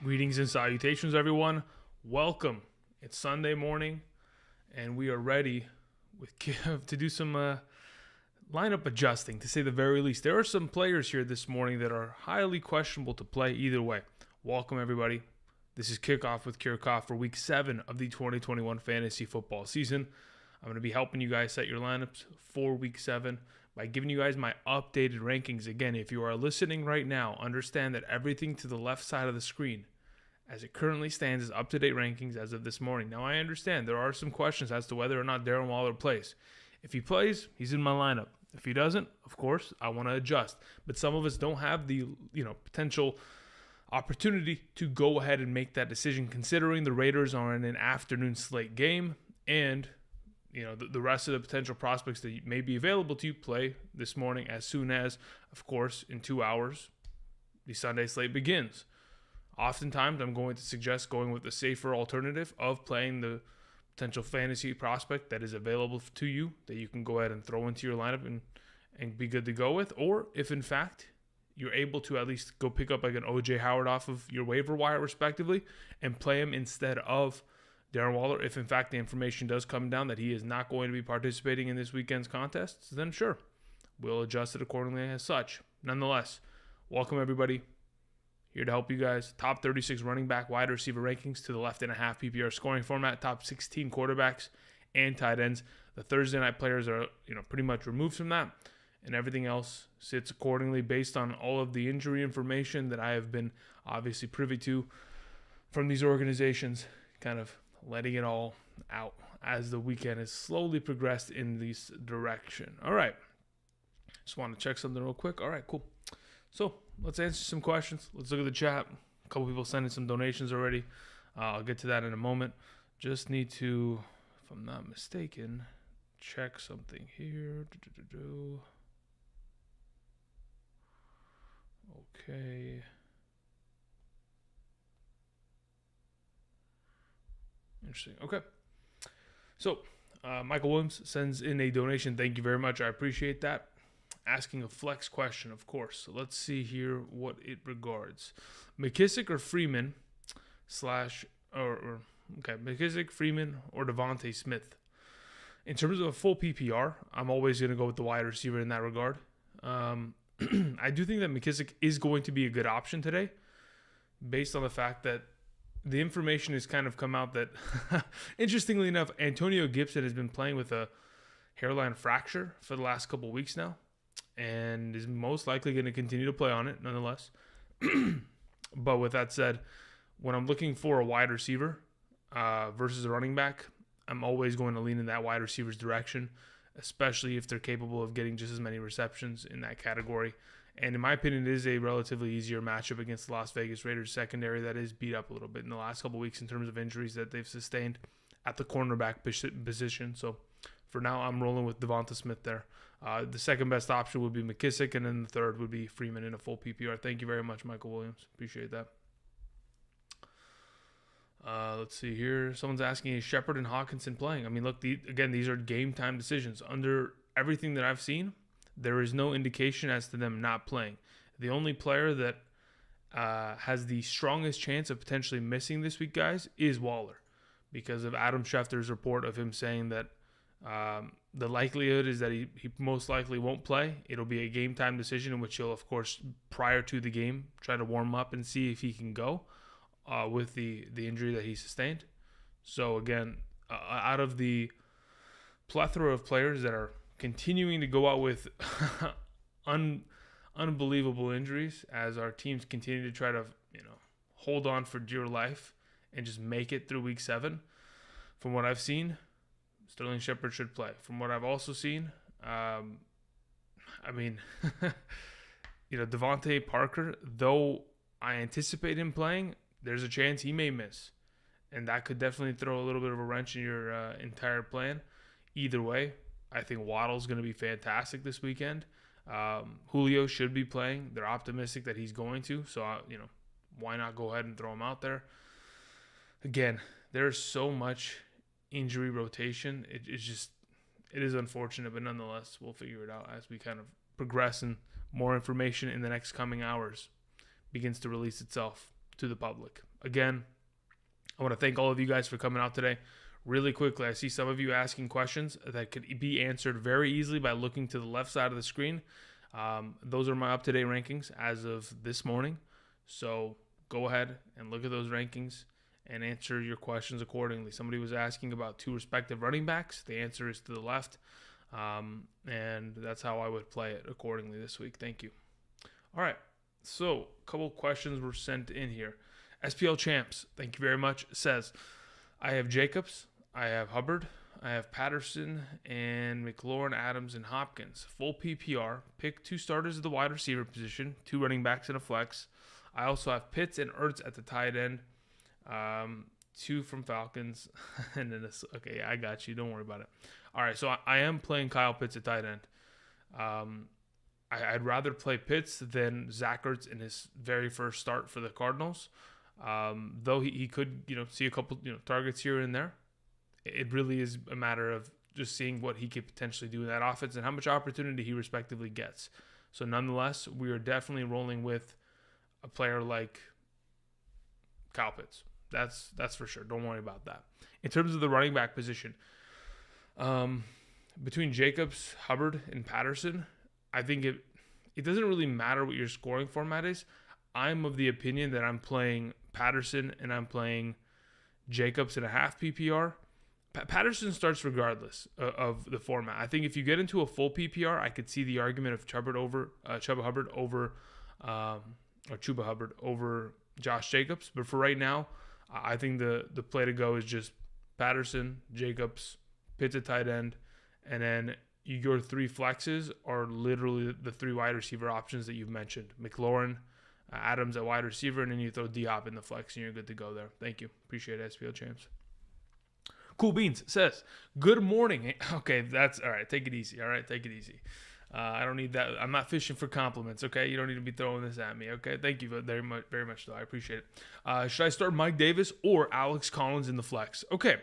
Greetings and salutations, everyone. Welcome. It's Sunday morning, and we are ready to do some lineup adjusting, to say the very least. There are some players here this morning that are highly questionable to play either way. Welcome, everybody. This is Kickoff with Kiorkof for Week 7 of the 2021 fantasy football season. I'm going to be helping you guys set your lineups for Week 7 by giving you guys my updated rankings. Again, if you are listening right now, understand that everything to the left side of the screen, as it currently stands, is up-to-date rankings as of this morning. Now, I understand there are some questions as to whether or not Darren Waller plays. If he plays, he's in my lineup. If he doesn't, of course, I want to adjust. But some of us don't have the potential opportunity to go ahead and make that decision, considering the Raiders are in an afternoon slate game, and the rest of the potential prospects that may be available to you play this morning as soon as, of course, in 2 hours, the Sunday slate begins. Oftentimes, I'm going to suggest going with the safer alternative of playing the potential fantasy prospect that is available to you that you can go ahead and throw into your lineup and be good to go with. Or if, in fact, you're able to at least go pick up like an O.J. Howard off of your waiver wire, respectively, and play him instead of Darren Waller. If, in fact, the information does come down that he is not going to be participating in this weekend's contests, then sure, we'll adjust it accordingly as such. Nonetheless, welcome, everybody. Here to help you guys. Top 36 running back wide receiver rankings to the left and a half PPR scoring format. Top 16 quarterbacks and tight ends. The Thursday night players are pretty much removed from that, and everything else sits accordingly based on all of the injury information that I have been obviously privy to from these organizations, kind of letting it all out as the weekend has slowly progressed in this direction. All right. Just want to check something real quick. All right, cool. So let's answer some questions. Let's look at the chat. A couple people sending some donations already. I'll get to that in a moment. Just need to, if I'm not mistaken, check something here. Okay. Interesting. Okay. So Michael Williams sends in a donation. Thank you very much. I appreciate that. Asking a flex question, of course. So let's see here what it regards. McKissick or Freeman McKissick, Freeman, or Devontae Smith. In terms of a full PPR, I'm always going to go with the wide receiver in that regard. I do think that McKissick is going to be a good option today, based on the fact that the information has kind of come out that, interestingly enough, Antonio Gibson has been playing with a hairline fracture for the last couple of weeks now, and is most likely going to continue to play on it nonetheless. But with that said, when I'm looking for a wide receiver versus a running back, I'm always going to lean in that wide receiver's direction, especially if they're capable of getting just as many receptions in that category. And in my opinion, it is a relatively easier matchup against the Las Vegas Raiders secondary that is beat up a little bit in the last couple of weeks in terms of injuries that they've sustained at the cornerback position. So for now, I'm rolling with Devonta Smith there. The second best option would be McKissick, and then the third would be Freeman in a full PPR. Thank you very much, Michael Williams. Appreciate that. Let's see here. Someone's asking, is Shepard and Hawkinson playing? I mean, look, these are game time decisions. Under everything that I've seen, there is no indication as to them not playing. The only player that has the strongest chance of potentially missing this week, guys, is Waller, because of Adam Schefter's report of him saying that the likelihood is that he most likely won't play. It'll be a game time decision in which he'll, of course, prior to the game, try to warm up and see if he can go with the injury that he sustained. So again, out of the plethora of players that are continuing to go out with unbelievable injuries as our teams continue to try to hold on for dear life and just make it through Week 7, from what I've seen, Sterling Shepard should play. From what I've also seen, Devontae Parker, though I anticipate him playing, there's a chance he may miss. And that could definitely throw a little bit of a wrench in your entire plan. Either way, I think Waddle's going to be fantastic this weekend. Julio should be playing. They're optimistic that he's going to. So, why not go ahead and throw him out there? Again, there's so much injury rotation. It is unfortunate, but nonetheless, we'll figure it out as we kind of progress and more information in the next coming hours begins to release itself. to the public. Again, I want to thank all of you guys for coming out today. Really quickly, I see some of you asking questions that could be answered very easily by looking to the left side of the screen. Those are my up-to-date rankings as of this morning. So go ahead and look at those rankings and answer your questions accordingly. Somebody was asking about 2 respective running backs. The answer is to the left. And that's how I would play it accordingly this week. Thank you. All right. So a couple questions were sent in here. SPL Champs, thank you very much, says, I have Jacobs, I have Hubbard, I have Patterson, and McLaurin, Adams, and Hopkins. Full PPR. Pick 2 starters at the wide receiver position, 2 running backs and a flex. I also have Pitts and Ertz at the tight end, 2 from Falcons. And then okay, I got you. Don't worry about it. All right, so I am playing Kyle Pitts at tight end. I'd rather play Pitts than Zach Ertz in his very first start for the Cardinals. Though he could, see a couple, targets here and there. It really is a matter of just seeing what he could potentially do in that offense and how much opportunity he respectively gets. So nonetheless, we are definitely rolling with a player like Kyle Pitts. That's for sure. Don't worry about that. In terms of the running back position, between Jacobs, Hubbard, and Patterson, I think it doesn't really matter what your scoring format is. I'm of the opinion that I'm playing Patterson and I'm playing Jacobs in a half PPR. Patterson starts regardless of the format. I think if you get into a full PPR, I could see the argument of Chuba Hubbard over Josh Jacobs. But for right now, I think the play to go is just Patterson, Jacobs, Pitts at tight end, and then your 3 flexes are literally the 3 wide receiver options that you've mentioned. McLaurin, Adams at wide receiver, and then you throw Diop in the flex, and you're good to go there. Thank you. Appreciate it, SPL Champs. Cool Beans says, good morning. Okay, that's all right. Take it easy. All right, take it easy. I don't need that. I'm not fishing for compliments, okay? You don't need to be throwing this at me, okay? Thank you very much, though. I appreciate it. Should I start Mike Davis or Alex Collins in the flex? Okay.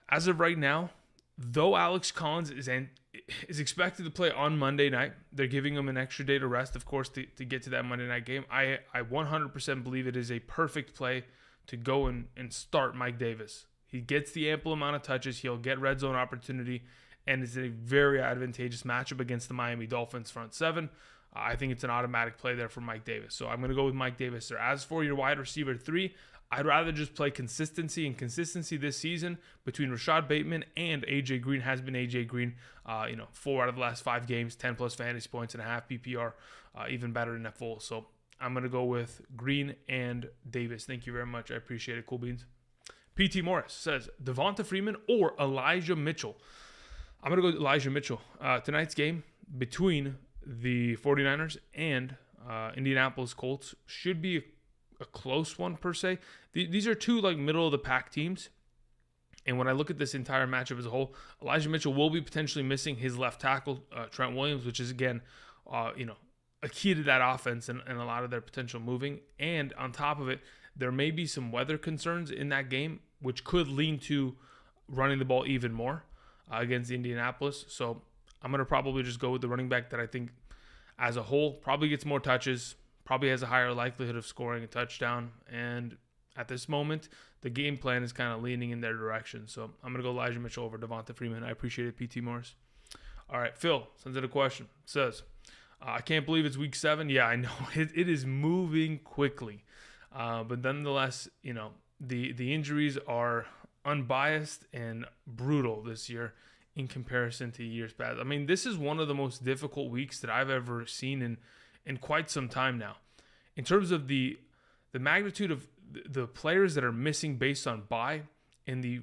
As of right now, though Alex Collins is expected to play on Monday night, they're giving him an extra day to rest, of course, to get to that Monday night game. I 100% believe it is a perfect play to go and start Mike Davis. He gets the ample amount of touches. He'll get red zone opportunity, and it's a very advantageous matchup against the Miami Dolphins front 7. I think it's an automatic play there for Mike Davis. So I'm going to go with Mike Davis there. As for your wide receiver 3, I'd rather just play consistency, and consistency this season between Rashad Bateman and A.J. Green has been A.J. Green. 4 out of the last 5 games, 10-plus fantasy points and a half PPR, even better than that full. So I'm going to go with Green and Davis. Thank you very much. I appreciate it. Cool Beans. P.T. Morris says, Devonta Freeman or Elijah Mitchell? I'm going to go with Elijah Mitchell. Tonight's game between the 49ers and Indianapolis Colts should be a close one per se. These are 2 middle of the pack teams. And when I look at this entire matchup as a whole, Elijah Mitchell will be potentially missing his left tackle, Trent Williams, which is again, a key to that offense and a lot of their potential moving. And on top of it, there may be some weather concerns in that game, which could lean to running the ball even more against Indianapolis. So I'm going to probably just go with the running back that I think as a whole probably gets more touches, probably has a higher likelihood of scoring a touchdown. And at this moment, the game plan is kind of leaning in their direction. So I'm going to go Elijah Mitchell over Devonta Freeman. I appreciate it, P.T. Morris. All right, Phil sends in a question. Says, I can't believe it's week 7. Yeah, I know. It is moving quickly. But nonetheless, the injuries are unbiased and brutal this year in comparison to years past. I mean, this is one of the most difficult weeks that I've ever seen in quite some time now. In terms of the magnitude of the players that are missing based on bye and the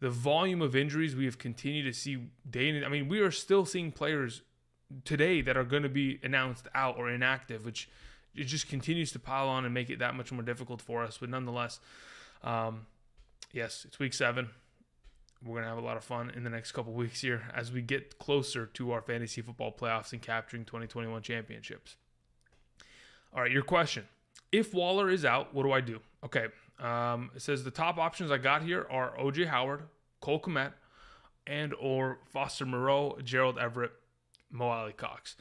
volume of injuries we have continued to see day in. I mean, we are still seeing players today that are going to be announced out or inactive, which it just continues to pile on and make it that much more difficult for us. But nonetheless, yes, it's week 7. We're going to have a lot of fun in the next couple weeks here as we get closer to our fantasy football playoffs and capturing 2021 championships. All right, your question. If Waller is out, what do I do? Okay, it says the top options I got here are O.J. Howard, Cole Kmet, and or Foster Moreau, Gerald Everett, Mo Alley Cox.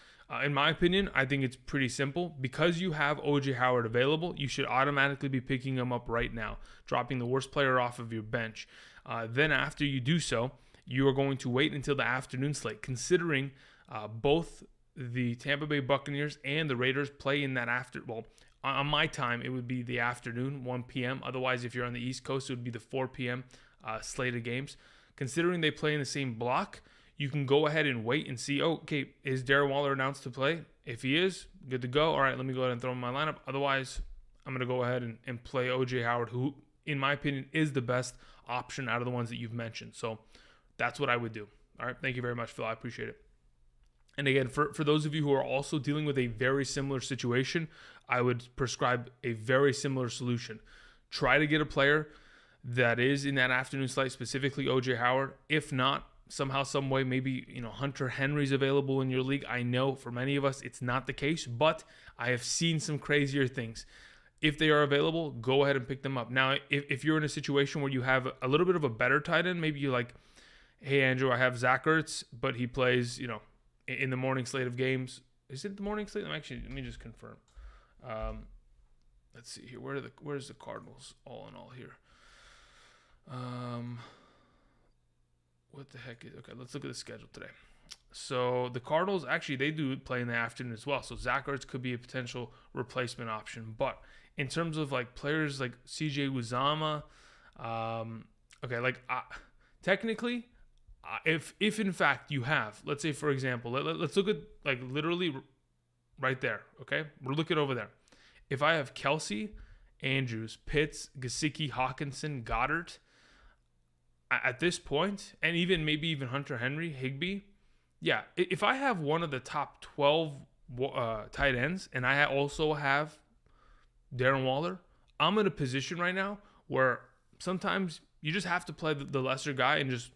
In my opinion, I think it's pretty simple. Because you have OJ Howard available, you should automatically be picking him up right now, dropping the worst player off of your bench. Then after you do so, you are going to wait until the afternoon slate, considering both the Tampa Bay Buccaneers and the Raiders play in that on my time, it would be the afternoon, 1 p.m. Otherwise, if you're on the East Coast, it would be the 4 p.m. Slate of games. Considering they play in the same block, you can go ahead and wait and see, okay, is Darren Waller announced to play? If he is, good to go. All right, let me go ahead and throw him in my lineup. Otherwise, I'm going to go ahead and play OJ Howard, who, in my opinion, is the best option out of the ones that you've mentioned. So that's what I would do. All right, thank you very much, Phil. I appreciate it. And again, for those of you who are also dealing with a very similar situation, I would prescribe a very similar solution. Try to get a player that is in that afternoon slate, specifically OJ Howard. If not, somehow, some way, maybe Hunter Henry's available in your league. I know for many of us it's not the case, but I have seen some crazier things. If they are available, go ahead and pick them up. Now, if you're in a situation where you have a little bit of a better tight end, maybe you're like, hey, Andrew, I have Zach Ertz, but he plays, in the morning slate of games. Is it the morning slate? Let me just confirm. Let's see here. Where's the Cardinals all in all here? What the heck is... Okay, let's look at the schedule today. So the Cardinals, actually, they do play in the afternoon as well. So Zach Ertz could be a potential replacement option. But in terms of players like CJ Uzama, technically, if in fact you have, let's say for example, let's look at literally right there. Okay, we're looking over there. If I have Kelsey, Andrews, Pitts, Gesicki, Hawkinson, Goddard, at this point, and maybe even Hunter Henry, Higbee, yeah, if I have one of the top 12 tight ends and I also have Darren Waller, I'm in a position right now where sometimes you just have to play the lesser guy and just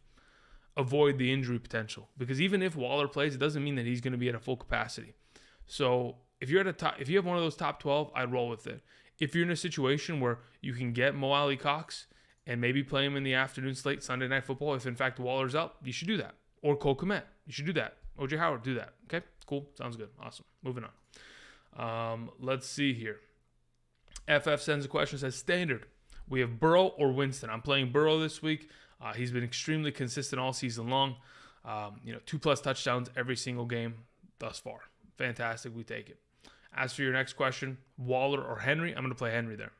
avoid the injury potential. Because even if Waller plays, it doesn't mean that he's going to be at a full capacity. So if you have one of those top 12, I'd roll with it. If you're in a situation where you can get Mo Alley Cox and maybe play him in the afternoon slate, Sunday Night Football, if in fact Waller's out, you should do that. Or Cole Kmet, you should do that. OJ Howard, do that. Okay, cool, sounds good, awesome. Moving on. Let's see here. FF sends a question, says, standard, we have Burrow or Winston. I'm playing Burrow this week. He's been extremely consistent all season long. 2+ touchdowns every single game thus far. Fantastic, we take it. As for your next question, Waller or Henry, I'm going to play Henry there.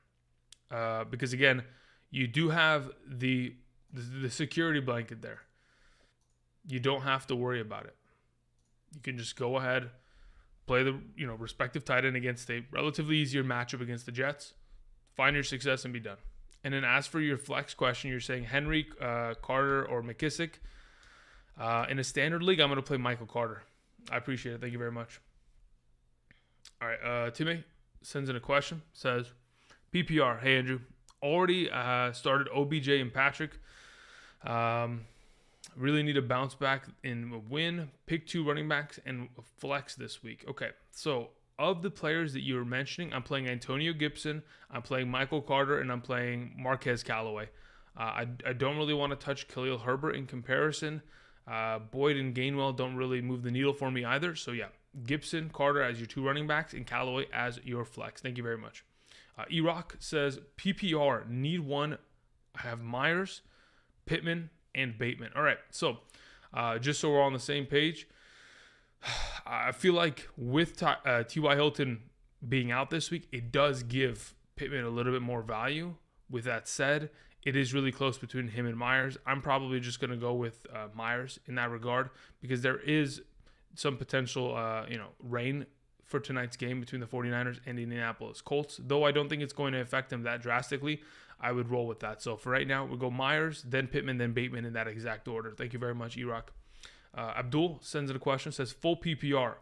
Because again, you do have the security blanket there. You don't have to worry about it. You can just go ahead, play the respective tight end against a relatively easier matchup against the Jets, find your success, and be done. And then as for your flex question, you're saying Henry, Carter, or McKissick. In a standard league, I'm going to play Michael Carter. I appreciate it. Thank you very much. All right, Timmy sends in a question. Says, PPR, hey Andrew, already started OBJ and Patrick. Really need a bounce back in a win. Pick 2 running backs and flex this week. Okay, so of the players that you were mentioning, I'm playing Antonio Gibson, I'm playing Michael Carter, and I'm playing Marquez Callaway. I don't really want to touch Khalil Herbert in comparison. Boyd and Gainwell don't really move the needle for me either. So yeah, Gibson, Carter as your 2 running backs, and Callaway as your flex. Thank you very much. E-Rock says, PPR, need one. I have Myers, Pittman, and Bateman. All right, so just so we're all on the same page, I feel like with T.Y. Hilton being out this week, it does give Pittman a little bit more value. With that said, it is really close between him and Myers. I'm probably just going to go with Myers in that regard because there is some potential, rain for tonight's game between the 49ers and the Indianapolis Colts. Though I don't think it's going to affect them that drastically, I would roll with that. So for right now, we'll go Myers, then Pittman, then Bateman in that exact order. Thank you very much, E-Rock. Abdul sends in a question, says full PPR.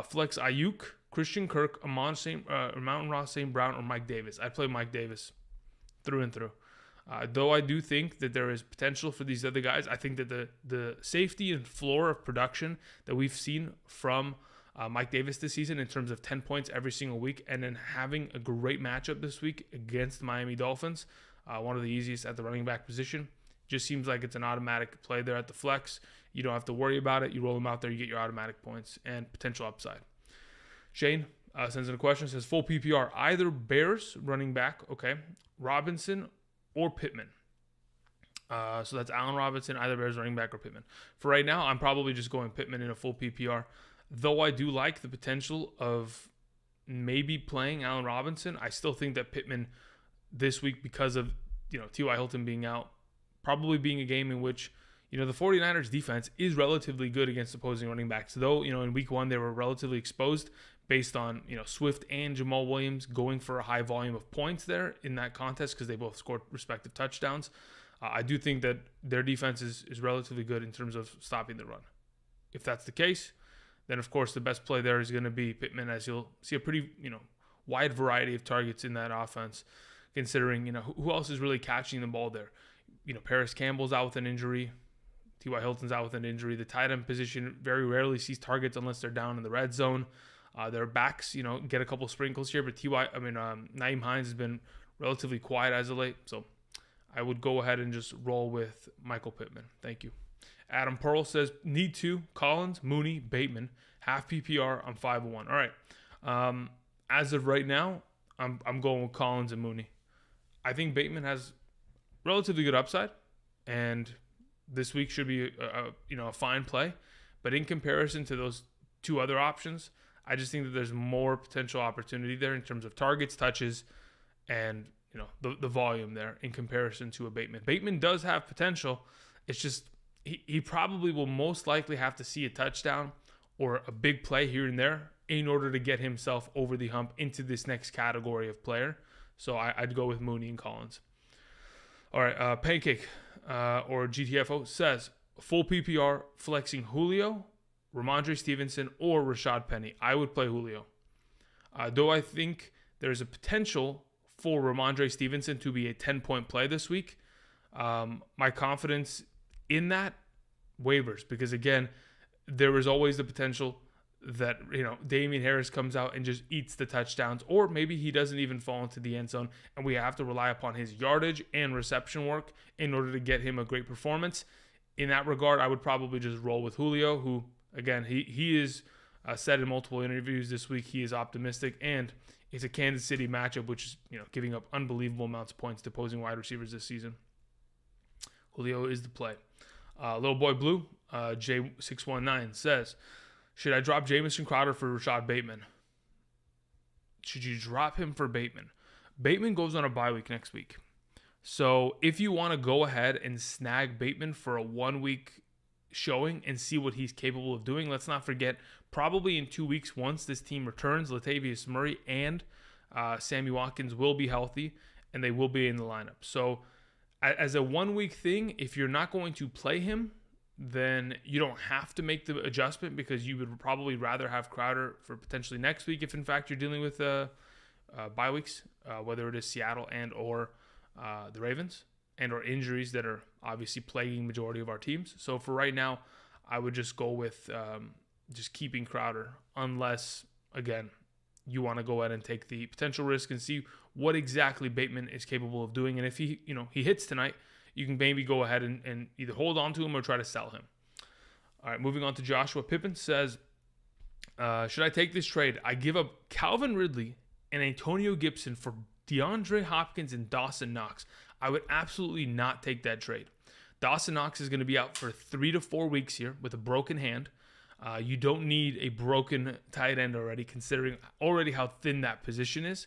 Flex Ayuk, Christian Kirk, Amon Ross St. Brown, or Mike Davis. I'd play Mike Davis through and through. Though I do think that there is potential for these other guys, I think that the safety and floor of production that we've seen from Mike Davis this season in terms of 10 points every single week and then having a great matchup this week against the Miami Dolphins, one of the easiest at the running back position, just seems like it's an automatic play there at the flex. You don't have to worry about it. You roll them out there, you get your automatic points and potential upside. Shane sends in a question, says full PPR, either Bears running back, okay, Robinson or Pittman. So that's Allen Robinson, either Bears running back or Pittman. For right now, I'm probably just going Pittman in a full PPR. Though I do like the potential of maybe playing Allen Robinson, I still think that Pittman this week, because of T.Y. Hilton being out, probably being a game in which the 49ers defense is relatively good against opposing running backs. Though in week 1 they were relatively exposed based on Swift and Jamal Williams going for a high volume of points there in that contest because they both scored respective touchdowns. I do think that their defense is relatively good in terms of stopping the run. If that's the case, then of course the best play there is going to be Pittman, as you'll see a pretty wide variety of targets in that offense, considering who else is really catching the ball there. Paris Campbell's out with an injury. T.Y. Hilton's out with an injury. The tight end position very rarely sees targets unless they're down in the red zone. Their backs, get a couple sprinkles here, but Nyheim Hines has been relatively quiet as of late, so I would go ahead and just roll with Michael Pittman. Thank you. Adam Pearl says, need to, Collins, Mooney, Bateman, half PPR, I'm 5-1. All right. As of right now, I'm going with Collins and Mooney. I think Bateman has relatively good upside, and this week should be a fine play. But in comparison to those two other options, I just think that there's more potential opportunity there in terms of targets, touches, and the volume there in comparison to a Bateman. Bateman does have potential. It's just he probably will most likely have to see a touchdown or a big play here and there in order to get himself over the hump into this next category of player. So I'd go with Mooney and Collins. All right, Pancake or GTFO says, full PPR flexing Julio, Ramondre Stevenson, or Rashad Penny. I would play Julio. Though I think there's a potential for Ramondre Stevenson to be a 10-point play this week, my confidence in that wavers because, again, there is always the potential that Damian Harris comes out and just eats the touchdowns, or maybe he doesn't even fall into the end zone, and we have to rely upon his yardage and reception work in order to get him a great performance. In that regard, I would probably just roll with Julio, who, again, he is said in multiple interviews this week he is optimistic, and it's a Kansas City matchup, which is giving up unbelievable amounts of points to opposing wide receivers this season. Julio is the play. Little Boy Blue, J619 says, should I drop Jamison Crowder for Rashad Bateman? Should you drop him for Bateman? Bateman goes on a bye week next week. So if you want to go ahead and snag Bateman for a 1-week showing and see what he's capable of doing, let's not forget, probably in 2 weeks, once this team returns, Latavius Murray and Sammy Watkins will be healthy and they will be in the lineup. So as a 1-week thing, if you're not going to play him, then you don't have to make the adjustment because you would probably rather have Crowder for potentially next week if in fact you're dealing with bye weeks, whether it is Seattle and or the Ravens and or injuries that are obviously plaguing majority of our teams. So for right now, I would just go with just keeping Crowder unless, again, you want to go ahead and take the potential risk and see what exactly Bateman is capable of doing. And if he hits tonight, you can maybe go ahead and either hold on to him or try to sell him. All right, moving on to Joshua Pippin says, should I take this trade? I give up Calvin Ridley and Antonio Gibson for DeAndre Hopkins and Dawson Knox. I would absolutely not take that trade. Dawson Knox is going to be out for 3 to 4 weeks here with a broken hand. You don't need a broken tight end already, considering already how thin that position is.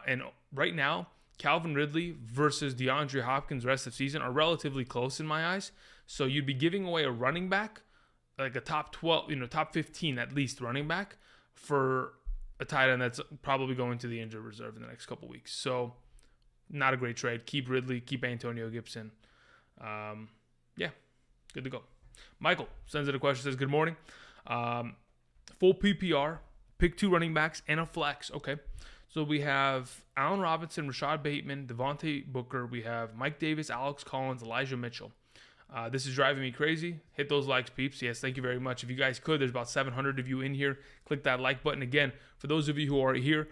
And right now, Calvin Ridley versus DeAndre Hopkins rest of the season are relatively close in my eyes. So you'd be giving away a running back, like a top 12, top 15 at least running back for a tight end that's probably going to the injured reserve in the next couple weeks. So not a great trade. Keep Ridley, keep Antonio Gibson. Yeah, good to go. Michael sends in a question, says, good morning. Full PPR, pick 2 running backs and a flex. Okay. So we have Allen Robinson, Rashad Bateman, Devontae Booker. We have Mike Davis, Alex Collins, Elijah Mitchell. This is driving me crazy. Hit those likes, peeps. Yes, thank you very much. If you guys could, there's about 700 of you in here. Click that like button. Again, for those of you who are here,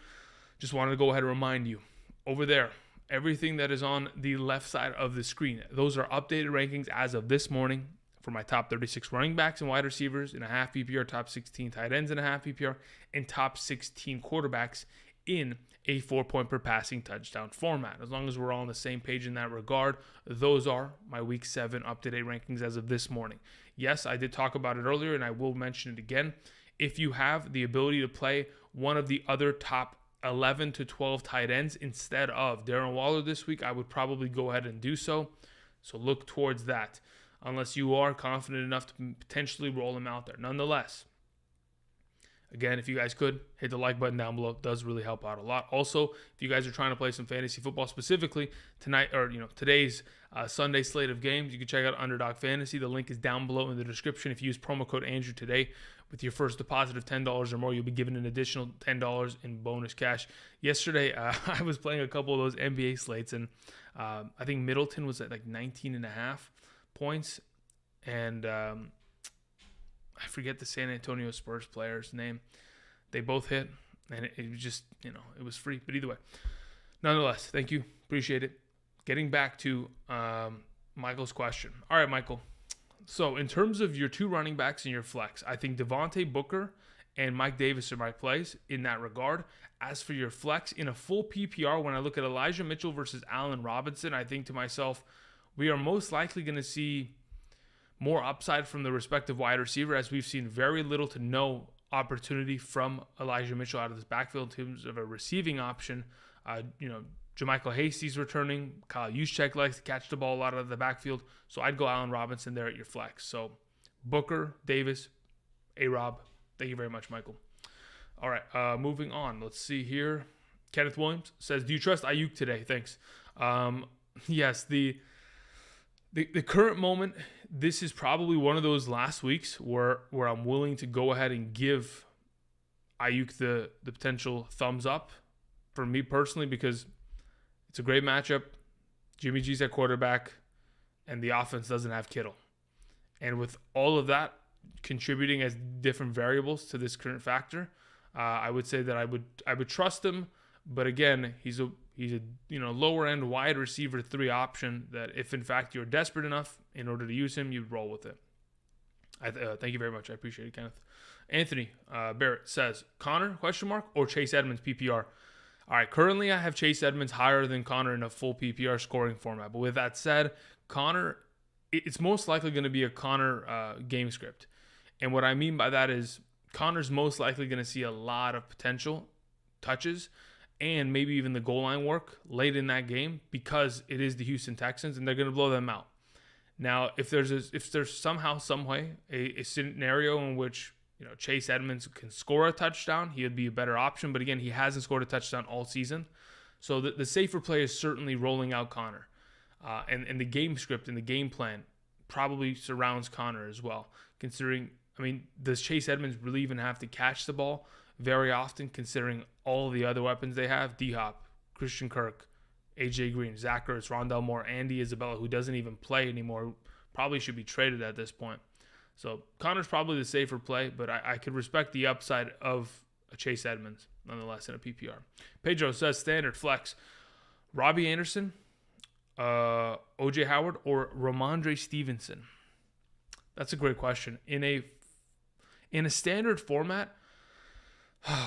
just wanted to go ahead and remind you, over there, everything that is on the left side of the screen, those are updated rankings as of this morning for my top 36 running backs and wide receivers in a half PPR, top 16 tight ends in a half PPR, and top 16 quarterbacks in a 4-point per passing touchdown format. As long as we're all on the same page in that regard, those are my Week 7 up-to-date rankings as of this morning. Yes, I did talk about it earlier, and I will mention it again. If you have the ability to play one of the other top 11 to 12 tight ends instead of Darren Waller this week, I would probably go ahead and do so. So look towards that, unless you are confident enough to potentially roll him out there. Nonetheless, again, if you guys could, hit the like button down below. It does really help out a lot. Also, if you guys are trying to play some fantasy football specifically tonight, or today's Sunday slate of games, you can check out Underdog Fantasy. The link is down below in the description. If you use promo code Andrew today, with your first deposit of $10 or more, you'll be given an additional $10 in bonus cash. Yesterday, I was playing a couple of those NBA slates, and I think Middleton was at like 19.5 points, and I forget the San Antonio Spurs player's name. They both hit, and it was just, it was free. But either way, nonetheless, thank you. Appreciate it. Getting back to Michael's question. All right, Michael. So in terms of your two running backs and your flex, I think Devontae Booker and Mike Davis are my plays in that regard. As for your flex, in a full PPR, when I look at Elijah Mitchell versus Allen Robinson, I think to myself, we are most likely going to see more upside from the respective wide receiver, as we've seen very little to no opportunity from Elijah Mitchell out of this backfield in terms of a receiving option. Jermichael Hasty's returning. Kyle Juszczyk likes to catch the ball a lot out of the backfield. So I'd go Allen Robinson there at your flex. So Booker, Davis, A-Rob. Thank you very much, Michael. All right, moving on. Let's see here. Kenneth Williams says, do you trust Ayuk today? Thanks. Yes, the current moment, this is probably one of those last weeks where I'm willing to go ahead and give Ayuk the potential thumbs up for me personally, because it's a great matchup. Jimmy G's at quarterback, and the offense doesn't have Kittle. And with all of that contributing as different variables to this current factor, I would say that I would trust him. But again, he's a lower end wide receiver 3 option that if in fact you're desperate enough in order to use him, you'd roll with it. Thank you very much. I appreciate it, Kenneth. Anthony Barrett says, Connor, ? Or Chase Edmonds PPR? All right, currently I have Chase Edmonds higher than Connor in a full PPR scoring format. But with that said, Connor, it's most likely going to be a Connor game script. And what I mean by that is Connor's most likely going to see a lot of potential touches and maybe even the goal line work late in that game, because it is the Houston Texans and they're going to blow them out. Now, if there's somehow, some way, a scenario in which Chase Edmonds can score a touchdown, he would be a better option. But again, he hasn't scored a touchdown all season. So the safer play is certainly rolling out Connor. And the game script and the game plan probably surrounds Connor as well. Considering, does Chase Edmonds really even have to catch the ball very often, considering all the other weapons they have? D-Hop, Christian Kirk, AJ Green, Zach Ertz, Rondale Moore, Andy Isabella, who doesn't even play anymore, probably should be traded at this point. So Connor's probably the safer play, but I could respect the upside of a Chase Edmonds, nonetheless, in a PPR. Pedro says, standard flex, Robbie Anderson, O.J. Howard, or Ramondre Stevenson? That's a great question. In a standard format,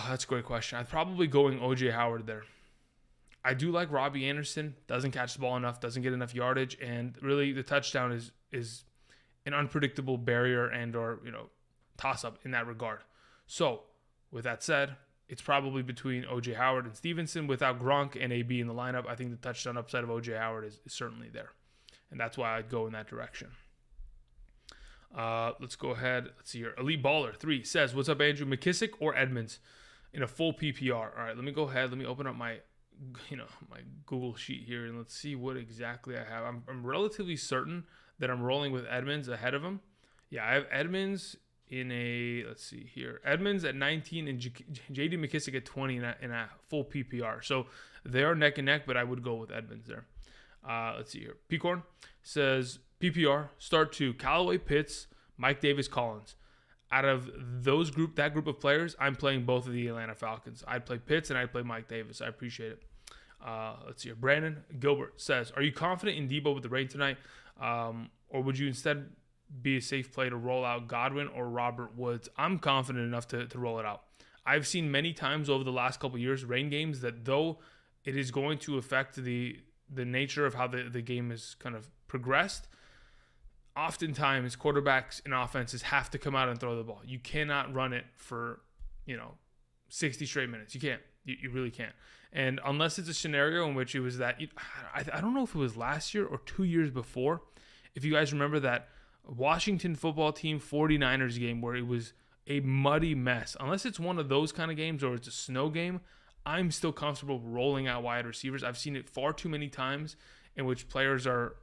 that's a great question. I'd probably going O.J. Howard there. I do like Robbie Anderson. Doesn't catch the ball enough, doesn't get enough yardage, and really the touchdown is an unpredictable barrier and or toss-up in that regard. So with that said, it's probably between O.J. Howard and Stevenson. Without Gronk and AB in the lineup, I think the touchdown upside of O.J. Howard is certainly there, and that's why I'd go in that direction. Let's go ahead. Let's see here. Elite Baller 3 says, what's up, Andrew? McKissick or Edmonds in a full PPR? All right, let me go ahead. Let me open up my my Google sheet here, and let's see what exactly I have. I'm relatively certain that I'm rolling with Edmonds ahead of him. Yeah, I have Edmonds in a, let's see here, Edmonds at 19 and J.D. McKissick at 20 in a full PPR. So they are neck and neck, but I would go with Edmonds there. Let's see here. Peacorn says, PPR, start 2, Callaway, Pitts, Mike Davis, Collins. Out of that group of players, I'm playing both of the Atlanta Falcons. I'd play Pitts and I'd play Mike Davis. I appreciate it. Let's see here. Brandon Gilbert says, are you confident in Debo with the rain tonight? Or would you instead be a safe play to roll out Godwin or Robert Woods. I'm confident enough to roll it out. I've seen many times over the last couple of years, rain games, that though it is going to affect the nature of how the game is kind of progressed, oftentimes quarterbacks and offenses have to come out and throw the ball. You cannot run it for, 60 straight minutes. You can't. You really can't. And unless it's a scenario in which it was that, I don't know if it was last year or 2 years before, if you guys remember that Washington football team 49ers game where it was a muddy mess. Unless it's one of those kind of games or it's a snow game, I'm still comfortable rolling out wide receivers. I've seen it far too many times in which players are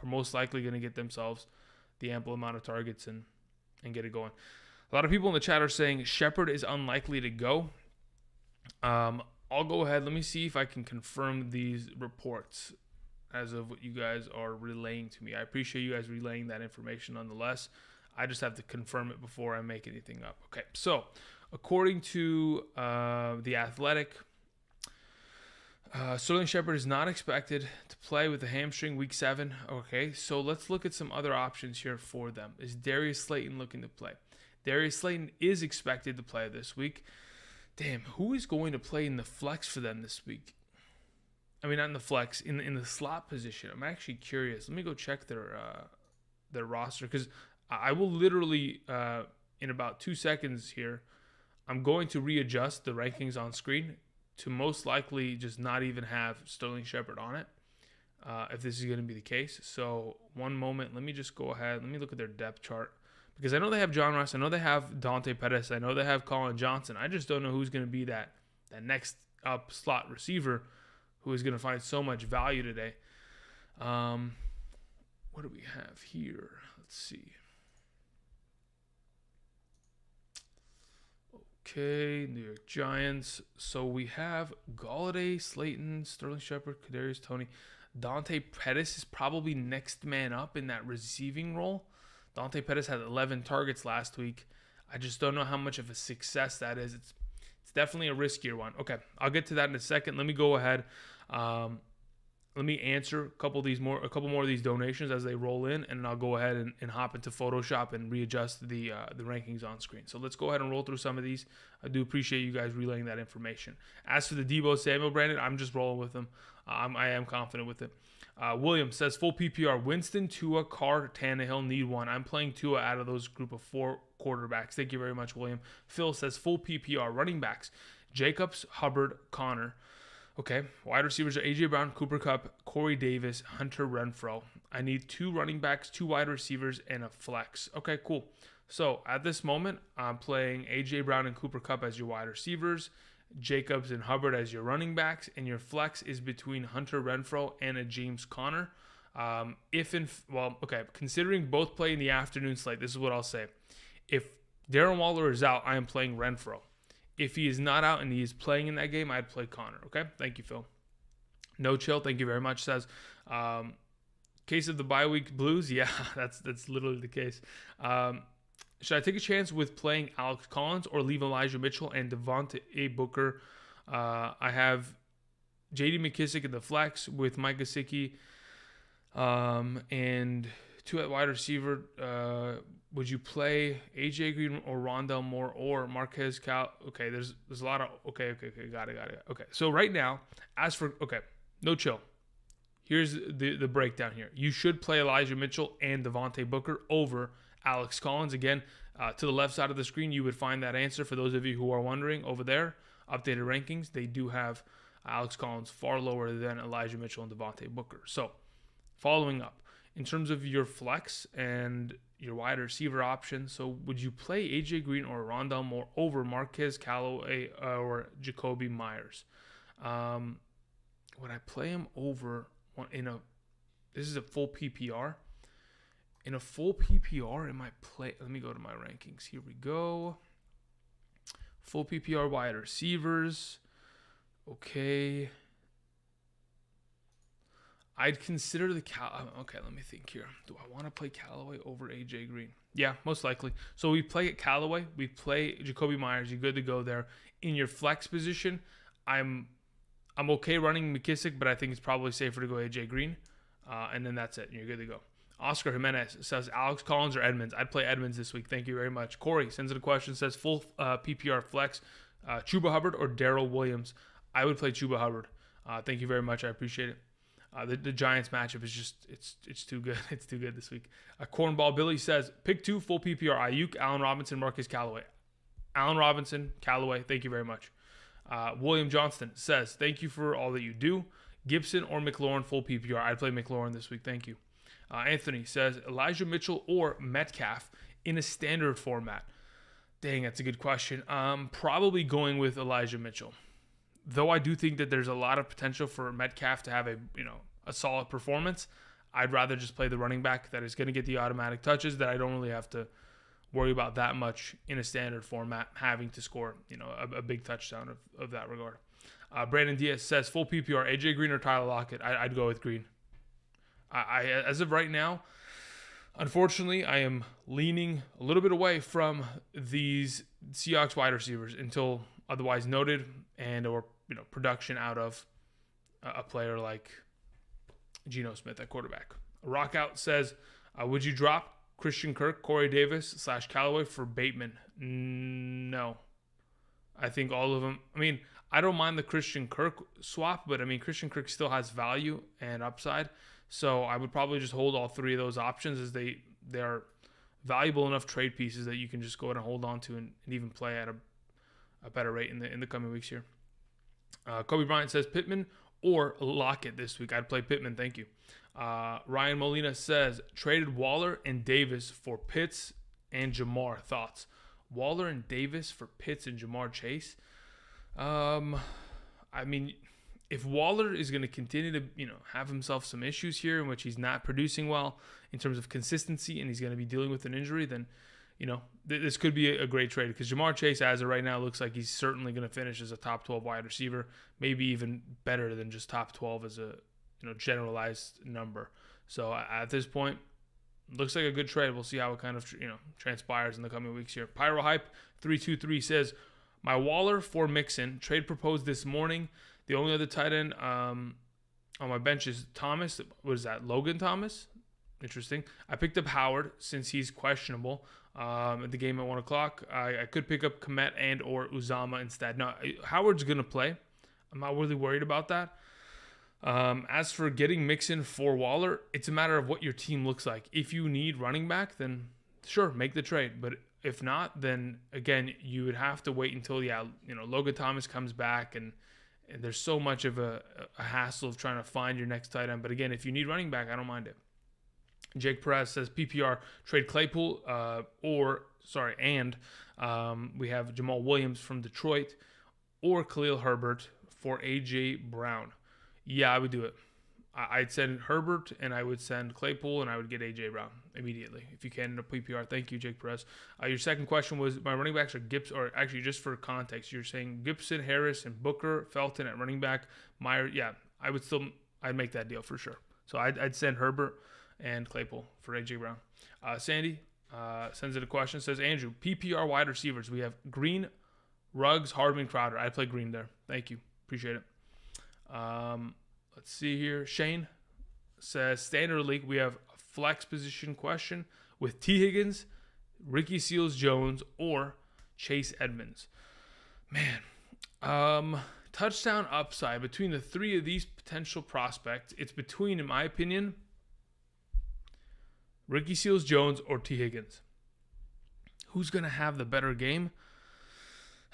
most likely going to get themselves the ample amount of targets and get it going. A lot of people in the chat are saying Shepard is unlikely to go. I'll go ahead. Let me see if I can confirm these reports as of what you guys are relaying to me. I appreciate you guys relaying that information nonetheless. I just have to confirm it before I make anything up. Okay, so according to The Athletic, Sterling Shepard is not expected to play with a hamstring week 7. Okay, so let's look at some other options here for them. Is Darius Slayton looking to play? Darius Slayton is expected to play this week. Damn, who is going to play in the flex for them this week? I mean, not in the flex, in the slot position. I'm actually curious. Let me go check their roster, because I will literally, in about 2 seconds here, I'm going to readjust the rankings on screen to most likely just not even have Sterling Shepard on it, if this is going to be the case. So one moment, let me just go ahead. Let me look at their depth chart, because I know they have John Ross. I know they have Dante Pettis. I know they have Colin Johnson. I just don't know who's going to be that next up slot receiver who is going to find so much value today. What do we have here? Let's see. Okay, New York Giants. So we have Golladay, Slayton, Sterling Shepard, Kadarius Toney. Dante Pettis is probably next man up in that receiving role. Dante Pettis had 11 targets last week. I just don't know how much of a success that is. It's definitely a riskier one. Okay, I'll get to that in a second. Let me go ahead. Let me answer a couple more of these donations as they roll in, and then I'll go ahead and hop into Photoshop and readjust the rankings on screen. So let's go ahead and roll through some of these. I do appreciate you guys relaying that information. As for the Deebo Samuel, Brandon, I'm just rolling with them. I am confident with it. William says full PPR. Winston, Tua, Carr, Tannehill need one. I'm playing Tua out of those group of 4 quarterbacks. Thank you very much, William. Phil says full PPR. Running backs: Jacobs, Hubbard, Connor. Okay, wide receivers are A.J. Brown, Cooper Kupp, Corey Davis, Hunter Renfrow. I need 2 running backs, 2 wide receivers, and a flex. Okay, cool. So at this moment, I'm playing A.J. Brown and Cooper Kupp as your wide receivers, Jacobs and Hubbard as your running backs, and your flex is between Hunter Renfrow and a James Conner. Considering both play in the afternoon slate, this is what I'll say. If Darren Waller is out, I am playing Renfrow. If he is not out and he is playing in that game, I'd play Connor. Okay? Thank you, Phil. No Chill, thank you very much, says, case of the bye week blues. Yeah, that's literally the case. Should I take a chance with playing Alex Collins or leave Elijah Mitchell and Devontae Booker? I have J.D. McKissick in the flex with Mike Gesicki, and 2 at wide receiver. Would you play A.J. Green or Rondell Moore or Marquez Cal? Okay, there's a lot of... Okay, got it. Okay, so right now, no chill. Here's the breakdown here. You should play Elijah Mitchell and Devontae Booker over Alex Collins. Again, to the left side of the screen, you would find that answer. For those of you who are wondering, over there, updated rankings, they do have Alex Collins far lower than Elijah Mitchell and Devontae Booker. So, following up, in terms of your flex and your wide receiver option, so would you play A.J. Green or Rondell Moore over Marquez Callaway or Jacoby Myers? Would I play him over this is a full PPR. In a full PPR, let me go to my rankings. Here we go. Full PPR wide receivers. Okay. I'd consider okay, let me think here. Do I want to play Callaway over A.J. Green? Yeah, most likely. So we play at Callaway. We play Jacoby Myers. You're good to go there. In your flex position, I'm okay running McKissick, but I think it's probably safer to go A.J. Green. And then that's it. You're good to go. Oscar Jimenez says Alex Collins or Edmonds. I'd play Edmonds this week. Thank you very much. Corey sends in a question, says full PPR flex, Chuba Hubbard or Darrell Williams. I would play Chuba Hubbard. Thank you very much. I appreciate it. The Giants matchup is just, it's too good. It's too good this week. Cornball Billy says, pick 2 full PPR, Ayuk, Allen Robinson, Marcus Callaway. Allen Robinson, Callaway, thank you very much. William Johnston says, thank you for all that you do. Gibson or McLaurin, full PPR. I'd play McLaurin this week. Thank you. Anthony says, Elijah Mitchell or Metcalf in a standard format. Dang, that's a good question. Probably going with Elijah Mitchell. Though I do think that there's a lot of potential for Metcalf to have a solid performance, I'd rather just play the running back that is going to get the automatic touches that I don't really have to worry about that much in a standard format, having to score a big touchdown of that regard. Brandon Diaz says full PPR, AJ Green or Tyler Lockett. I'd go with Green. I as of right now, unfortunately, I am leaning a little bit away from these Seahawks wide receivers until otherwise noted, and or production out of a player like Geno Smith at quarterback. Rockout says, would you drop Christian Kirk, Corey Davis / Callaway for Bateman? No. I think all of them. I mean, I don't mind the Christian Kirk swap, but I mean, Christian Kirk still has value and upside. So I would probably just hold all 3 of those options, as they are valuable enough trade pieces that you can just go ahead and hold on to and even play at a better rate in the coming weeks here. Kobe Bryant says Pittman or Lockett this week. I'd play Pittman. Thank you. Ryan Molina says traded Waller and Davis for Pitts and Jamar. Thoughts? Waller and Davis for Pitts and Jamar Chase. I mean, if Waller is going to continue to have himself some issues here in which he's not producing well in terms of consistency, and he's going to be dealing with an injury, then this could be a great trade, because Jamar Chase, as of right now, looks like he's certainly going to finish as a top 12 wide receiver, maybe even better than just top 12 as a generalized number. So at this point, looks like a good trade. We'll see how it kind of transpires in the coming weeks here. Pyro Hype 323 says, my Waller for Mixon trade proposed this morning. The only other tight end on my bench is Thomas. What is that? Logan Thomas? Interesting. I picked up Howard since he's questionable at the game at 1 o'clock. I could pick up Komet and or Uzama instead. No, Howard's going to play. I'm not really worried about that. As for getting Mixon for Waller, it's a matter of what your team looks like. If you need running back, then sure, make the trade. But if not, then again, you would have to wait until Logan Thomas comes back, and there's so much of a hassle of trying to find your next tight end. But again, if you need running back, I don't mind it. Jake Perez says PPR trade Claypool and we have Jamal Williams from Detroit or Khalil Herbert for AJ Brown. Yeah, I would do it. I'd send Herbert and I would send Claypool and I would get AJ Brown immediately if you can in a PPR. Thank you, Jake Perez. Your second question was my running backs are Gibson, or actually just for context, you're saying Gibson, Harris, and Booker, Felton at running back. Meyer, yeah, I'd make that deal for sure. So I'd send Herbert and Claypool for AJ Brown. Sandy sends it a question. Says, Andrew, PPR wide receivers. We have Green, Ruggs, Hardman, Crowder. I'd play Green there. Thank you. Appreciate it. Let's see here. Shane says, standard league, we have a flex position question with T. Higgins, Ricky Seals-Jones, or Chase Edmonds. Man, touchdown upside between the 3 of these potential prospects. It's between, in my opinion, Ricky Seals-Jones or T. Higgins. Who's going to have the better game?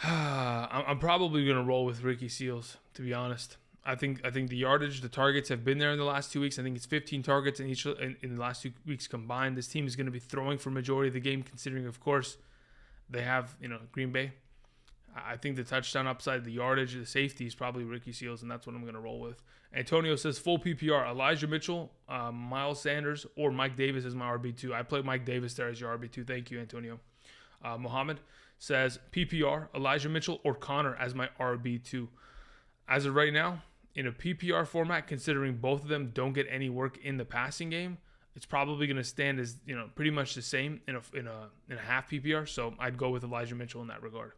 I'm probably going to roll with Ricky Seals, to be honest. I think the yardage, the targets have been there in the last 2 weeks. I think it's 15 targets in the last 2 weeks combined. This team is going to be throwing for majority of the game, considering, of course, they have Green Bay. I think the touchdown upside, the yardage, the safety is probably Ricky Seals, and that's what I'm going to roll with. Antonio says full PPR, Elijah Mitchell, Miles Sanders, or Mike Davis as my RB2. I play Mike Davis there as your RB2. Thank you, Antonio. Mohammed says PPR, Elijah Mitchell, or Connor as my RB2. As of right now, in a PPR format, considering both of them don't get any work in the passing game, it's probably going to stand as pretty much the same in a half PPR. So I'd go with Elijah Mitchell in that regard.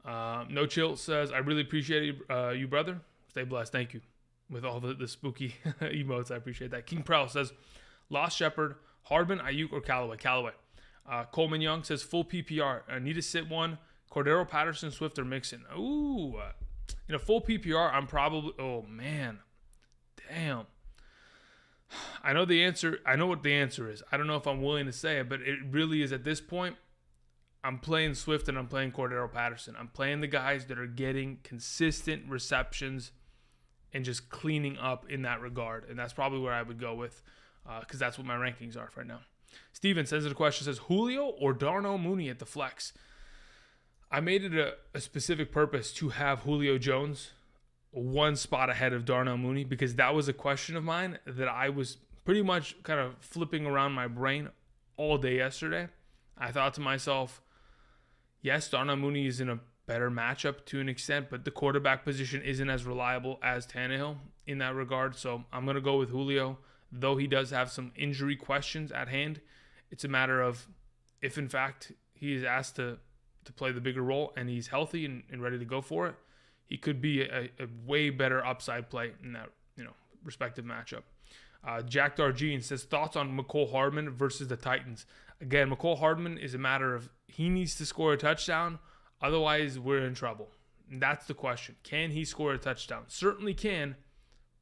No Chill says, I really appreciate you, brother. Stay blessed. Thank you. With all the spooky emotes, I appreciate that. King Prowl says, Lost Shepard, Hardman, Ayuk, or Callaway? Callaway. Coleman Young says full PPR. I need to sit one. Cordero Patterson, Swift, or Mixon. Ooh. Full PPR, I'm probably... Oh, man. Damn. I know the answer. I know what the answer is. I don't know if I'm willing to say it, but it really is at this point. I'm playing Swift and I'm playing Cordero Patterson. I'm playing the guys that are getting consistent receptions and just cleaning up in that regard. And that's probably where I would go with, because that's what my rankings are right now. Steven sends in a question, says Julio or Darnell Mooney at the flex. I made it a specific purpose to have Julio Jones one spot ahead of Darnell Mooney, because that was a question of mine that I was pretty much kind of flipping around my brain all day yesterday. I thought to myself, yes, Darnell Mooney is in a better matchup to an extent, but the quarterback position isn't as reliable as Tannehill in that regard. So I'm going to go with Julio, though he does have some injury questions at hand. It's a matter of if, in fact, he is asked to play the bigger role and he's healthy and ready to go for it, he could be a way better upside play in that respective matchup. Jack Darjean says thoughts on McCole Hardman versus the Titans. Again, McCole Hardman is a matter of he needs to score a touchdown, otherwise we're in trouble. And that's the question. Can he score a touchdown? Certainly can.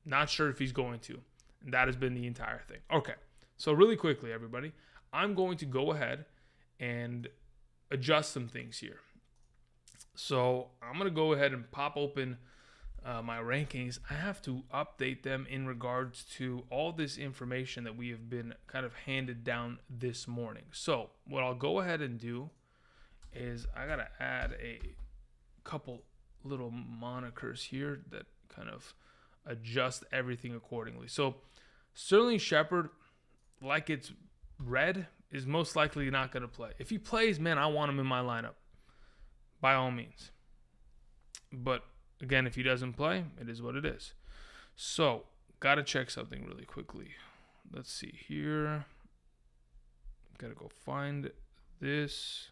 Not sure if he's going to. And that has been the entire thing. Okay, so really quickly, everybody, I'm going to go ahead and adjust some things here. So I'm going to go ahead and pop open my rankings. I have to update them in regards to all this information that we have been kind of handed down this morning. So what I'll go ahead and do is I got to add a couple little monikers here that kind of adjust everything accordingly. So Sterling Shepard, like it's red, is most likely not going to play. If he plays, man, I want him in my lineup. By all means. But again, if he doesn't play, it is what it is. So, got to check something really quickly. Let's see here. Got to go find this.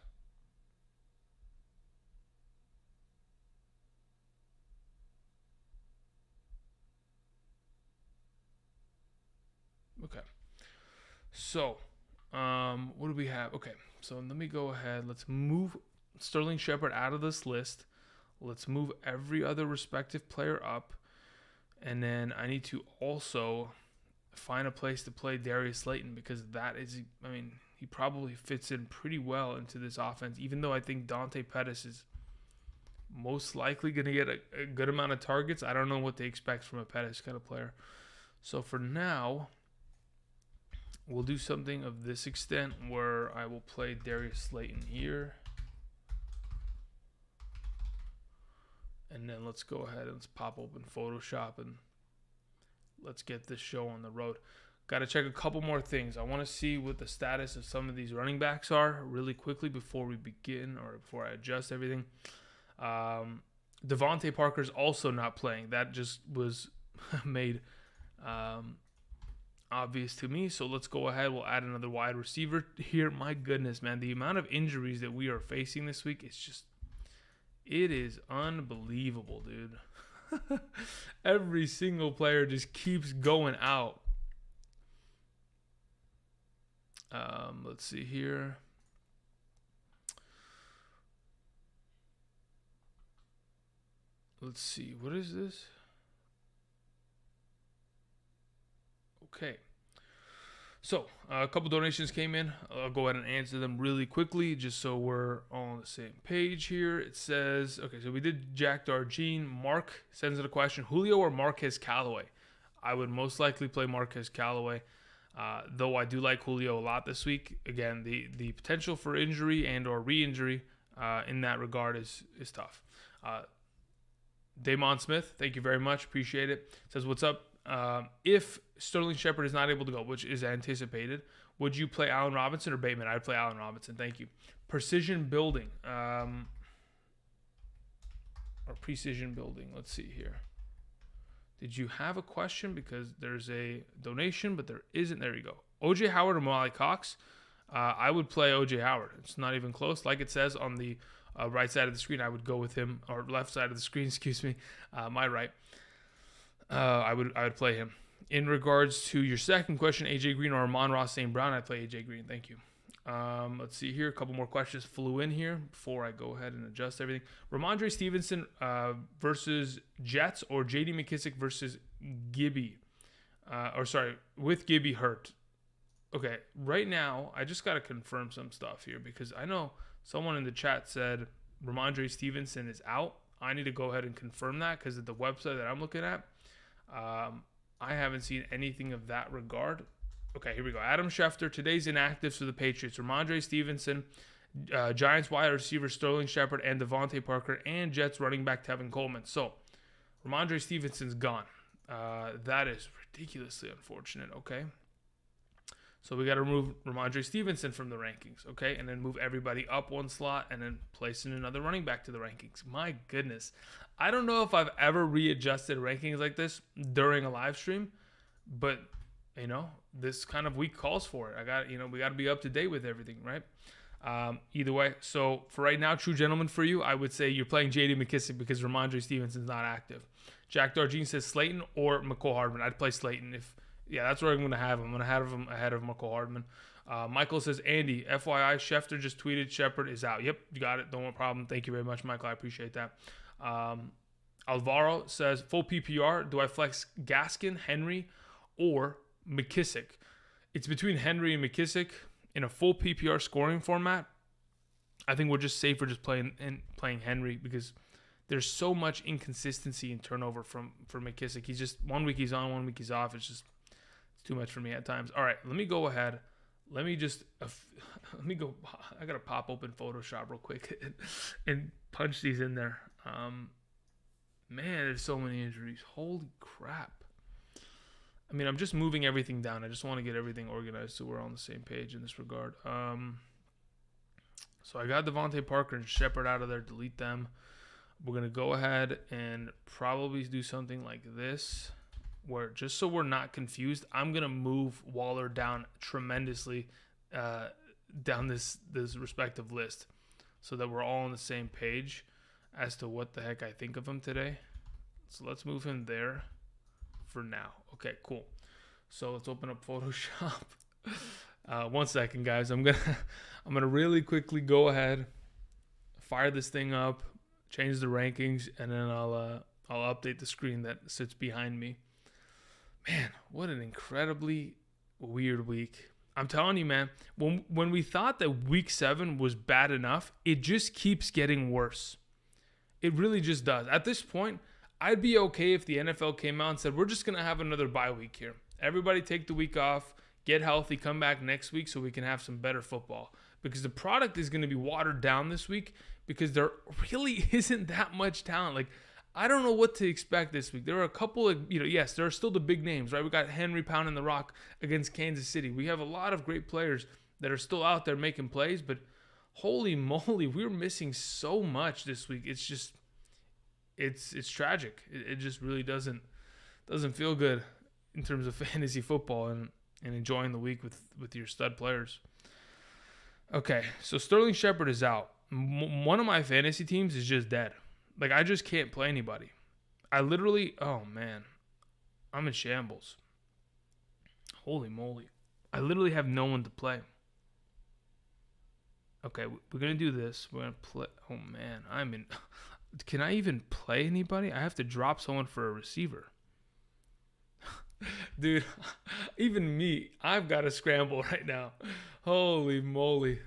Okay. So, what do we have? Okay. So, let me go ahead. Let's move Sterling Shepard out of this list. Let's move every other respective player up. And then I need to also find a place to play Darius Slayton, because that is, he probably fits in pretty well into this offense, even though I think Dante Pettis is most likely going to get a good amount of targets. I don't know what they expect from a Pettis kind of player. So for now, we'll do something of this extent where I will play Darius Slayton here. And then let's go ahead and let's pop open Photoshop and let's get this show on the road. Got to check a couple more things. I want to see what the status of some of these running backs are really quickly before we begin, or before I adjust everything. Devontae Parker's also not playing. That just was made obvious to me. So let's go ahead. We'll add another wide receiver here. My goodness, man. The amount of injuries that we are facing this week is just... it is unbelievable, dude. Every single player just keeps going out. Let's see here. Let's see. What is this? Okay. So, a couple donations came in. I'll go ahead and answer them really quickly just so we're all on the same page here. It says, okay, so we did Jack Darjean. Mark sends in a question, Julio or Marquez Callaway? I would most likely play Marquez Callaway, though I do like Julio a lot this week. Again, the potential for injury and or re-injury in that regard is tough. Damon Smith, thank you very much. Appreciate it. Says, what's up? If Sterling Shepard is not able to go, which is anticipated, would you play Allen Robinson or Bateman? I'd play Allen Robinson. Thank you. Precision building. Or precision building. Let's see here. Did you have a question? Because there's a donation, but there isn't. There you go. O.J. Howard or Molly Cox? I would play O.J. Howard. It's not even close. Like it says on the right side of the screen, I would go with him. Or left side of the screen, excuse me. My right. I would play him. in regards to your second question, AJ Green or Amon-Ra St. Brown, I play AJ Green. Thank you. Let's see here. A couple more questions flew in here before I go ahead and adjust everything. Ramondre Stevenson versus Jets or J.D. McKissic versus Gibby. With Gibby hurt. Okay, right now, I just got to confirm some stuff here because I know someone in the chat said Ramondre Stevenson is out. I need to go ahead and confirm that because at the website that I'm looking at, I haven't seen anything of that regard. Okay, here we go. Adam Schefter, today's inactives for the Patriots. Ramondre Stevenson, Giants wide receiver Sterling Shepard and Devontae Parker, and Jets running back Tevin Coleman. So, Ramondre Stevenson's gone. That is ridiculously unfortunate, okay? So we got to remove Ramondre Stevenson from the rankings, okay? And then move everybody up one slot and then place in another running back to the rankings. My goodness. I don't know if I've ever readjusted rankings like this during a live stream, but, this kind of week calls for it. We got to be up to date with everything, right? Either way. So for right now, true gentleman for you, I would say you're playing J.D. McKissic because Ramondre Stevenson's not active. Jack Darjean says Slayton or McCole Hardman. I'd play Slayton that's where I'm going to have him. I'm going to have him ahead of McCole Hardman. Michael says, Andy, FYI, Schefter just tweeted Shepard is out. Yep, you got it. No problem. Thank you very much, Michael. I appreciate that. Alvaro says, full PPR. Do I flex Gaskin, Henry, or McKissic? It's between Henry and McKissic in a full PPR scoring format. I think we're just safer just playing Henry because there's so much inconsistency and turnover for McKissic. He's just 1 week he's on, 1 week he's off. It's too much for me at times. All right, let me go ahead. Let me go. I got to pop open Photoshop real quick and punch these in there. Man, there's so many injuries. Holy crap. I mean, I'm just moving everything down. I just want to get everything organized so we're on the same page in this regard. So I got Devontae Parker and Shepard out of there. Delete them. We're going to go ahead and probably do something like this, where just so we're not confused, I'm going to move Waller down tremendously down this respective list so that we're all on the same page as to what the heck I think of him today. So let's move him there for now. Okay, cool. So let's open up Photoshop. 1 second, guys. I'm gonna really quickly go ahead, fire this thing up, change the rankings, and then I'll update the screen that sits behind me. Man, what an incredibly weird week. I'm telling you, man, when we thought that week 7 was bad enough, it just keeps getting worse. It really just does. At this point, I'd be okay if the NFL came out and said, we're just going to have another bye week here. Everybody take the week off, get healthy, come back next week so we can have some better football. Because the product is going to be watered down this week because there really isn't that much talent. Like, I don't know what to expect this week. There are a couple of, yes, there are still the big names, right? We got Henry pounding the rock against Kansas City. We have a lot of great players that are still out there making plays, but holy moly, we're missing so much this week. It's just, it's tragic. It just really doesn't feel good in terms of fantasy football and enjoying the week with your stud players. Okay, so Sterling Shepard is out. One of my fantasy teams is just dead. Like, I just can't play anybody. I literally, oh man, I'm in shambles. Holy moly. I literally have no one to play. Okay, we're going to do this. We're going to play. Oh man, can I even play anybody? I have to drop someone for a receiver. Dude, even me, I've got to scramble right now. Holy moly.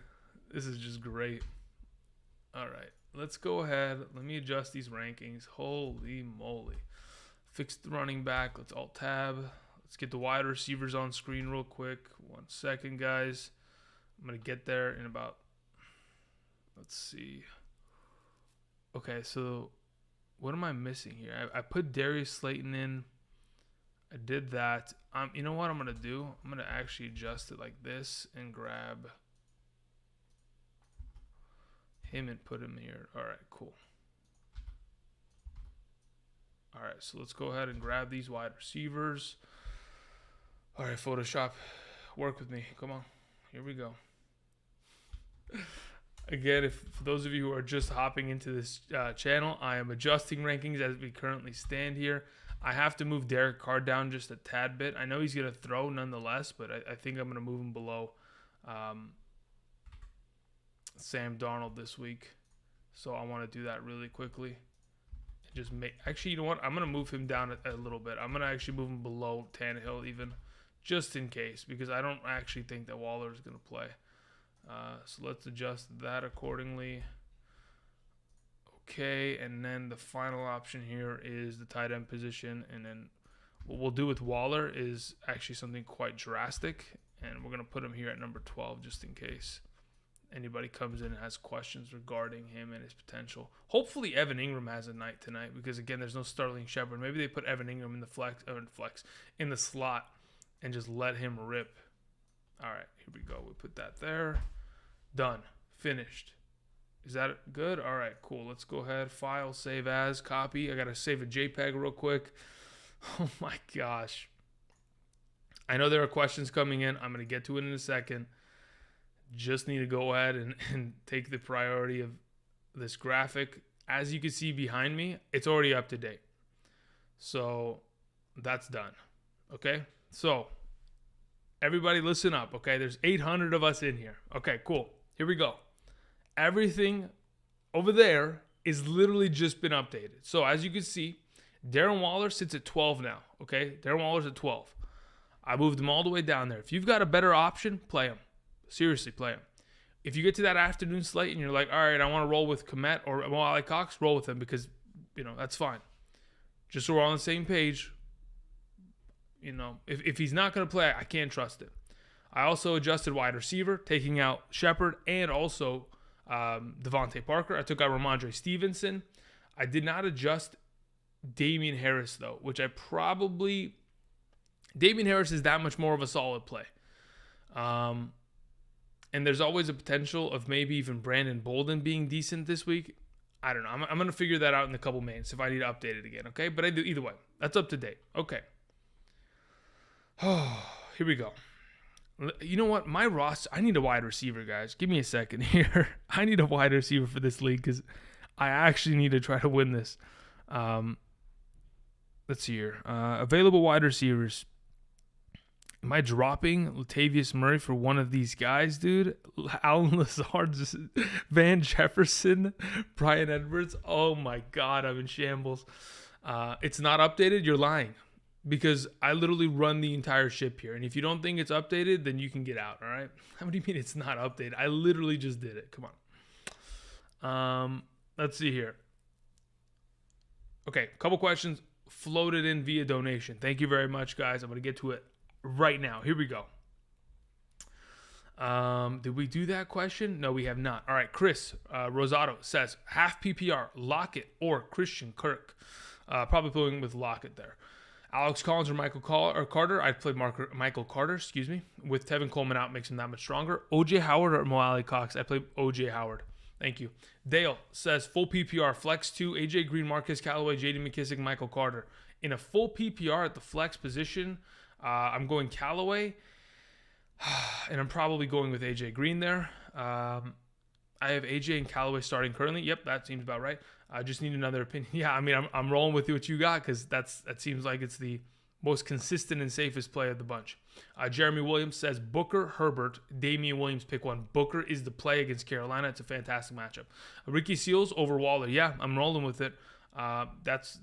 This is just great. All right. Let's go ahead. Let me adjust these rankings. Holy moly. Fix the running back. Let's Alt-Tab. Let's get the wide receivers on screen real quick. 1 second, guys. I'm going to get there in about, let's see. Okay, so what am I missing here? I put Darius Slayton in. I did that. You know what I'm going to do? I'm going to actually adjust it like this and grab him and put him here. All right, cool. All right, so let's go ahead and grab these wide receivers. All right, Photoshop, work with me. Come on. Here we go. Again, if for those of you who are just hopping into this channel, I am adjusting rankings as we currently stand here. I have to move Derek Carr down just a tad bit. I know he's going to throw nonetheless, but I think I'm going to move him below Sam Darnold this week. So I want to do that really quickly. Just actually, you know what? I'm going to move him down a little bit. I'm going to actually move him below Tannehill even, just in case, because I don't actually think that Waller is going to play. So let's adjust that accordingly. Okay, and then the final option here is the tight end position. And then what we'll do with Waller is actually something quite drastic. And we're going to put him here at number 12 just in case anybody comes in and has questions regarding him and his potential. Hopefully Evan Ingram has a night tonight because, again, there's no Sterling Shepard. Maybe they put Evan Ingram in the in the slot and just let him rip. All right, here we go. We put that there. Done. Finished. Is that good? All right, cool. Let's go ahead. File, save as, copy. I got to save a JPEG real quick. Oh, my gosh. I know there are questions coming in. I'm going to get to it in a second. Just need to go ahead and take the priority of this graphic. As you can see behind me, it's already up to date. So that's done. Okay? So everybody listen up, okay? There's 800 of us in here. Okay, cool. Here we go. Everything over there is literally just been updated. So as you can see, Darren Waller sits at 12 now, okay? Darren Waller's at 12. I moved him all the way down there. If you've got a better option, play him. Seriously, play him. If you get to that afternoon slate and you're like, all right, I want to roll with Kmet or Mo Ali Cox, roll with him because, that's fine. Just so we're all on the same page. If he's not going to play, I can't trust it. I also adjusted wide receiver, taking out Shepard and also Devontae Parker. I took out Ramondre Stevenson. I did not adjust Damian Harris, though, which Damian Harris is that much more of a solid play. And there's always a potential of maybe even Brandon Bolden being decent this week. I don't know. I'm going to figure that out in a couple minutes if I need to update it again, okay? But I do either way. That's up to date. Okay. Oh, here we go. You know what? My roster, I need a wide receiver, guys. Give me a second here. I need a wide receiver for this league because I actually need to try to win this. Let's see here. Available wide receivers. Am I dropping Latavius Murray for one of these guys, dude? Alan Lazard, Van Jefferson, Brian Edwards. Oh, my God. I'm in shambles. It's not updated. You're lying. Because I literally run the entire ship here. And if you don't think it's updated, then you can get out, all right? What do you mean it's not updated? I literally just did it. Come on. Let's see here. Okay, couple questions floated in via donation. Thank you very much, guys. I'm going to get to it right now. Here we go. Did we do that question? No, we have not. All right, Chris Rosato says, half PPR, Lockett or Christian Kirk. Probably playing with Lockett there. Alex Collins or Michael Carter. I'd play Michael Carter, with Tevin Coleman out makes him that much stronger. O.J. Howard or Mo Ali Cox. I play O.J. Howard. Thank you. Dale says full PPR, flex 2, A.J. Green, Marcus Callaway, J.D. McKissick, Michael Carter. In a full PPR at the flex position, I'm going Callaway, and I'm probably going with A.J. Green there. I have A.J. and Callaway starting currently. Yep, that seems about right. I just need another opinion. Yeah, I mean, I'm rolling with what you got because that seems like it's the most consistent and safest play of the bunch. Jeremy Williams says Booker, Herbert, Damian Williams, pick one. Booker is the play against Carolina. It's a fantastic matchup. Ricky Seals over Waller. Yeah, I'm rolling with it. That's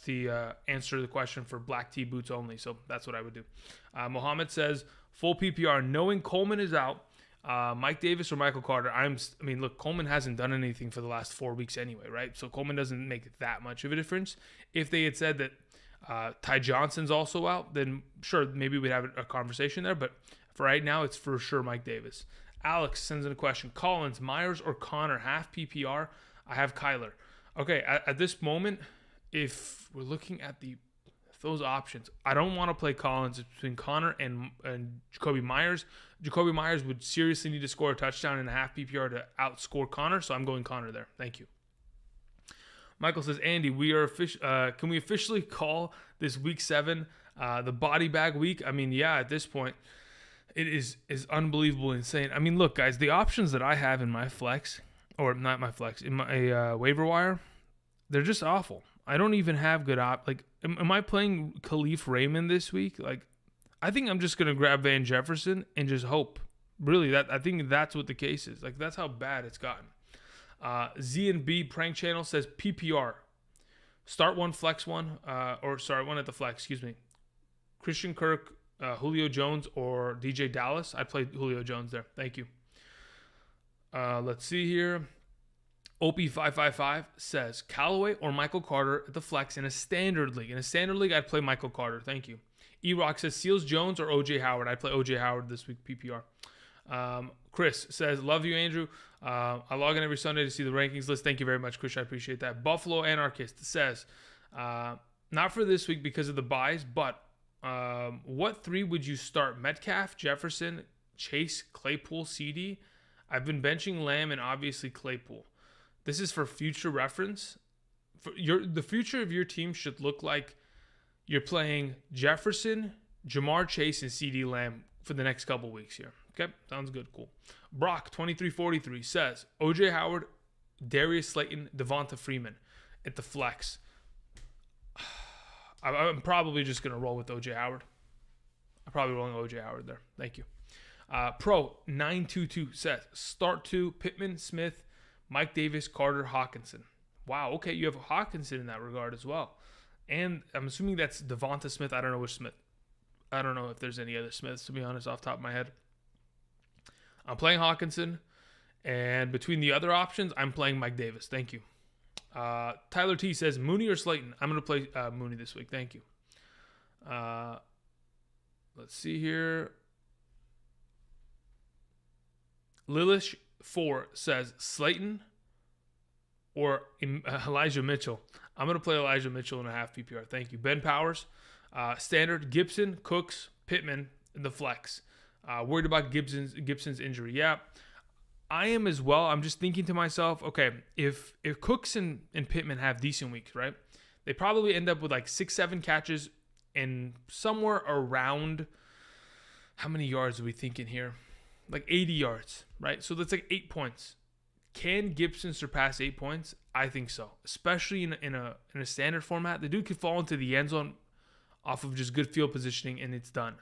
the answer to the question for black tee boots only. So that's what I would do. Mohammed says full PPR, knowing Coleman is out. Mike Davis or Michael Carter. Look, Coleman hasn't done anything for the last 4 weeks anyway, right? So Coleman doesn't make that much of a difference. If they had said that Ty Johnson's also out, then sure, maybe we'd have a conversation there. But for right now, it's for sure Mike Davis. Alex sends in a question. Collins, Myers, or Connor, half PPR? I have Kyler. Okay, at this moment, if we're looking at those options, I don't want to play Collins. It's between Connor and Jacoby Myers. Jacoby Myers would seriously need to score a touchdown in a half PPR to outscore Connor, so I'm going Connor there. Thank you. Michael says, Andy, can we officially call this week 7 the body bag week? I mean, yeah, at this point, It is unbelievable, insane. I mean, look, guys, the options that I have in my flex, or not my flex, in my waiver wire, they're just awful. I don't even have good am I playing Khalif Raymond this week? Like, I think I'm just gonna grab Van Jefferson and just hope. Really, I think that's what the case is. Like, that's how bad it's gotten. Z&B Prank Channel says PPR. Start one, flex one, one at the flex, excuse me. Christian Kirk, Julio Jones, or DJ Dallas. I'd play Julio Jones there. Thank you. Let's see here. OP555 says Callaway or Michael Carter at the flex in a standard league. In a standard league, I'd play Michael Carter. Thank you. E-Rock says Seals Jones or OJ Howard. I'd play OJ Howard this week, PPR. Chris says, love you, Andrew. I log in every Sunday to see the rankings list. Thank you very much, Chris. I appreciate that. Buffalo Anarchist says, not for this week because of the buys, but what three would you start? Metcalf, Jefferson, Chase, Claypool, CD? I've been benching Lamb and obviously Claypool. This is for future reference. The future of your team should look like you're playing Jefferson, Jamar Chase, and CD Lamb for the next couple weeks here. Okay, sounds good. Cool. Brock 2343 says OJ Howard, Darius Slayton, Devonta Freeman at the flex. I'm probably just gonna roll with OJ Howard. I'm probably rolling OJ Howard there. Thank you. Pro 922 says start two: Pittman, Smith, Mike Davis, Carter, Hawkinson. Wow. Okay, you have Hawkinson in that regard as well. And I'm assuming that's Devonta Smith. I don't know which Smith. I don't know if there's any other Smiths, to be honest, off the top of my head. I'm playing Hawkinson. And between the other options, I'm playing Mike Davis. Thank you. Tyler T says, Mooney or Slayton? I'm going to play Mooney this week. Thank you. Let's see here. Lilish4 says, Slayton or Elijah Mitchell. I'm going to play Elijah Mitchell in a half PPR. Thank you. Ben Powers, standard, Gibson, Cooks, Pittman, in the flex. Worried about Gibson's injury. Yeah, I am as well. I'm just thinking to myself, okay, if Cooks and Pittman have decent weeks, right? They probably end up with like 6-7 catches and somewhere around, how many yards are we thinking here? Like 80 yards, right? So that's like 8 points. Can Gibson surpass 8 points? I think so, especially in a standard format. The dude could fall into the end zone off of just good field positioning, and it's done.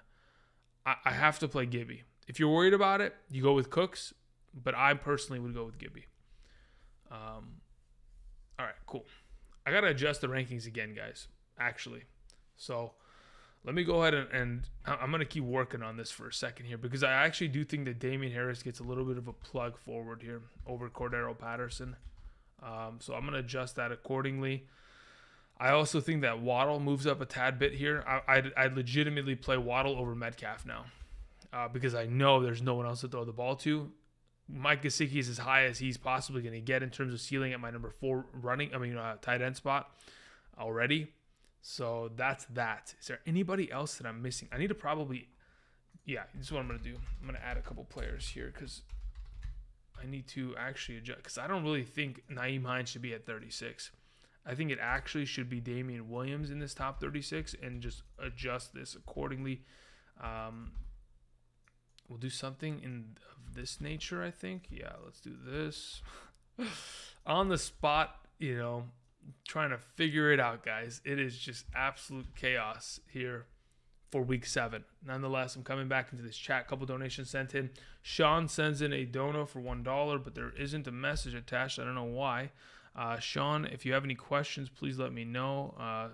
I have to play Gibby. If you're worried about it, you go with Cooks, but I personally would go with Gibby. All right, cool. I got to adjust the rankings again, guys, actually. So let me go ahead and I'm going to keep working on this for a second here because I actually do think that Damian Harris gets a little bit of a plug forward here over Cordero Patterson. So I'm going to adjust that accordingly. I also think that Waddle moves up a tad bit here. I'd legitimately play Waddle over Metcalf now because I know there's no one else to throw the ball to. Mike Gesicki is as high as he's possibly going to get in terms of ceiling at my number 4 tight end spot already. So that's that. Is there anybody else that I'm missing? I need to probably, this is what I'm going to do. I'm going to add a couple players here because I need to actually adjust because I don't really think Nyheim Hines should be at 36. I think it actually should be Damian Williams in this top 36 and just adjust this accordingly. We'll do something of this nature, I think. Yeah, let's do this. On the spot, trying to figure it out, guys. It is just absolute chaos here for week 7. Nonetheless, I'm coming back into this chat. Couple donations sent in. Sean sends in a dono for $1, but there isn't a message attached. I don't know why. Sean, if you have any questions, please let me know.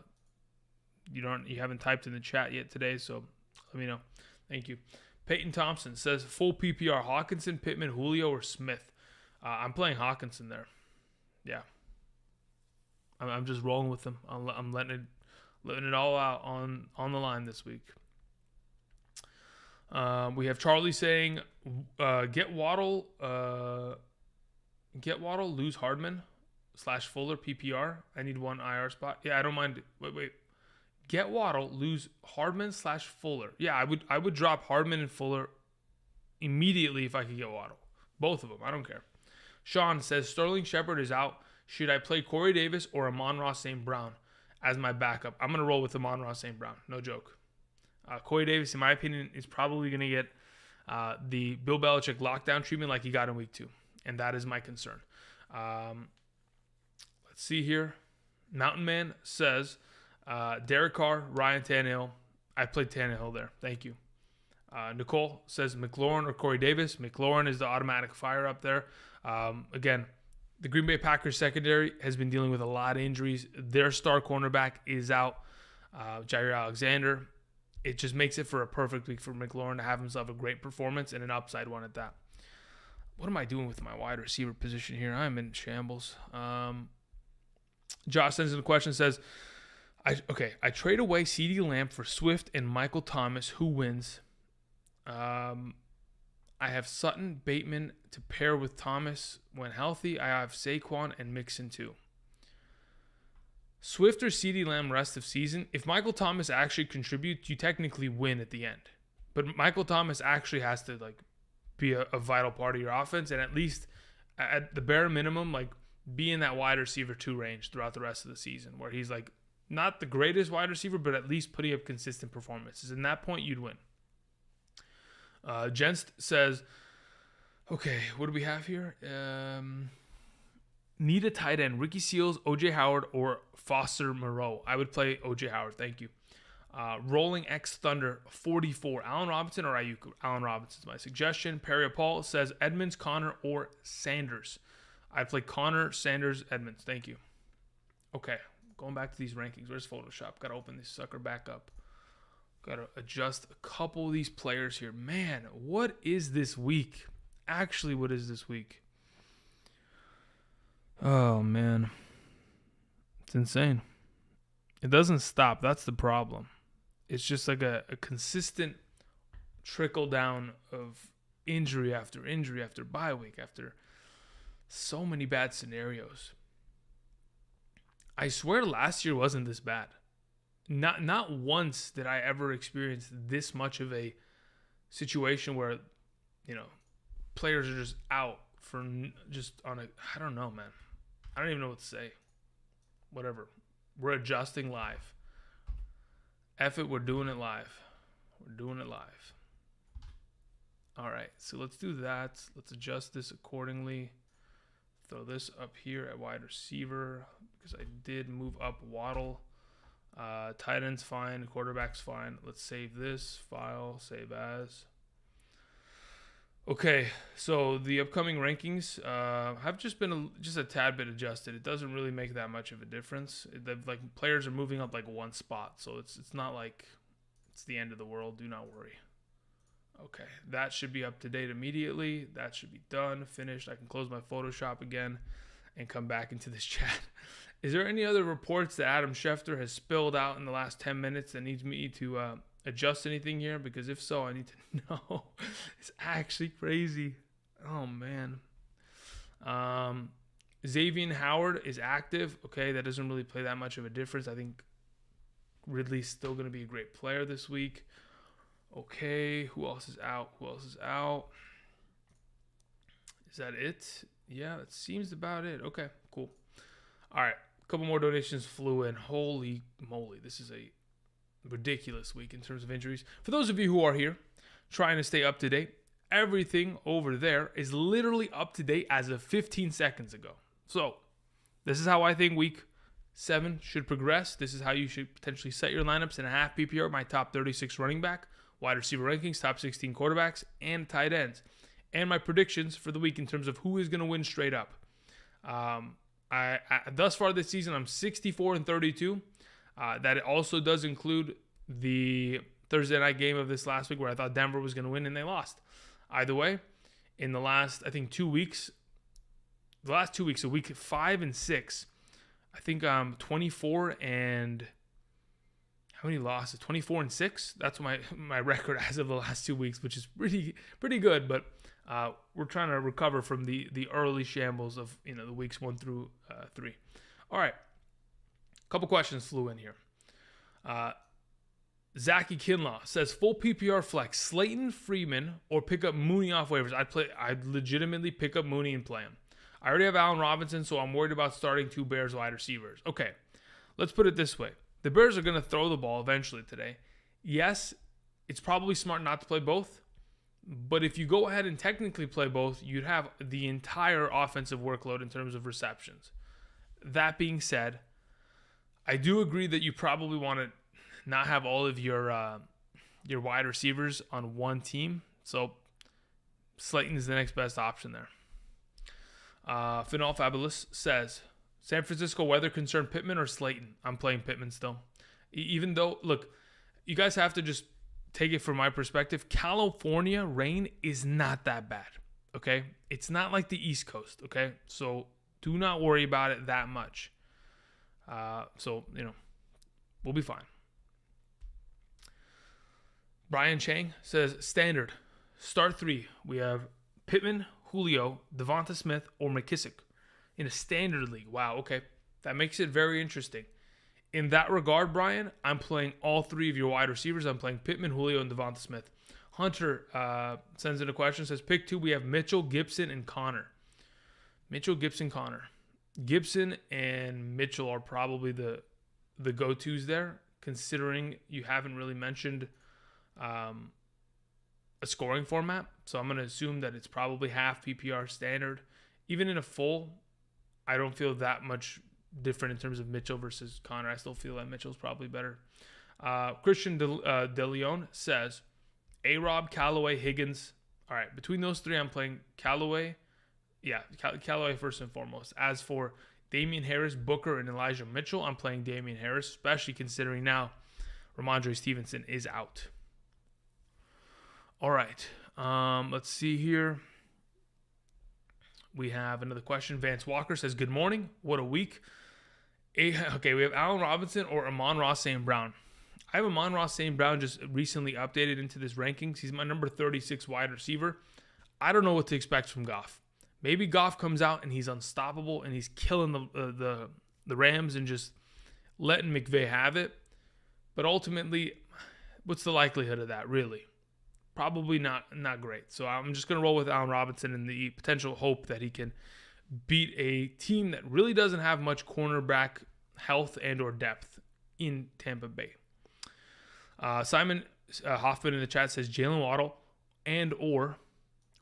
You haven't typed in the chat yet today, so let me know. Thank you. Peyton Thompson says full PPR: Hawkinson, Pittman, Julio, or Smith. I'm playing Hawkinson there. Yeah, I'm just rolling with them. I'm letting it all out on the line this week. We have Charlie saying, get Waddle, lose Hardman / Fuller PPR. I need one IR spot. Yeah, I don't mind. Wait. Get Waddle, lose Hardman / Fuller. Yeah, I would drop Hardman and Fuller immediately if I could get Waddle. Both of them. I don't care. Sean says Sterling Shepard is out. Should I play Corey Davis or Amon-Ra St. Brown as my backup? I'm going to roll with Amon-Ra St. Brown. No joke. Corey Davis, in my opinion, is probably going to get the Bill Belichick lockdown treatment like he got in week 2. And that is my concern. Let's see here. Mountain Man says, Derek Carr, Ryan Tannehill. I played Tannehill there. Thank you. Nicole says McLaurin or Corey Davis. McLaurin is the automatic fire up there. Again, the Green Bay Packers secondary has been dealing with a lot of injuries. Their star cornerback is out, Jair Alexander. It just makes it for a perfect week for McLaurin to have himself a great performance and an upside one at that. What am I doing with my wide receiver position here? I'm in shambles. Josh sends in a question, says, I trade away CeeDee Lamb for Swift and Michael Thomas. Who wins? I have Sutton, Bateman to pair with Thomas when healthy. I have Saquon and Mixon too. Swift or CeeDee Lamb rest of season. If Michael Thomas actually contributes, you technically win at the end. But Michael Thomas actually has to be a vital part of your offense, and at least at the bare minimum, be in that wide receiver 2 range throughout the rest of the season, where he's not the greatest wide receiver, but at least putting up consistent performances. In that point, you'd win. Jenst says, okay, what do we have here? Need a tight end. Ricky Seals, O.J. Howard, or Foster Moreau. I would play O.J. Howard. Thank you. Rolling X Thunder 44. Allen Robinson or Ayuk? Allen Robinson is my suggestion. Perry Paul says Edmonds, Connor, or Sanders. I'd play Connor, Sanders, Edmonds. Thank you. Okay, going back to these rankings. Where's Photoshop? Got to open this sucker back up. Got to adjust a couple of these players here. Man, what is this week? Actually, what is this week? Oh, man. It's insane. It doesn't stop. That's the problem. It's just like a consistent trickle down of injury after bye week, after so many bad scenarios. I swear last year wasn't this bad. Not once did I ever experience this much of a situation where, players are just out for just on I don't know, man. I don't even know what to say. Whatever. We're adjusting live. F it, we're doing it live. We're doing it live. All right, so let's do that. Let's adjust this accordingly. Throw this up here at wide receiver because I did move up Waddle. Tight end's fine. Quarterback's fine. Let's save this file. Save as. Okay, so the upcoming rankings have just been a tad bit adjusted. It doesn't really make that much of a difference. Players are moving up one spot, so it's not like it's the end of the world. Do not worry. Okay, that should be up to date immediately. That should be done, finished. I can close my Photoshop again and come back into this chat. Is there any other reports that Adam Schefter has spilled out in the last 10 minutes that needs me to adjust anything here? Because if so, I need to know. It's actually crazy. Oh, man. Xavier Howard is active. Okay, that doesn't really play that much of a difference. I think Ridley's still going to be a great player this week. Okay, who else is out? Is that it? Yeah, that seems about it. Okay, cool. All right, a couple more donations flew in. Holy moly, this is a ridiculous week in terms of injuries. For those of you who are here trying to stay up to date, everything over there is literally up to date as of 15 seconds ago. So this is how I think week 7 should progress. This is how you should potentially set your lineups in a half PPR. My top 36 running back, wide receiver rankings, top 16 quarterbacks, and tight ends. And my predictions for the week in terms of who is going to win straight up. I thus far this season, I'm 64-32. That also does include the Thursday night game of this last week where I thought Denver was going to win and they lost. Either way, in the last, I think, 2 weeks, so week 5 and 6, I think I'm 24 and how many losses? 24 and 6. That's my record as of the last 2 weeks, which is pretty good. But we're trying to recover from the early shambles of the weeks 1 through 3. All right, a couple questions flew in here. Zachy Kinlaw says full PPR flex Slayton, Freeman, or pick up Mooney off waivers. I'd legitimately pick up Mooney and play him. I already have Allen Robinson, so I'm worried about starting 2 Bears wide receivers. Okay, let's put it this way. The Bears are going to throw the ball eventually today. Yes, it's probably smart not to play both, But if you go ahead and technically play both, you'd have the entire offensive workload in terms of receptions. That being said, I do agree that you probably want to not have all of your wide receivers on one team. So Slayton is the next best option there. Final Fabulous says, San Francisco weather concern, Pittman or Slayton? I'm playing Pittman still. Even though, look, you guys have to just take it from my perspective. California rain is not that bad, okay? It's not like the East Coast, okay? So do not worry about it that much. We'll be fine. Brian Chang says, standard. Start 3. We have Pittman, Julio, Devonta Smith, or McKissick in a standard league. Wow, okay. That makes it very interesting. In that regard, Brian, I'm playing all 3 of your wide receivers. I'm playing Pittman, Julio, and Devonta Smith. Hunter sends in a question, says, pick 2, we have Mitchell, Gibson, and Connor. Mitchell, Gibson, Connor. Gibson and Mitchell are probably the go-tos there, considering you haven't really mentioned a scoring format. So I'm going to assume that it's probably half PPR standard. Even in a full, I don't feel that much different in terms of Mitchell versus Connor. I still feel that Mitchell's probably better. Christian De Leon says, A-Rob, Callaway, Higgins. All right, between those 3, I'm playing Callaway. Yeah, Callaway first and foremost. As for Damian Harris, Booker, and Elijah Mitchell, I'm playing Damian Harris, especially considering now Ramondre Stevenson is out. All right, let's see here. We have another question. Vance Walker says, good morning. What a week. Okay, we have Allen Robinson or Amon-Ra St. Brown. I have Amon-Ra St. Brown just recently updated into this rankings. He's my number 36 wide receiver. I don't know what to expect from Goff. Maybe Goff comes out and he's unstoppable and he's killing the Rams and just letting McVay have it. But ultimately, what's the likelihood of that, really? Probably not great. So I'm just going to roll with Allen Robinson and the potential hope that he can beat a team that really doesn't have much cornerback health and or depth in Tampa Bay. Simon Hoffman in the chat says Jalen Waddle and or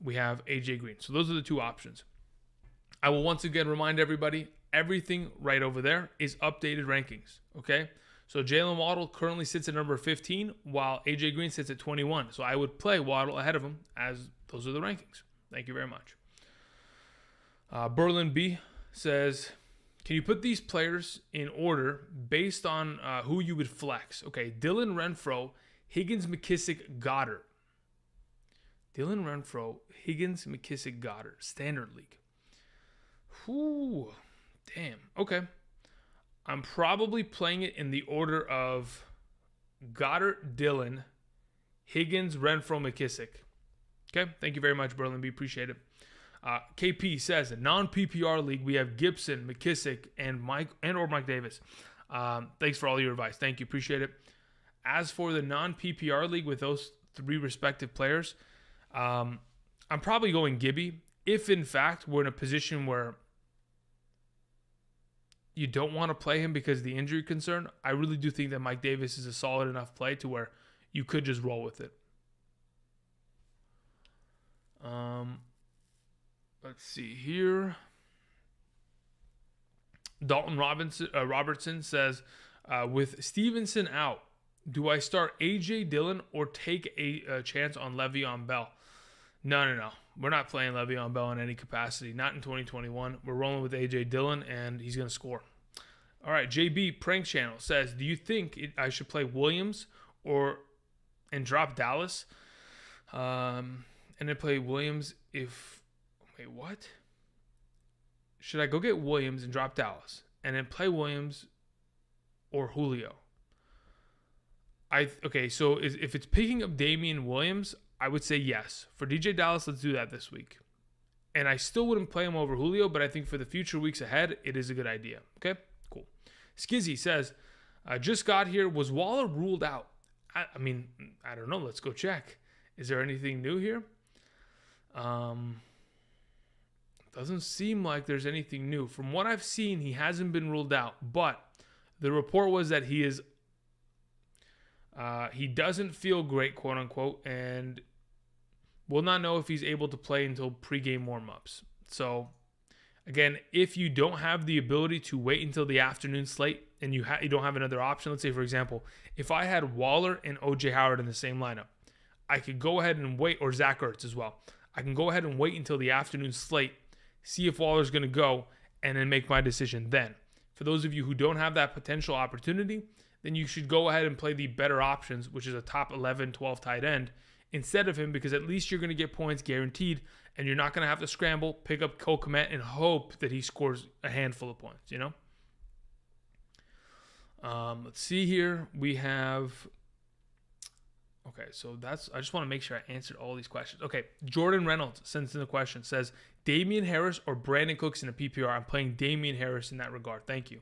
we have AJ Green. So those are the 2 options. I will once again remind everybody, everything right over there is updated rankings, okay? So Jalen Waddle currently sits at number 15, while AJ Green sits at 21. So I would play Waddle ahead of him, as those are the rankings. Thank you very much. Berlin B says, can you put these players in order based on who you would flex? Okay, Dylan Renfro, Higgins, McKissick, Goddard. Dylan Renfro, Higgins, McKissick, Goddard. Standard league. Whew. Damn. Okay. I'm probably playing it in the order of Goddard, Dylan, Higgins, Renfro, McKissick. Okay. Thank you very much, Berlin B. Appreciate it. KP says, in non-PPR league, we have Gibson, McKissick, and Mike Davis. Thanks for all your advice. Thank you. Appreciate it. As for the non-PPR league with those 3 respective players, I'm probably going Gibby. If, in fact, we're in a position where you don't want to play him because of the injury concern, I really do think that Mike Davis is a solid enough play to where you could just roll with it. Let's see here. Dalton Robertson says, with Stevenson out, do I start A.J. Dillon or take a chance on Le'Veon Bell? No. We're not playing Le'Veon Bell in any capacity. Not in 2021. We're rolling with A.J. Dillon, and he's going to score. All right, JB Prank Channel says, do you think I should play Williams and drop Dallas? And then play Williams if... Wait, what? Should I go get Williams and drop Dallas? And then play Williams or Julio? Okay, so if it's picking up Damian Williams, I would say yes. For DJ Dallas, let's do that this week. And I still wouldn't play him over Julio, but I think for the future weeks ahead, it is a good idea. Okay, cool. Skizzy says, just got here. Was Waller ruled out? I don't know. Let's go check. Is there anything new here? Doesn't seem like there's anything new. From what I've seen, he hasn't been ruled out. But the report was that he doesn't feel great, quote unquote, and We'll not know if he's able to play until pregame warmups. So, again, if you don't have the ability to wait until the afternoon slate and you don't have another option, let's say, for example, if I had Waller and O.J. Howard in the same lineup, I could go ahead and wait, or Zach Ertz as well. I can go ahead and wait until the afternoon slate, see if Waller's going to go, and then make my decision then. For those of you who don't have that potential opportunity, then you should go ahead and play the better options, which is a top 11, 12 tight end, instead of him, because at least you're going to get points guaranteed, and you're not going to have to scramble, pick up Cole Kmet, and hope that he scores a handful of points, you know? Let's see here. We have... Okay, so I just want to make sure I answered all these questions. Okay, Jordan Reynolds sends in a question, says, Damian Harris or Brandon Cooks in a PPR? I'm playing Damian Harris in that regard. Thank you.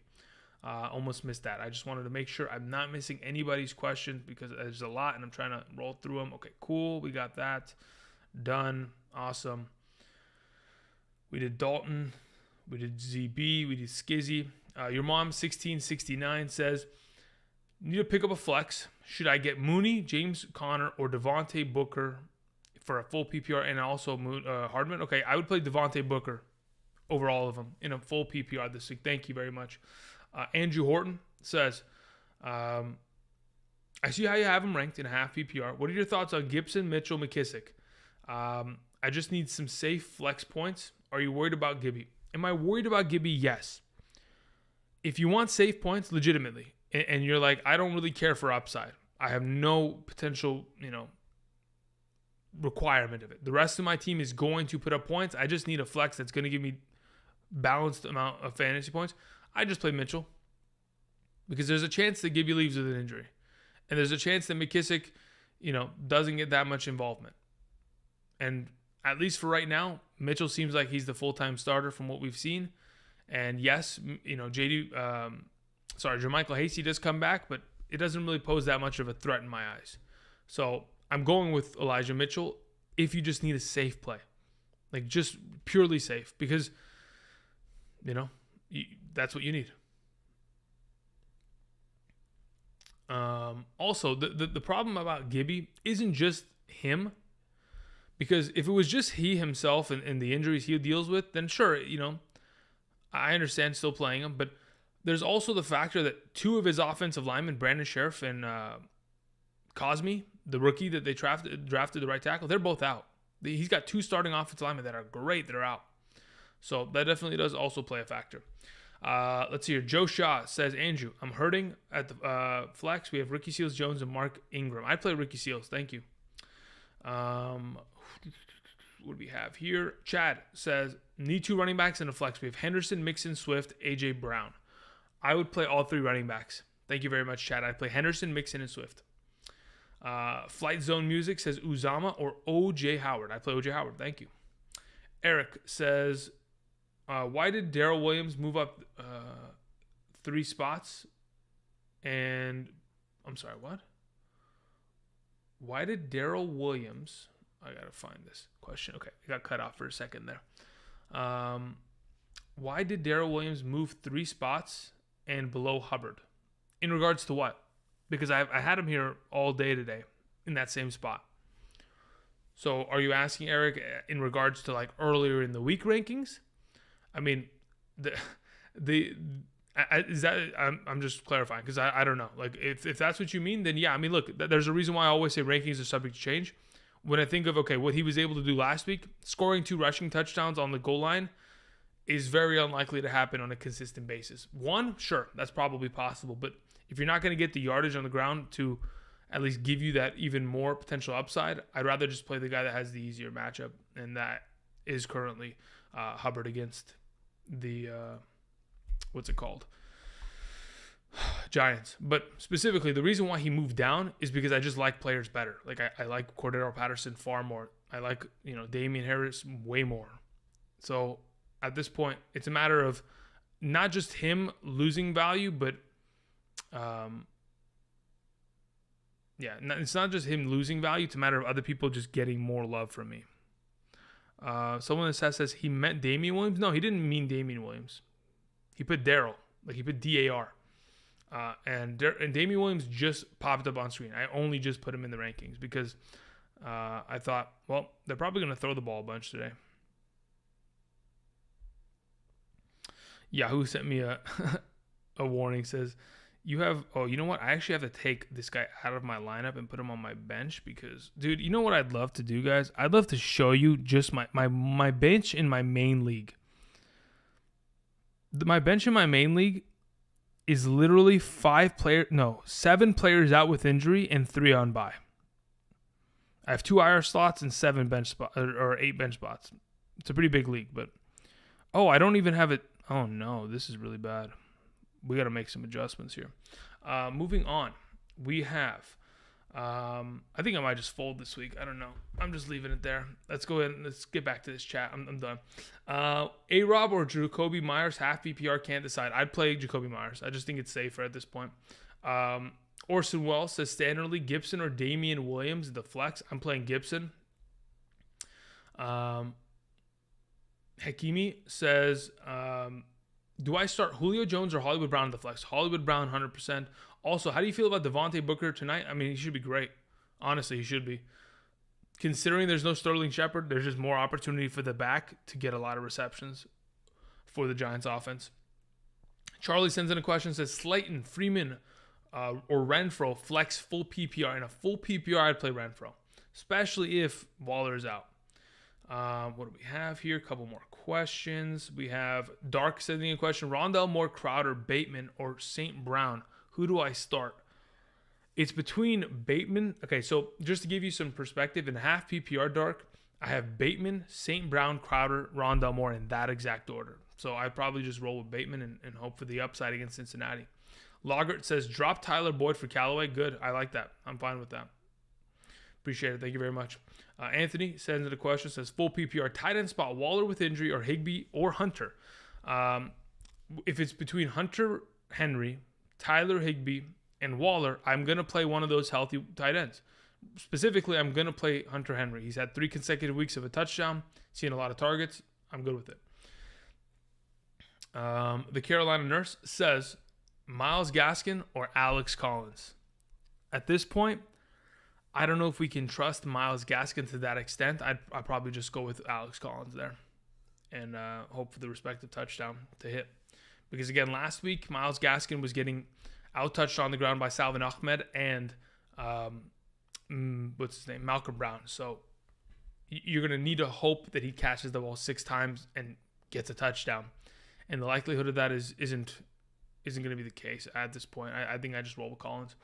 Almost missed that. I just wanted to make sure I'm not missing anybody's questions because there's a lot and I'm trying to roll through them. Okay, cool. We got that done. Awesome. We did Dalton. We did ZB. We did Skizzy. Your mom 1669 says, need to pick up a flex. Should I get Mooney, James Conner, or Devontae Booker for a full PPR and also Hardman? Okay, I would play Devontae Booker over all of them in a full PPR this week. Thank you very much. Andrew Horton says, I see how you have him ranked in a half PPR. What are your thoughts on Gibson, Mitchell, McKissick? I just need some safe flex points. Are you worried about Gibby? Am I worried about Gibby? Yes. If you want safe points, legitimately, and you're like, I don't really care for upside. I have no potential, requirement of it. The rest of my team is going to put up points. I just need a flex that's going to give me balanced amount of fantasy points. I just play Mitchell because there's a chance that Gibby leaves with an injury. And there's a chance that McKissick, doesn't get that much involvement. And at least for right now, Mitchell seems like he's the full-time starter from what we've seen. And yes, Jermichael Hasty does come back, but it doesn't really pose that much of a threat in my eyes. So I'm going with Elijah Mitchell if you just need a safe play. Like just purely safe because, that's what you need. Also, the problem about Gibby isn't just him. Because if it was just he himself and the injuries he deals with, then sure, I understand still playing him. But there's also the factor that two of his offensive linemen, Brandon Sheriff and Cosme, the rookie that they drafted the right tackle, they're both out. He's got two starting offensive linemen that are great that are out. So that definitely does also play a factor. Let's see here. Joe Shaw says, Andrew, I'm hurting at the flex. We have Ricky Seals-Jones and Mark Ingram. I'd play Ricky Seals. Thank you. What do we have here? Chad says, need two running backs in a flex. We have Henderson, Mixon, Swift, A.J. Brown. I would play all three running backs. Thank you very much, Chad. I'd play Henderson, Mixon, and Swift. Flight Zone Music says Uzama or O.J. Howard. I play O.J. Howard. Thank you. Eric says, why did Darrell Williams move up 3 spots? And I'm sorry, what? Why did Darrell Williams... I got to find this question. Okay, I got cut off for a second there. Why did Darrell Williams move 3 spots and below Hubbard? In regards to what? Because I had him here all day today in that same spot. So are you asking, Eric, in regards to like earlier in the week rankings? I mean, I'm just clarifying because I don't know. Like if that's what you mean, then yeah. I mean, look, there's a reason why I always say rankings are subject to change. When I think of, okay, what he was able to do last week, scoring 2 rushing touchdowns on the goal line is very unlikely to happen on a consistent basis. 1, sure, that's probably possible. But if you're not going to get the yardage on the ground to at least give you that even more potential upside, I'd rather just play the guy that has the easier matchup. And that is currently Hubbard against the, what's it called? Giants. But specifically, the reason why he moved down is because I just like players better. Like I like Cordero Patterson far more. I like, Damian Harris way more. So at this point, it's a matter of not just him losing value, but it's not just him losing value. It's a matter of other people just getting more love from me. Someone that says he meant Damian Williams. No, he didn't mean Damian Williams. He put Darrell. Like he put DAR. And Damian Williams just popped up on screen. I only just put him in the rankings because I thought, well, they're probably going to throw the ball a bunch today. Yahoo sent me a a warning. Says, you know what? I actually have to take this guy out of my lineup and put him on my bench because, dude, you know what I'd love to do, guys? I'd love to show you just my bench in my main league. My bench in my main league is literally 7 players out with injury and 3 on bye. I have 2 IR slots and 7 bench spots or 8 bench spots. It's a pretty big league, but I don't even have it. Oh no, this is really bad. We got to make some adjustments here. Moving on, we have. I think I might just fold this week. I don't know. I'm just leaving it there. Let's go ahead and let's get back to this chat. I'm done. A-Rob or Jacoby Myers, half PPR, can't decide. I'd play Jacoby Myers. I just think it's safer at this point. Orson Welles says standardly Gibson or Damian Williams, the flex. I'm playing Gibson. Hakimi says, do I start Julio Jones or Hollywood Brown in the flex? Hollywood Brown, 100%. Also, how do you feel about Devontae Booker tonight? I mean, he should be great. Honestly, he should be. Considering there's no Sterling Shepard, there's just more opportunity for the back to get a lot of receptions for the Giants offense. Charlie sends in a question, says Slayton, Freeman, or Renfro flex full PPR. In a full PPR, I'd play Renfro, especially if Waller is out. What do we have here? A couple more questions. We have Dark sending a question. Rondell Moore, Crowder, Bateman, or St. Brown. Who do I start? It's between Bateman. Okay, so just to give you some perspective, in half PPR, Dark, I have Bateman, St. Brown, Crowder, Rondell Moore in that exact order. So I'd probably just roll with Bateman and hope for the upside against Cincinnati. Logert says, drop Tyler Boyd for Callaway. Good. I like that. I'm fine with that. Appreciate it. Thank you very much. Anthony sends in a question, says, full PPR, tight end spot, Waller with injury or Higbee or Hunter. If it's between Hunter Henry, Tyler Higbee, and Waller, I'm going to play one of those healthy tight ends. Specifically, I'm going to play Hunter Henry. He's had 3 consecutive weeks of a touchdown, seeing a lot of targets. I'm good with it. The Carolina Nurse says, Myles Gaskin or Alex Collins. At this point, I don't know if we can trust Myles Gaskin to that extent. I'd probably just go with Alex Collins there and hope for the respective touchdown to hit. Because, again, last week, Myles Gaskin was getting out-touched on the ground by Salvin Ahmed and, Malcolm Brown. So you're going to need to hope that he catches the ball 6 times and gets a touchdown. And the likelihood of that isn't going to be the case at this point. I think I just roll with Collins.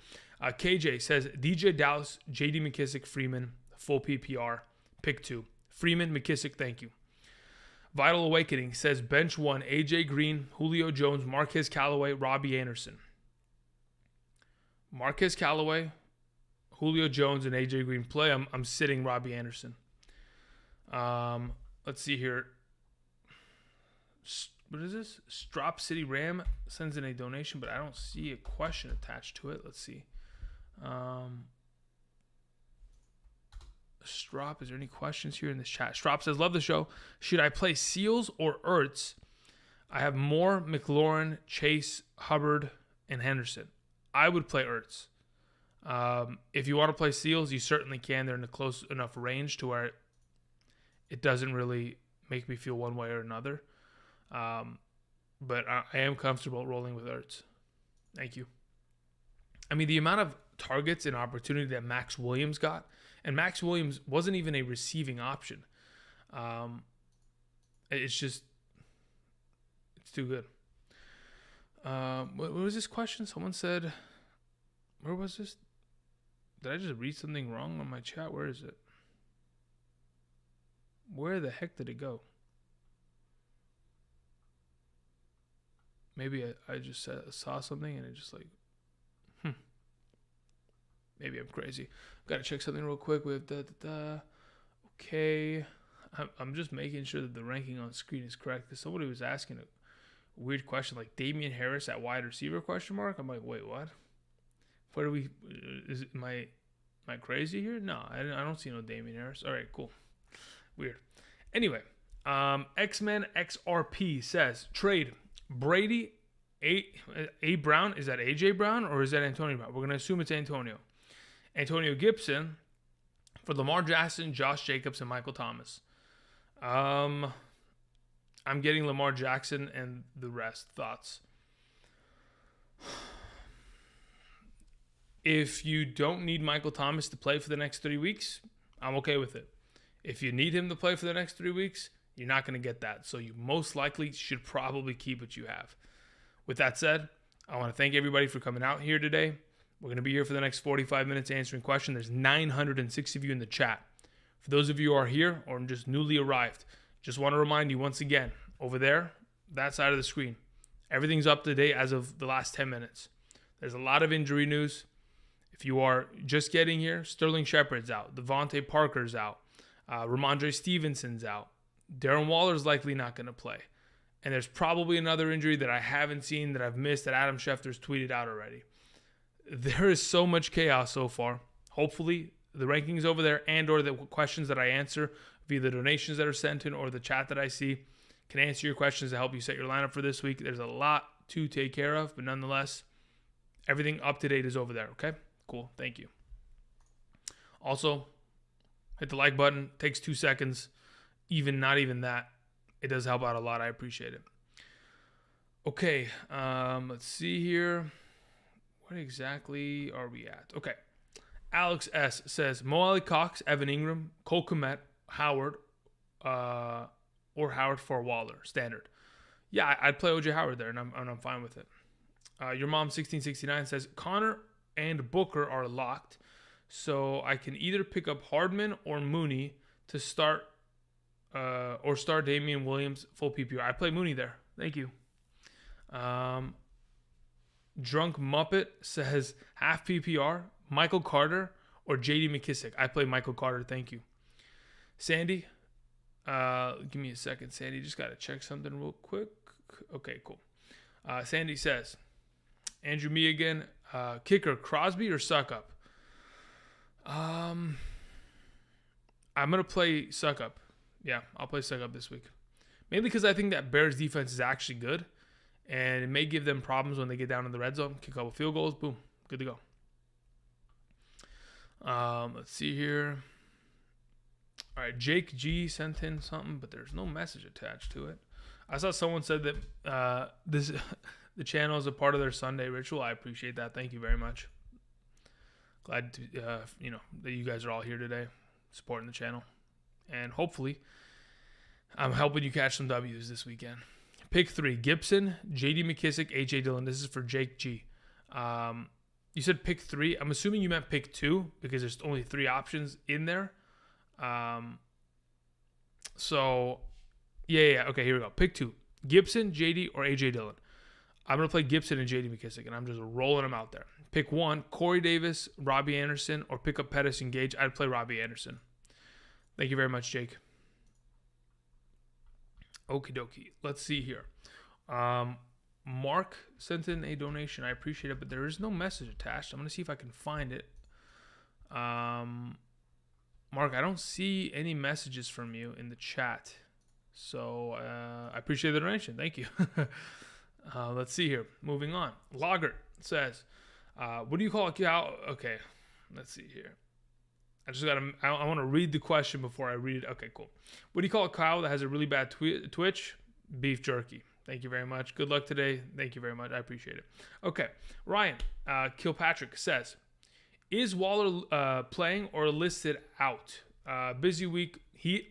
KJ says, DJ Dallas, JD McKissick, Freeman, full PPR, pick 2. Freeman, McKissick, thank you. Vital Awakening says, bench 1, AJ Green, Julio Jones, Marquez Callaway, Robbie Anderson. Marquez Callaway, Julio Jones, and AJ Green play. I'm sitting Robbie Anderson. Let's see here. What is this? Strop City Ram sends in a donation, but I don't see a question attached to it. Let's see. Strop, is there any questions here in this chat? Strop says, love the show. Should I play Seals or Ertz? I have Moore, McLaurin, Chase, Hubbard, and Henderson. I would play Ertz. If you want to play Seals, you certainly can. They're in a close enough range to where it doesn't really make me feel one way or another. But I am comfortable rolling with Ertz. Thank you. I mean, the amount of targets and opportunity that Max Williams got, and Max Williams wasn't even a receiving option. It's too good. What was this question? Someone said, where was this? Did I just read something wrong on my chat? Where is it? Where the heck did it go? Maybe I just saw something and it just like, maybe I'm crazy. Got to check something real quick. We have Okay. I'm just making sure that the ranking on screen is correct. Because somebody was asking a weird question like Damian Harris at wide receiver question mark. I'm like, wait, what? What are we? Am I crazy here? No, I don't see no Damian Harris. All right, cool. Weird. Anyway, X-Men XRP says trade Brady A Brown. Is that AJ Brown or is that Antonio Brown? We're gonna assume it's Antonio. Antonio Gibson, For Lamar Jackson, Josh Jacobs, and Michael Thomas. I'm getting Lamar Jackson and the rest. Thoughts? If you don't need Michael Thomas to play for the next 3 weeks, I'm okay with it. If you need him to play for the next 3 weeks, you're not going to get that. So you most likely should probably keep what you have. With that said, I want to thank everybody for coming out here today. We're going to be here for the next 45 minutes answering questions. There's 906 of you in the chat. For those of you who are here or just newly arrived, just want to remind you once again, over there, that side of the screen, everything's up to date as of the last 10 minutes. There's a lot of injury news. If you are just getting here, Sterling Shepard's out. Devontae Parker's out. Ramondre Stevenson's out. Darren Waller's likely not going to play. And there's probably another injury that I haven't seen that I've missed that Adam Schefter's tweeted out already. There is so much chaos so far. Hopefully, the rankings over there and or the questions that I answer via the donations that are sent in or the chat that I see can answer your questions to help you set your lineup for this week. There's a lot to take care of, but nonetheless, everything up to date is over there, okay? Cool. Thank you. Also, hit the like button. Takes 2 seconds. Not even that. It does help out a lot. I appreciate it. Okay. Let's see here. What exactly are we at? Okay. Alex S. says, Mo Ali Cox, Evan Ingram, Cole Kmet, Howard, or Howard for Waller. Standard. Yeah, I'd play O.J. Howard there, and I'm fine with it. Your mom 1669 says, Connor and Booker are locked, so I can either pick up Hardman or Mooney to start, or start Damian Williams full PPR. I play Mooney there. Thank you. Drunk Muppet says half PPR, Michael Carter or J.D. McKissick. I play Michael Carter. Thank you. Sandy, give me a second, Sandy. Just got to check something real quick. Okay, cool. Sandy says, Andrew, me again. Kicker, Crosby or Suckup? I'm going to play Suckup. Yeah, I'll play Suckup this week. Mainly because I think that Bears defense is actually good. And it may give them problems when they get down in the red zone. Kick a couple field goals. Boom. Good to go. Let's see here. All right. Jake G sent in something, but there's no message attached to it. I saw someone said that the channel is a part of their Sunday ritual. I appreciate that. Thank you very much. Glad to, that you guys are all here today supporting the channel. And hopefully I'm helping you catch some W's this weekend. Pick 3, Gibson, J.D. McKissick, A.J. Dillon. This is for Jake G. You said pick 3. I'm assuming you meant pick 2 because there's only 3 options in there. So, yeah. Okay, here we go. Pick 2, Gibson, J.D., or A.J. Dillon. I'm going to play Gibson and J.D. McKissick, and I'm just rolling them out there. Pick 1, Corey Davis, Robbie Anderson, or pick up Pettis and Gage. I'd play Robbie Anderson. Thank you very much, Jake. Okie dokie. Let's see here. Mark sent in a donation. I appreciate it, but there is no message attached. I'm going to see if I can find it. Mark, I don't see any messages from you in the chat. So I appreciate the donation. Thank you. Let's see here. Moving on. Logger says, what do you call a cow? Okay, let's see here. I want to read the question before I read it. Okay, cool. What do you call a cow that has a really bad twitch? Beef jerky. Thank you very much. Good luck today. Thank you very much. I appreciate it. Okay. Ryan Kilpatrick says, is Waller playing or listed out? Busy week. He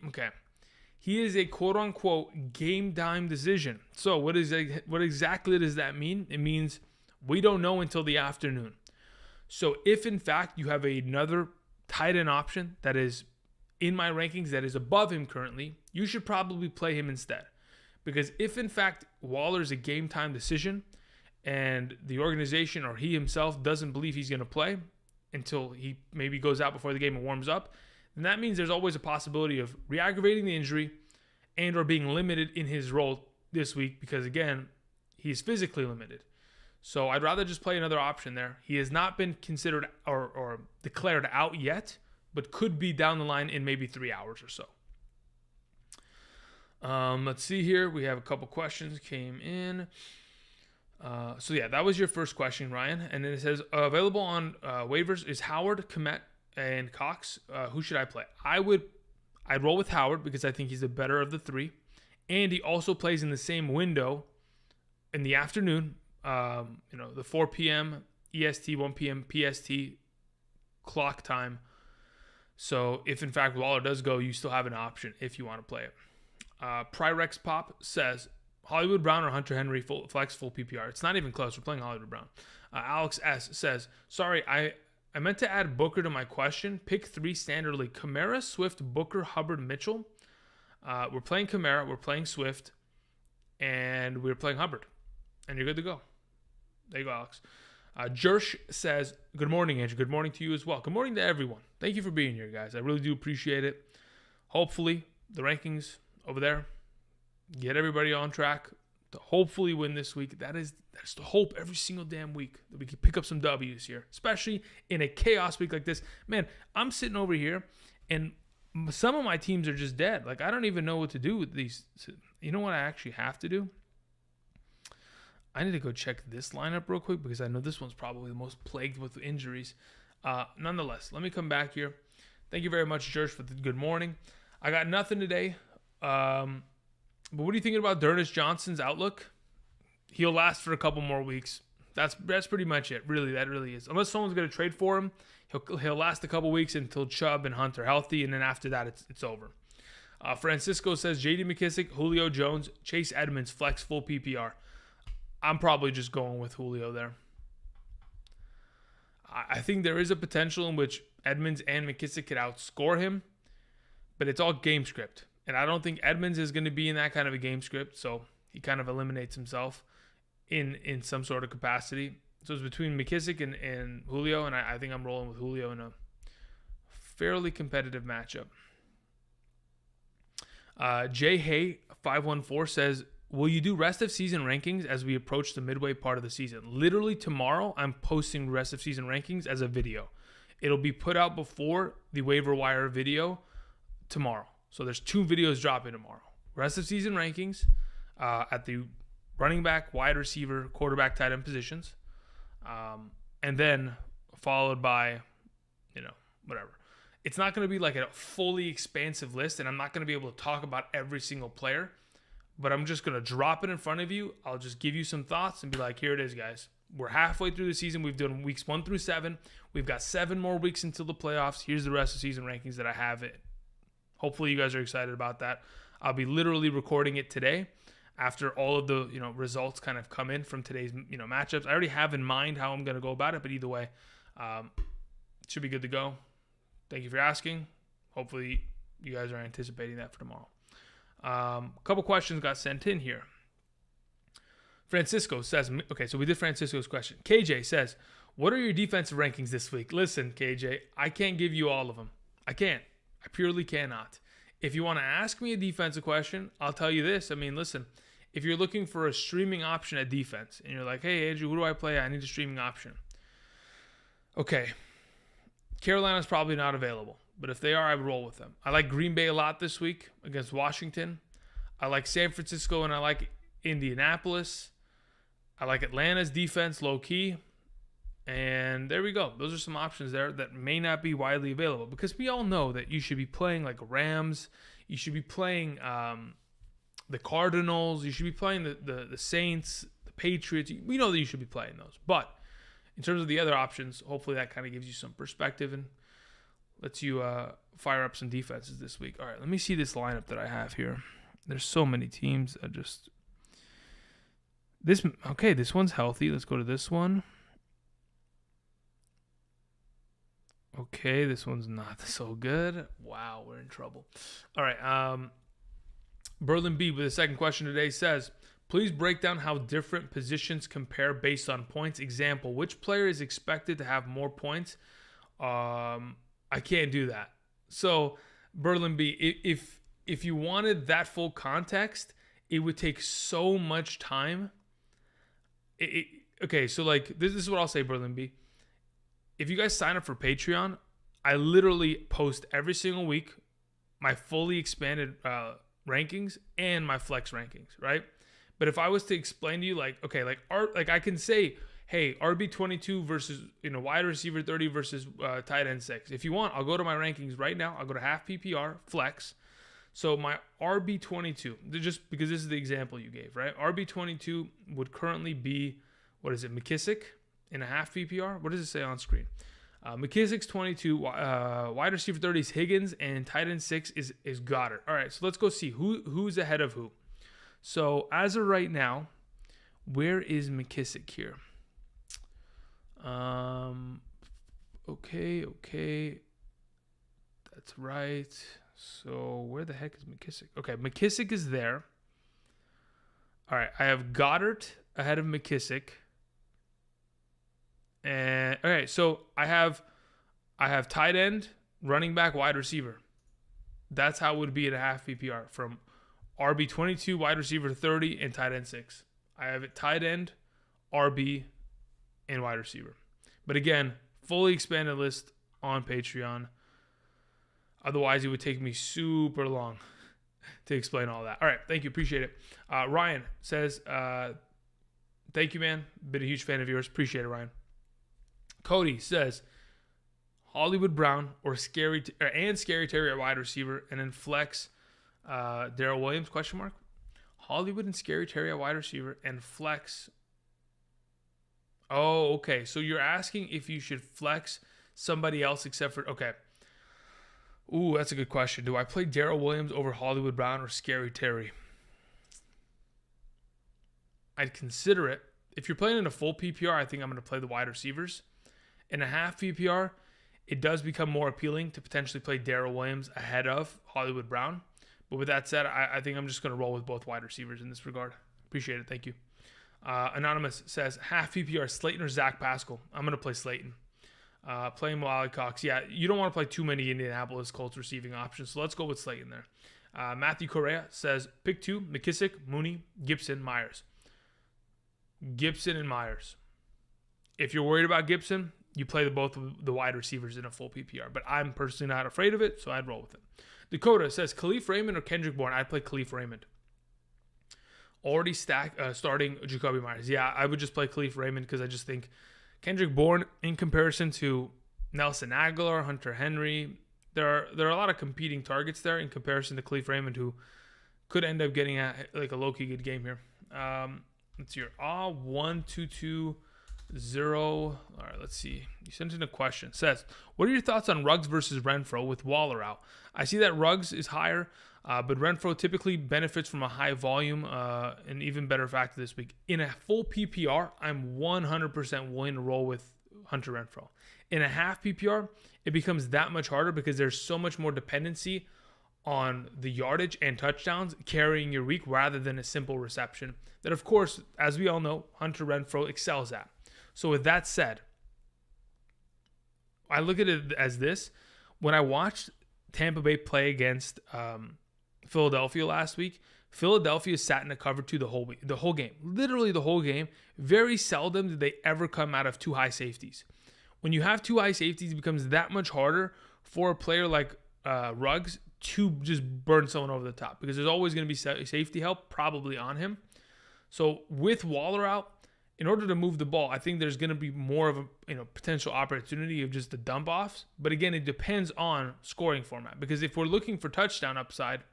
is a quote-unquote game time decision. So what exactly does that mean? It means we don't know until the afternoon. So if, in fact, you have another tight end option that is in my rankings that is above him currently, you should probably play him instead. Because if, in fact, Waller's a game time decision and the organization or he himself doesn't believe he's going to play until he maybe goes out before the game and warms up, then that means there's always a possibility of re-aggravating the injury and or being limited in his role this week because, again, he's physically limited. So I'd rather just play another option there. He has not been considered or declared out yet, but could be down the line in maybe 3 hours or so. Let's see here. We have a couple questions came in. So yeah, that was your first question, Ryan. And then it says, available on waivers is Howard, Kmet, and Cox. Who should I play? I'd roll with Howard because I think he's the better of the three. And he also plays in the same window in the afternoon, the 4 p.m. EST, 1 p.m. PST clock time. So if, in fact, Waller does go, you still have an option if you want to play it. Pyrex Pop says, Hollywood Brown or Hunter Henry flex full PPR. It's not even close. We're playing Hollywood Brown. Alex S. says, sorry, I meant to add Booker to my question. Pick 3 standard league. Kamara, Swift, Booker, Hubbard, Mitchell. We're playing Kamara. We're playing Swift. And we're playing Hubbard. And you're good to go. There you go, Alex. Jersh says, good morning, Andrew. Good morning to you as well. Good morning to everyone. Thank you for being here, guys. I really do appreciate it. Hopefully, the rankings over there get everybody on track to hopefully win this week. That's the hope every single damn week that we can pick up some W's here, especially in a chaos week like this. Man, I'm sitting over here, and some of my teams are just dead. Like, I don't even know what to do with these. You know what I actually have to do? I need to go check this lineup real quick because I know this one's probably the most plagued with injuries. Nonetheless, let me come back here. Thank you very much, George, for the good morning. I got nothing today. But what are you thinking about D'Ernest Johnson's outlook? He'll last for a couple more weeks. That's pretty much it. Really, that really is. Unless someone's going to trade for him, he'll last a couple weeks until Chubb and Hunt are healthy, and then after that, it's over. Francisco says J.D. McKissick, Julio Jones, Chase Edmonds, flex full PPR. I'm probably just going with Julio there. I think there is a potential in which Edmonds and McKissick could outscore him, but it's all game script. And I don't think Edmonds is going to be in that kind of a game script, so he kind of eliminates himself in some sort of capacity. So it's between McKissick and Julio, and I think I'm rolling with Julio in a fairly competitive matchup. Jay Hay 514 says, will you do rest of season rankings as we approach the midway part of the season? Literally tomorrow, I'm posting rest of season rankings as a video. It'll be put out before the waiver wire video tomorrow. So there's 2 videos dropping tomorrow. Rest of season rankings at the running back, wide receiver, quarterback, tight end positions. And then followed by, whatever. It's not going to be like a fully expansive list, and I'm not going to be able to talk about every single player. But I'm just going to drop it in front of you. I'll just give you some thoughts and be like, here it is, guys. We're halfway through the season. We've done weeks 1 through 7. We've got 7 more weeks until the playoffs. Here's the rest of season rankings that I have it. Hopefully you guys are excited about that. I'll be literally recording it today after all of the results kind of come in from today's matchups. I already have in mind how I'm going to go about it, but either way, it should be good to go. Thank you for asking. Hopefully you guys are anticipating that for tomorrow. A couple questions got sent in here. Francisco says, okay, so we did Francisco's question. KJ says, what are your defensive rankings this week? Listen, KJ, I can't give you all of them. I can't. I purely cannot. If you want to ask me a defensive question, I'll tell you this. I mean, listen, if you're looking for a streaming option at defense and you're like, hey, Andrew, who do I play? I need a streaming option. Okay. Carolina's probably not available. But if they are, I would roll with them. I like Green Bay a lot this week against Washington. I like San Francisco, and I like Indianapolis. I like Atlanta's defense low-key. And there we go. Those are some options there that may not be widely available. Because we all know that you should be playing like Rams. You should be playing the Cardinals. You should be playing the Saints, the Patriots. We know that you should be playing those. But in terms of the other options, hopefully that kind of gives you some perspective and lets you fire up some defenses this week. All right, let me see this lineup that I have here. There's so many teams. This one's healthy. Let's go to this one. Okay, this one's not so good. Wow, we're in trouble. All right, Berlin B with the second question today says, please break down how different positions compare based on points. Example, which player is expected to have more points? I can't do that. So, Berlin B, if you wanted that full context, it would take so much time. Okay, so like this is what I'll say, Berlin B. If you guys sign up for Patreon, I literally post every single week my fully expanded rankings and my flex rankings, right? But if I was to explain to you, like, okay, like I can say, hey, RB22 versus wide receiver 30 versus tight end 6. If you want, I'll go to my rankings right now. I'll go to half PPR flex. So my RB22, just because this is the example you gave, right? RB22 would currently be, what is it, McKissick in a half PPR? What does it say on screen? McKissick's 22, wide receiver 30 is Higgins, and tight end 6 is Goddard. All right, so let's go see who's ahead of who. So as of right now, where is McKissick here? Okay. That's right. So where the heck is McKissick? Okay, McKissick is there. All right, I have Goddard ahead of McKissick. And okay, so I have tight end, running back, wide receiver. That's how it would be at a half PPR from RB22, wide receiver 30, and tight end 6. I have it tight end, RB, and wide receiver. But again, fully expanded list on Patreon. Otherwise, it would take me super long to explain all that. All right, thank you. Appreciate it. Ryan says, thank you, man. Been a huge fan of yours. Appreciate it, Ryan. Cody says, Hollywood Brown or Scary Terry at wide receiver, and then flex Darrell Williams, ? Hollywood and Scary Terry at wide receiver, and flex. Oh, okay. So you're asking if you should flex somebody else except for, okay. Ooh, that's a good question. Do I play Darrell Williams over Hollywood Brown or Scary Terry? I'd consider it. If you're playing in a full PPR, I think I'm going to play the wide receivers. In a half PPR, it does become more appealing to potentially play Darrell Williams ahead of Hollywood Brown. But with that said, I think I'm just going to roll with both wide receivers in this regard. Appreciate it. Thank you. Anonymous says, half PPR, Slayton or Zach Pascal? I'm going to play Slayton. Playing Wally Cox. Yeah, you don't want to play too many Indianapolis Colts receiving options, so let's go with Slayton there. Matthew Correa says, pick 2, McKissick, Mooney, Gibson, Myers. Gibson and Myers. If you're worried about Gibson, you play both of the wide receivers in a full PPR, but I'm personally not afraid of it, so I'd roll with it. Dakota says, Khalif Raymond or Kendrick Bourne? I'd play Khalif Raymond. Already starting Jacoby Myers. Yeah, I would just play Khalif Raymond because I just think Kendrick Bourne, in comparison to Nelson Aguilar, Hunter Henry, there are a lot of competing targets there in comparison to Khalif Raymond, who could end up getting like a low-key good game here. Let's see here. 1220. All right, let's see. You sent in a question. It says, what are your thoughts on Ruggs versus Renfro with Waller out? I see that Ruggs is higher, but Renfro typically benefits from a high volume, an even better factor this week. In a full PPR, I'm 100% willing to roll with Hunter Renfro. In a half PPR, it becomes that much harder because there's so much more dependency on the yardage and touchdowns carrying your week rather than a simple reception that, of course, as we all know, Hunter Renfro excels at. So with that said, I look at it as this. When I watched Tampa Bay play against Philadelphia last week, Philadelphia sat in a cover 2 the whole game. Literally the whole game. Very seldom did they ever come out of 2 high safeties. When you have 2 high safeties, it becomes that much harder for a player like Ruggs to just burn someone over the top because there's always going to be safety help probably on him. So with Waller out, in order to move the ball, I think there's going to be more of a potential opportunity of just the dump offs. But again, it depends on scoring format because if we're looking for touchdown upside,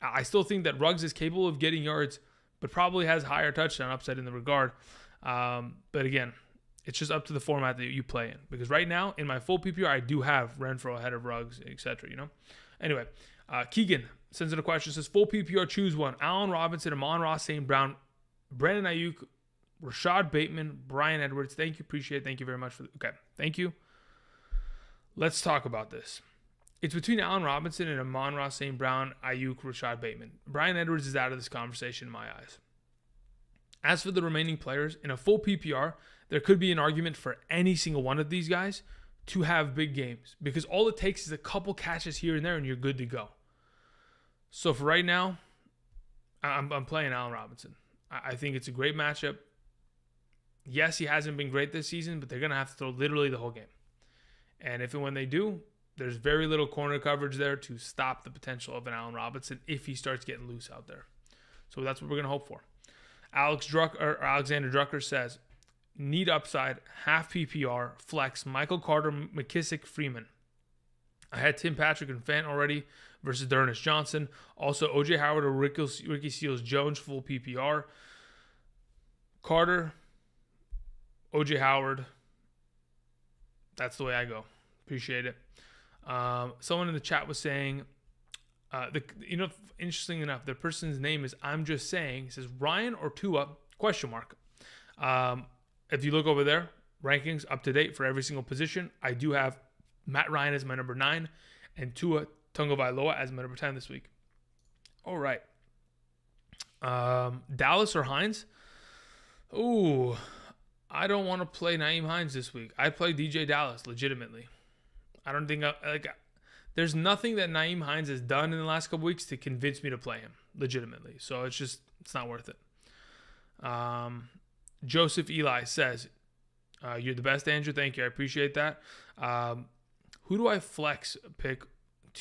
I still think that Ruggs is capable of getting yards, but probably has higher touchdown upside in the regard. But again, it's just up to the format that you play in because right now in my full PPR, I do have Renfro ahead of Ruggs, etc. Anyway, Keegan sends in a question. Says full PPR, choose one: Allen Robinson, Amon-Ra St. Brown, Brandon Ayuk, Rashad Bateman, Brian Edwards. Thank you. Appreciate it. Thank you very much for okay. Thank you. Let's talk about this. It's between Allen Robinson and Amon-Ra St. Brown, Ayuk, Rashad Bateman. Brian Edwards is out of this conversation in my eyes. As for the remaining players, in a full PPR, there could be an argument for any single one of these guys to have big games because all it takes is a couple catches here and there and you're good to go. So for right now, I'm playing Allen Robinson. I think it's a great matchup. Yes, he hasn't been great this season, but they're going to have to throw literally the whole game. And if and when they do, there's very little corner coverage there to stop the potential of an Allen Robinson if he starts getting loose out there. So that's what we're going to hope for. Alexander Drucker says, need upside, half PPR, flex, Michael Carter, McKissick, Freeman. I had Tim Patrick and Fant already versus D'Ernest Johnson. Also, O.J. Howard or Ricky Seals-Jones, full PPR. Carter, O.J. Howard. That's the way I go. Appreciate it. Someone in the chat was saying, interesting enough, the person's name is I'm Just Saying. It says Ryan or Tua, question mark. If you look over there, rankings up to date for every single position. I do have Matt Ryan as my number 9 and Tua Tagovailoa as my number 10 this week. All right. Dallas or Hines? Ooh, I don't want to play Nyheim Hines this week. I'd play DJ Dallas legitimately. I don't think there's nothing that Nyheim Hines has done in the last couple weeks to convince me to play him legitimately. So it's not worth it. Joseph Eli says, you're the best, Andrew. Thank you. I appreciate that. Who do I flex pick?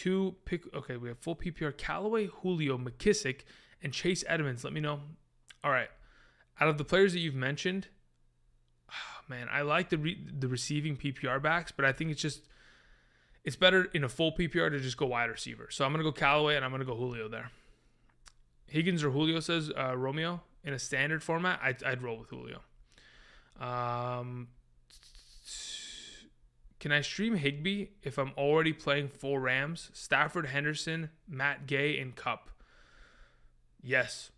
Okay, we have full PPR. Callaway, Julio, McKissick, and Chase Edmonds. Let me know. All right. Out of the players that you've mentioned, man, I like the receiving PPR backs, but I think it's better in a full PPR to just go wide receiver. So I'm going to go Callaway and I'm going to go Julio there. Higgins or Julio, says Romeo. In a standard format, I'd roll with Julio. Can I stream Higbee if I'm already playing full Rams? Stafford, Henderson, Matt Gay, and Kupp. Yes.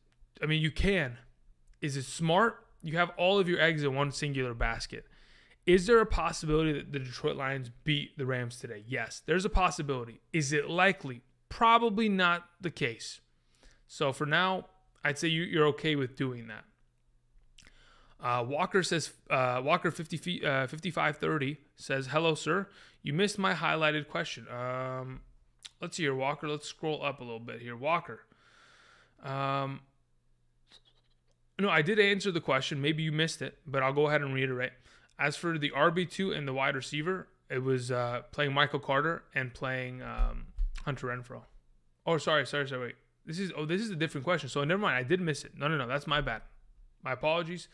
I mean, you can. Is it smart? You have all of your eggs in one singular basket. Is there a possibility that the Detroit Lions beat the Rams today? Yes, there's a possibility. Is it likely? Probably not the case. So for now, I'd say you're okay with doing that. Walker says, Walker 5530 says, hello, sir. You missed my highlighted question. Let's see here, Walker. Let's scroll up a little bit here. Walker. No, I did answer the question. Maybe you missed it, but I'll go ahead and reiterate. As for the RB2 and the wide receiver, it was playing Michael Carter and playing Hunter Renfrow. Oh, sorry, wait. This is a different question. So never mind. I did miss it. No. That's my bad. My apologies.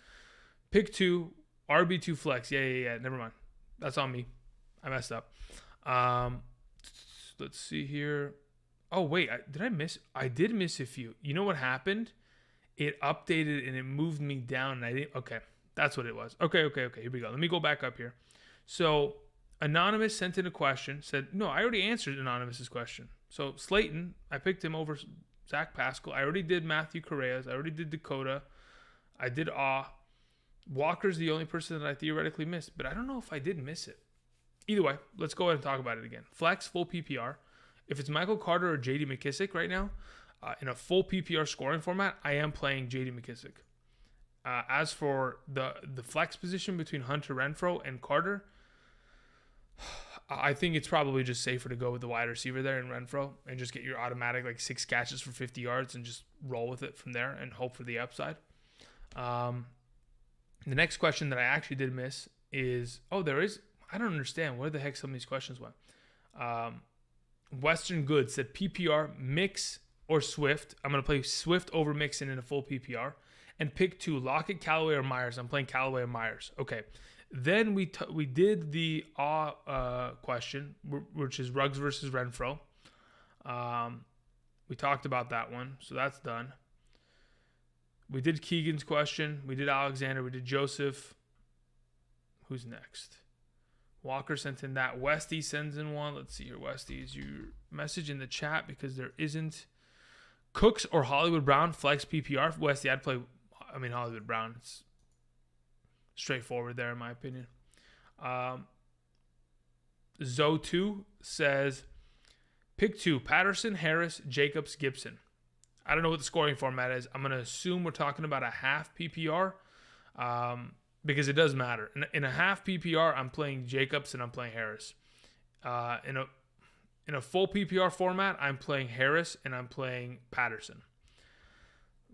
Pick 2, RB2 flex. Yeah. Never mind. That's on me. I messed up. Let's see here. Oh, wait. Did I miss? I did miss a few. You know what happened? It updated and it moved me down. And I didn't. Okay. That's what it was. Okay. Here we go. Let me go back up here. So Anonymous sent in a question. Said, no, I already answered Anonymous's question. So Slayton, I picked him over Zach Pascal. I already did Matthew Correa's. I already did Dakota. I did Walker's the only person that I theoretically missed, but I don't know if I did miss it. Either way, let's go ahead and talk about it again. Flex, full PPR. If it's Michael Carter or J.D. McKissick right now, in a full PPR scoring format, I am playing J.D. McKissick. As for the flex position between Hunter Renfrow and Carter, I think it's probably just safer to go with the wide receiver there in Renfrow and just get your automatic 6 catches for 50 yards and just roll with it from there and hope for the upside. The next question that I actually did miss is, I don't understand where the heck some of these questions went. Western Good said PPR, Mix or Swift. I'm going to play Swift over Mixon in a full PPR. And pick 2, Lockett, Callaway, or Myers. I'm playing Callaway or Myers. Okay. Then we did the question, which is Ruggs versus Renfrow. We talked about that one, so that's done. We did Keegan's question. We did Alexander. We did Joseph. Who's next? Walker sent in that. Westy sends in one. Let's see here. Westy, is your message in the chat? Because there isn't. Cooks or Hollywood Brown, flex PPR. Westy, I'd play, Hollywood Brown. It's straightforward there, in my opinion. Zo2 says, pick 2, Patterson, Harris, Jacobs, Gibson. I don't know what the scoring format is. I'm going to assume we're talking about a half PPR because it does matter. In a half PPR, I'm playing Jacobs and I'm playing Harris. In a full PPR format, I'm playing Harris and I'm playing Patterson.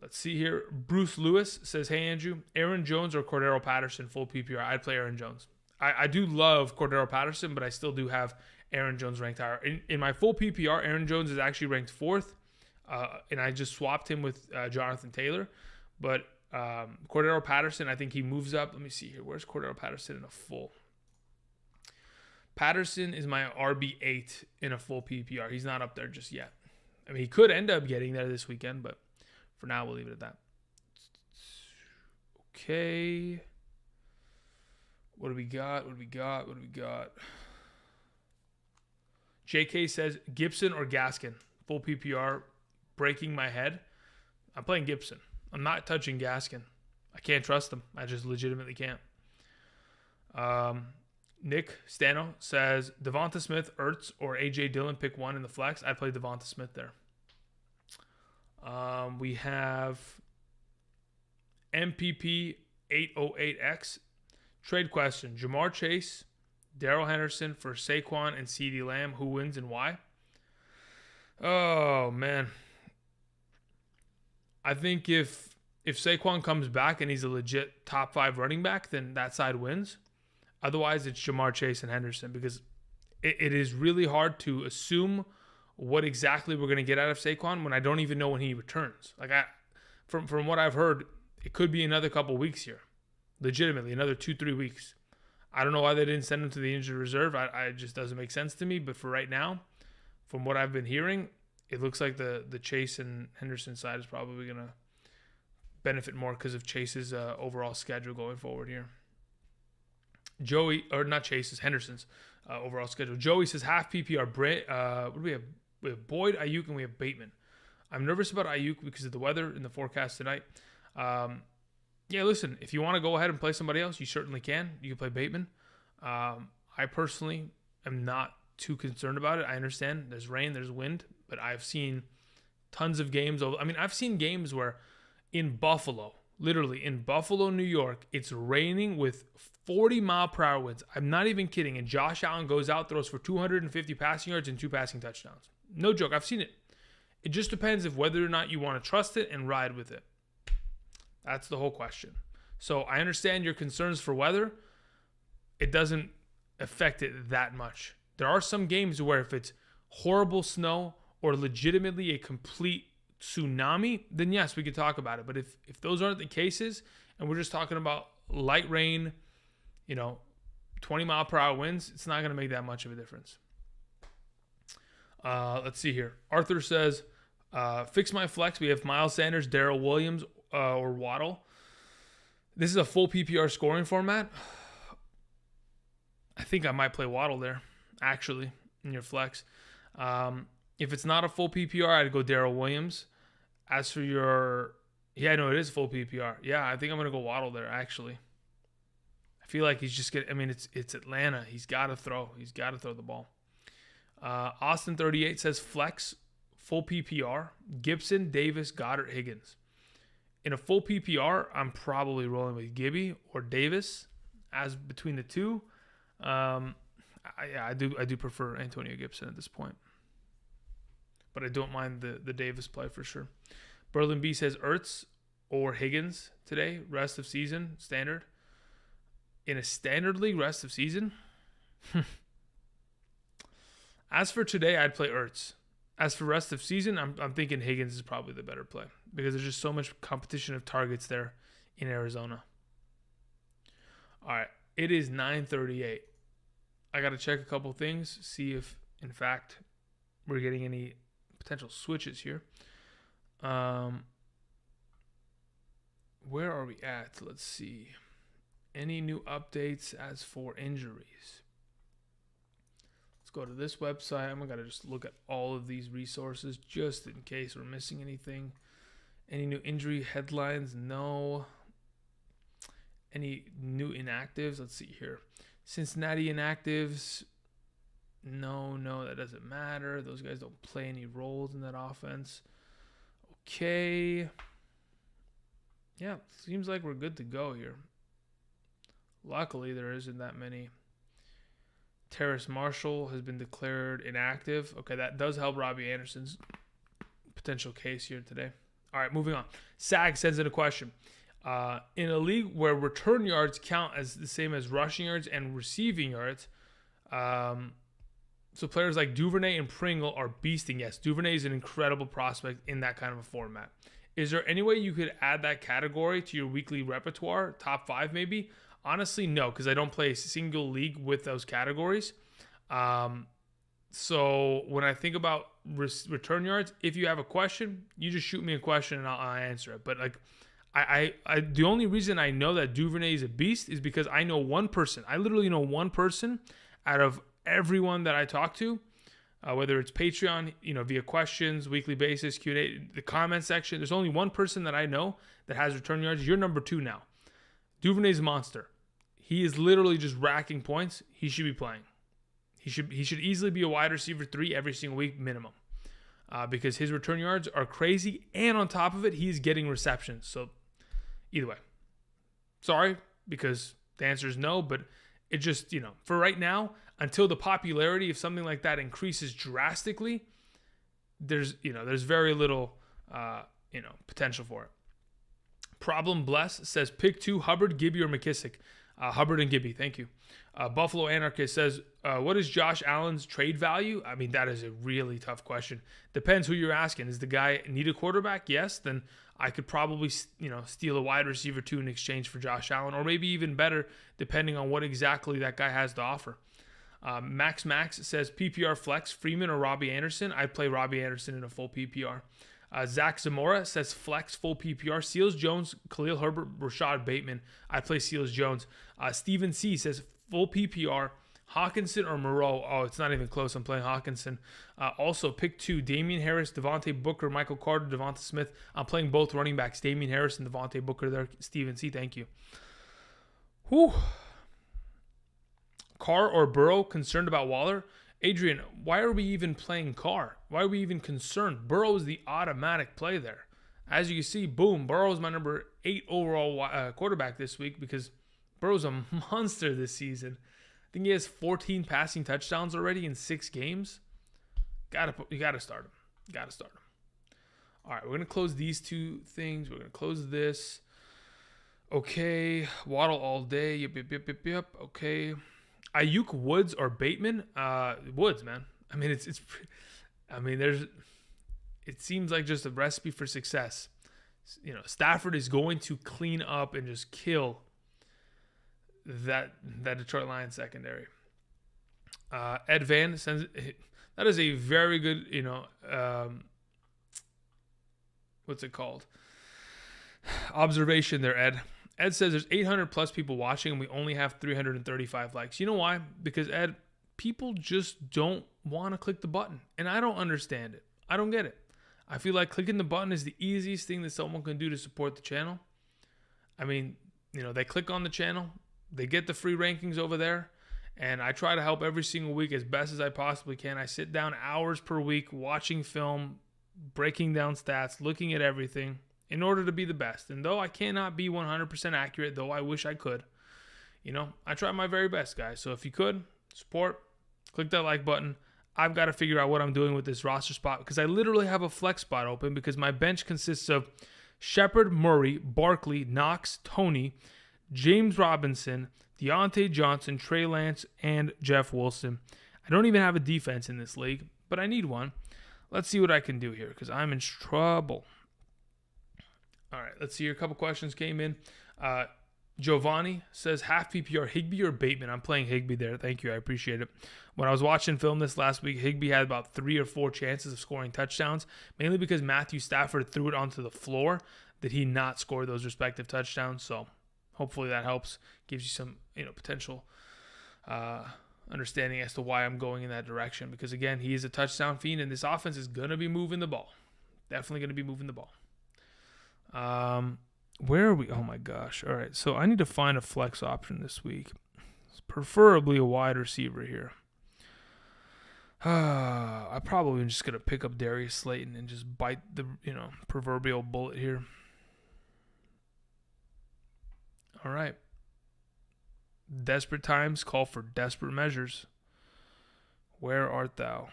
Let's see here. Bruce Lewis says, hey, Andrew, Aaron Jones or Cordero Patterson, full PPR? I'd play Aaron Jones. I do love Cordero Patterson, but I still do have Aaron Jones ranked higher. In my full PPR, Aaron Jones is actually ranked 4th, and I just swapped him with Jonathan Taylor. But Cordero Patterson, I think he moves up. Let me see here. Where's Cordero Patterson in a full? Patterson is my RB8 in a full PPR. He's not up there just yet. I mean, he could end up getting there this weekend, but for now, we'll leave it at that. Okay. What do we got? JK says Gibson or Gaskin. Full PPR. Breaking my head. I'm playing Gibson. I'm not touching Gaskin. I can't trust him. I just legitimately can't. Nick Stano says Devonta Smith, Ertz, or A.J. Dillon, pick one in the flex. I'd play Devonta Smith there. We have MPP 808X. Trade question. Jamar Chase, Darrell Henderson for Saquon and CeeDee Lamb. Who wins and why? Oh, man. I think if Saquon comes back and he's a legit top 5 running back, then that side wins. Otherwise, it's Jamar Chase and Henderson, because it is really hard to assume what exactly we're going to get out of Saquon when I don't even know when he returns. Like, from what I've heard, it could be another couple weeks here. Legitimately, another 2-3 weeks. I don't know why they didn't send him to the injured reserve. It just doesn't make sense to me. But for right now, from what I've been hearing, it looks like the Chase and Henderson side is probably going to benefit more because of Chase's overall schedule going forward here. Henderson's overall schedule. Joey says half PPR. What do we have? We have Boyd, Ayuk, and we have Bateman. I'm nervous about Ayuk because of the weather in the forecast tonight. Yeah, listen, if you want to go ahead and play somebody else, you certainly can. You can play Bateman. I personally am not too concerned about it. I understand there's rain, there's wind, but I've seen tons of games. I mean, I've seen games where in Buffalo, literally in Buffalo, New York, it's raining with 40-mile-per-hour winds. I'm not even kidding. And Josh Allen goes out, throws for 250 passing yards and 2 passing touchdowns. No joke. I've seen it. It just depends if whether or not you want to trust it and ride with it. That's the whole question. So I understand your concerns for weather. It doesn't affect it that much. There are some games where if it's horrible snow or legitimately a complete tsunami, then yes, we could talk about it. But if those aren't the cases and we're just talking about light rain, 20-mile-per-hour winds, it's not going to make that much of a difference. Let's see here. Arthur says, fix my flex. We have Miles Sanders, Darrell Williams, or Waddle. This is a full PPR scoring format. I think I might play Waddle there, actually, in your flex. If it's not a full PPR, I'd go Darrell Williams. As for your... Yeah, no, it is full PPR. Yeah, I think I'm going to go Waddle there, actually. I feel like he's just getting... I mean, it's Atlanta. He's got to throw. He's got to throw the ball. Austin38 says flex, full PPR, Gibson, Davis, Goddard, Higgins. In a full PPR, I'm probably rolling with Gibby or Davis as between the two. I do prefer Antonio Gibson at this point. But I don't mind the Davis play for sure. Berlin B says Ertz or Higgins today, rest of season, standard. In a standard league, rest of season? As for today, I'd play Ertz. As for rest of season, I'm thinking Higgins is probably the better play because there's just so much competition of targets there in Arizona. All right, it is 9:38. I got to check a couple things, see if, in fact, we're getting any potential switches here. Where are we at? Let's see. Any new updates as for injuries? Let's go to this website. I'm going to just look at all of these resources just in case we're missing anything. Any new injury headlines? No. Any new inactives? Let's see here. Cincinnati inactives. No, that doesn't matter. Those guys don't play any roles in that offense. Okay. Yeah, seems like we're good to go here. Luckily, there isn't that many. Terrace Marshall has been declared inactive. Okay, that does help Robbie Anderson's potential case here today. All right, moving on. Sag sends in a question. In a league where return yards count as the same as rushing yards and receiving yards, so players like Duvernay and Pringle are beasting. Yes, Duvernay is an incredible prospect in that kind of a format. Is there any way you could add that category to your weekly repertoire, top 5 maybe? Honestly, no, because I don't play a single league with those categories. So when I think about return yards, if you have a question, you just shoot me a question and I'll answer it. But like, I the only reason I know that Duvernay is a beast is because I know one person. I literally know one person out of everyone that I talk to, whether it's Patreon, via questions, weekly basis, Q&A, the comment section. There's only one person that I know that has return yards. You're number 2 now. Duvernay's a monster. He is literally just racking points. He should be playing. He should easily be a wide receiver 3 every single week minimum, because his return yards are crazy, and on top of it, he's getting receptions. So either way, sorry, because the answer is no. But it just, for right now, until the popularity of something like that increases drastically, there's very little potential for it. Problem Bless says pick 2: Hubbard, Gibby, or McKissick. Hubbard and Gibby, thank you. Buffalo Anarchist says, what is Josh Allen's trade value? I mean, that is a really tough question. Depends who you're asking. Does the guy need a quarterback? Yes, then I could probably, steal a wide receiver 2 in exchange for Josh Allen, or maybe even better, depending on what exactly that guy has to offer. Max says PPR flex, Freeman or Robbie Anderson. I'd play Robbie Anderson in a full PPR. Zach Zamora says flex, full PPR. Seals Jones, Khalil Herbert, Rashad Bateman. I'd play Seals Jones. Steven C says full PPR, Hawkinson or Moreau. Oh, it's not even close. I'm playing Hawkinson. Also, pick 2: Damian Harris, Devontae Booker, Michael Carter, Devonta Smith. I'm playing both running backs, Damian Harris and Devontae Booker there. Steven C, thank you. Whew. Carr or Burrow, concerned about Waller? Adrian, why are we even playing Carr? Why are we even concerned? Burrow is the automatic play there. As you can see, boom, Burrow is my number 8 overall quarterback this week because Burrow's a monster this season. I think he has 14 passing touchdowns already in 6 games. You gotta start him. All right, we're gonna close these 2 things. We're gonna close this. Okay, Waddle all day. Yep. Okay. Ayuk, Woods, or Bateman? Woods, man. I mean, it seems like just a recipe for success. Stafford is going to clean up and just kill that Detroit Lions secondary. Ed Van sends, that is a very good, what's it called? Observation there, Ed. Ed says there's 800 plus people watching and we only have 335 likes. You know why? Because, Ed, people just don't want to click the button. And I don't understand it. I don't get it. I feel like clicking the button is the easiest thing that someone can do to support the channel. I mean, they click on the channel. They get the free rankings over there. And I try to help every single week as best as I possibly can. I sit down hours per week watching film, breaking down stats, looking at everything, in order to be the best. And though I cannot be 100% accurate, though I wish I could, I try my very best, guys. So if you could, support, click that like button. I've got to figure out what I'm doing with this roster spot because I literally have a flex spot open because my bench consists of Shepard, Murray, Barkley, Knox, Tony, James Robinson, Deontay Johnson, Trey Lance, and Jeff Wilson. I don't even have a defense in this league, but I need one. Let's see what I can do here because I'm in trouble. All right, let's see here. A couple questions came in. Giovanni says, half PPR, Higbee or Bateman? I'm playing Higbee there. Thank you. I appreciate it. When I was watching film this last week, Higbee had about 3 or 4 chances of scoring touchdowns, mainly because Matthew Stafford threw it onto the floor. Did he not score those respective touchdowns? So hopefully that helps, gives you some potential understanding as to why I'm going in that direction. Because, again, he is a touchdown fiend, and this offense is going to be moving the ball. Definitely going to be moving the ball. Where are we? Oh my gosh. All right. So I need to find a flex option this week. Preferably a wide receiver here. I probably am just going to pick up Darius Slayton and just bite the, proverbial bullet here. All right. Desperate times call for desperate measures. Where art thou?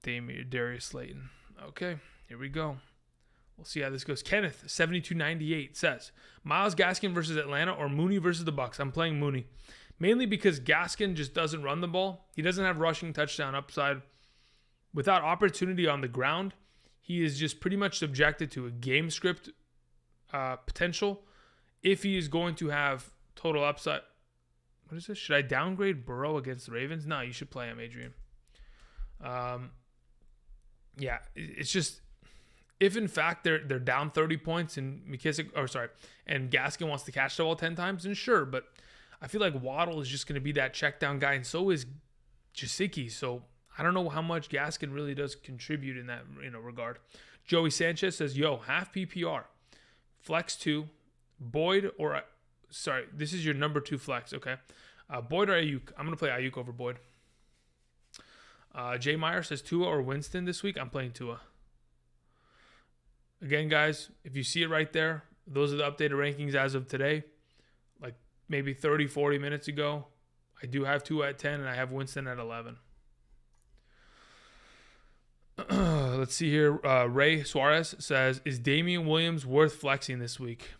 Darius Slayton. Okay. Here we go. We'll see how this goes. Kenneth, 7298, says, Myles Gaskin versus Atlanta or Mooney versus the Bucs? I'm playing Mooney. Mainly because Gaskin just doesn't run the ball. He doesn't have rushing touchdown upside. Without opportunity on the ground, he is just pretty much subjected to a game script potential if he is going to have total upside. What is this? Should I downgrade Burrow against the Ravens? No, you should play him, Adrian. Yeah, it's just if in fact they're down 30 points and and Gaskin wants to catch the ball 10 times, then sure. But I feel like Waddle is just going to be that check down guy, and so is Gesicki. So I don't know how much Gaskin really does contribute in that regard. Joey Sanchez says, "Yo, half PPR, flex 2, Boyd or this is your number 2 flex, okay? Boyd or Ayuk? I'm gonna play Ayuk over Boyd." Jay Meyer says Tua or Winston this week. I'm playing Tua. Again, guys, if you see it right there, those are the updated rankings as of today. Like maybe 30, 40 minutes ago. I do have Tua at 10 and I have Winston at 11. Let's see here. Ray Suarez says, "Is Damian Williams worth flexing this week?"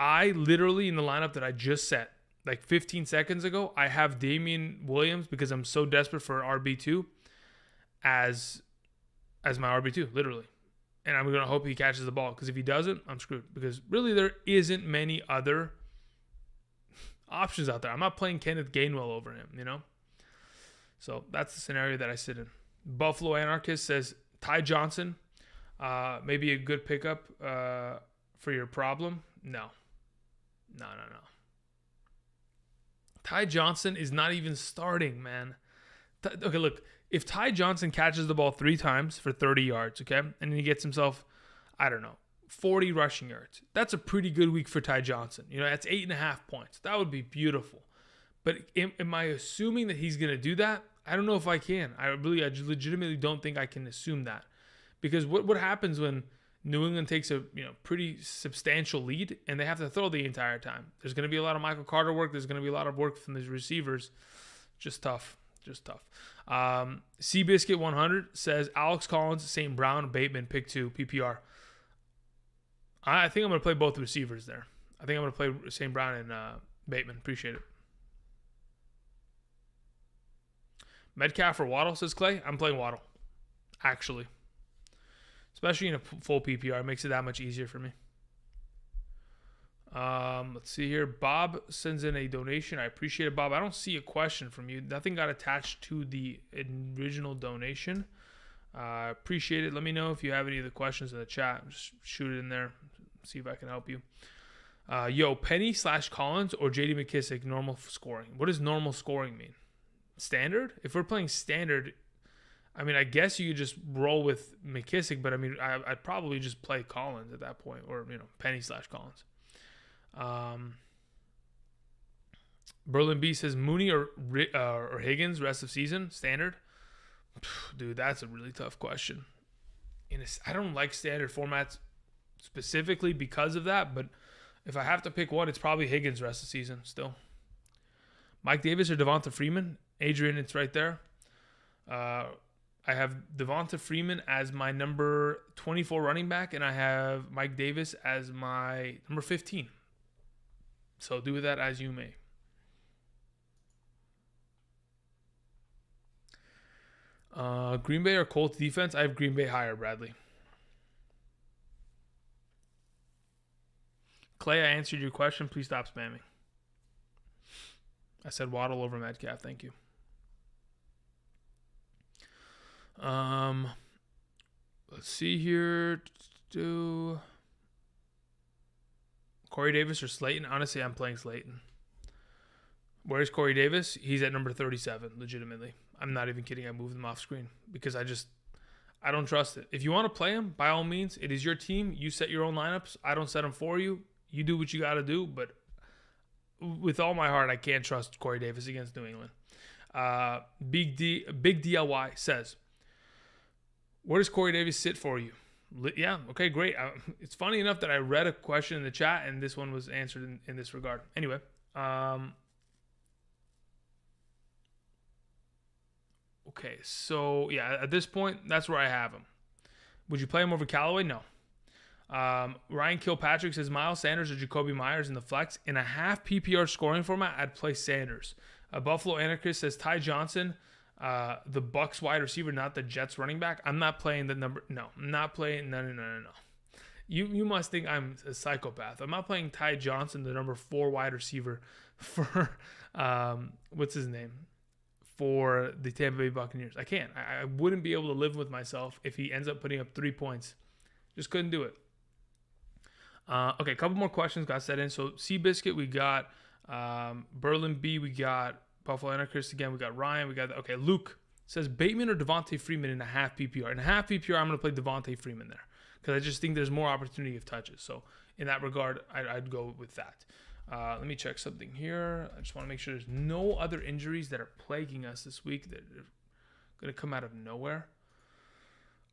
I literally, in the lineup that I just set, like 15 seconds ago, I have Damian Williams because I'm so desperate for an RB2 as my RB2, literally. And I'm going to hope he catches the ball, because if he doesn't, I'm screwed. Because really there isn't many other options out there. I'm not playing Kenneth Gainwell over him, So that's the scenario that I sit in. Buffalo Anarchist says, Ty Johnson, maybe a good pickup for your problem. No. Ty Johnson is not even starting, man. Okay, look. If Ty Johnson catches the ball 3 times for 30 yards, okay, and then he gets himself, 40 rushing yards, that's a pretty good week for Ty Johnson. That's 8.5 points. That would be beautiful. But am I assuming that he's going to do that? I don't know if I can. I legitimately don't think I can assume that. Because what happens when New England takes a pretty substantial lead and they have to throw the entire time? There's going to be a lot of Michael Carter work. There's going to be a lot of work from these receivers. Just tough. Seabiscuit 100 says Alex Collins, St. Brown, Bateman, pick 2, PPR. I think I'm going to play both receivers there. I think I'm going to play St. Brown and Bateman. Appreciate it. Metcalf or Waddle, says Clay. I'm playing Waddle, actually. Especially in a full PPR. It makes it that much easier for me. Let's see here. Bob sends in a donation. I appreciate it, Bob. I don't see a question from you. Nothing got attached to the original donation. Appreciate it. Let me know if you have any of the questions in the chat. Just shoot it in there. See if I can help you. Penny / Collins or JD McKissick, normal scoring. What does normal scoring mean? Standard? If we're playing standard, I guess you could just roll with McKissick, but I'd probably just play Collins at that point, or Penny / Collins. Berlin B says Mooney or Higgins rest of season standard. Dude, that's a really tough question. I don't like standard formats specifically because of that, but if I have to pick one, it's probably Higgins rest of season still. Mike Davis or Devonta Freeman? Adrian, it's right there. I have Devonta Freeman as my number 24 running back, and I have Mike Davis as my number 15. So do with that as you may. Green Bay or Colts defense? I have Green Bay higher, Bradley. Clay, I answered your question. Please stop spamming. I said Waddle over Metcalf. Thank you. Let's see here. Corey Davis or Slayton? Honestly, I'm playing Slayton. Where's Corey Davis? He's at number 37, legitimately. I'm not even kidding. I moved him off screen because I don't trust it. If you want to play him, by all means, it is your team. You set your own lineups. I don't set them for you. You do what you got to do, but with all my heart, I can't trust Corey Davis against New England. Big DLY says, where does Corey Davis sit for you? Yeah, okay, great. It's funny enough that I read a question in the chat, and this one was answered in this regard. Anyway, okay, so yeah, at this point, that's where I have him. Would you play him over Callaway? No. Ryan Kilpatrick says Miles Sanders or Jacoby Myers in the flex. In a half PPR scoring format, I'd play Sanders. Buffalo Anarchist says Ty Johnson the Bucks wide receiver, not the Jets running back. I'm not playing the number. No, I'm not playing. No. You must think I'm a psychopath. I'm not playing Ty Johnson, the number 4 wide receiver for what's his name, for the Tampa Bay Buccaneers. I can't. I wouldn't be able to live with myself if he ends up putting up 3 points. Just couldn't do it. Okay, a couple more questions got set in. So Seabiscuit, we got Berlin B, we got Buffalo Anarchist again, we got Ryan, we got Luke says Bateman or Devontae Freeman in a half PPR. In a half PPR, I'm going to play Devontae Freeman there because I just think there's more opportunity of touches. So in that regard, I'd go with that. Let me check something here. I just want to make sure there's no other injuries that are plaguing us this week that are going to come out of nowhere.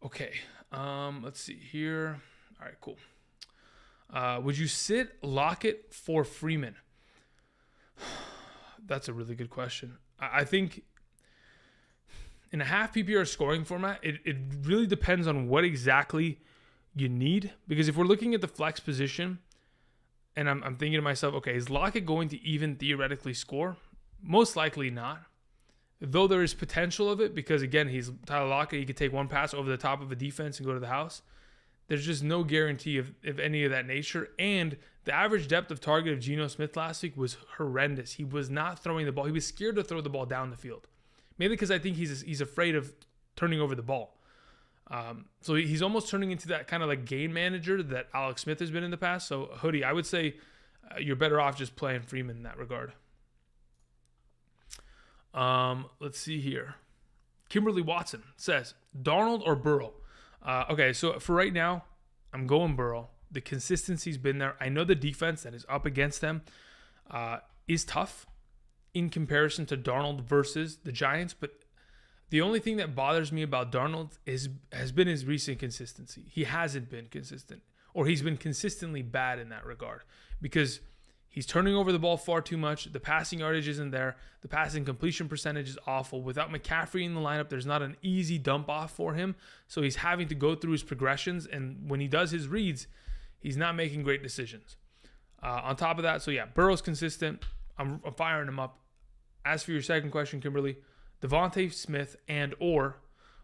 Okay, let's see here. All right, cool. Would you sit Lockett for Freeman? That's a really good question. I think in a half PPR scoring format, it really depends on what exactly you need. Because if we're looking at the flex position, and I'm thinking to myself, okay, is Lockett going to even theoretically score? Most likely not. Though there is potential of it, because again, he's Tyler Lockett. He could take one pass over the top of a defense and go to the house. There's just no guarantee of any of that nature. And the average depth of target of Geno Smith last week was horrendous. He was not throwing the ball. He was scared to throw the ball down the field. Mainly because I think he's afraid of turning over the ball. So he's almost turning into that kind of like game manager that Alex Smith has been in the past. So, Hoodie, I would say you're better off just playing Freeman in that regard. Let's see here. Kimberly Watson says, Darnold or Burrow? Okay, so for right now, I'm going Burrow. The consistency's been there. I know the defense that is up against them is tough in comparison to Darnold versus the Giants, but the only thing that bothers me about Darnold has been his recent consistency. He hasn't been consistent, or he's been consistently bad in that regard because he's turning over the ball far too much. The passing yardage isn't there. The passing completion percentage is awful. Without McCaffrey in the lineup, there's not an easy dump off for him. So he's having to go through his progressions. And when he does his reads, he's not making great decisions. On top of that, so yeah, Burrow's consistent. I'm firing him up. As for your second question, Kimberly, Devontae Smith and or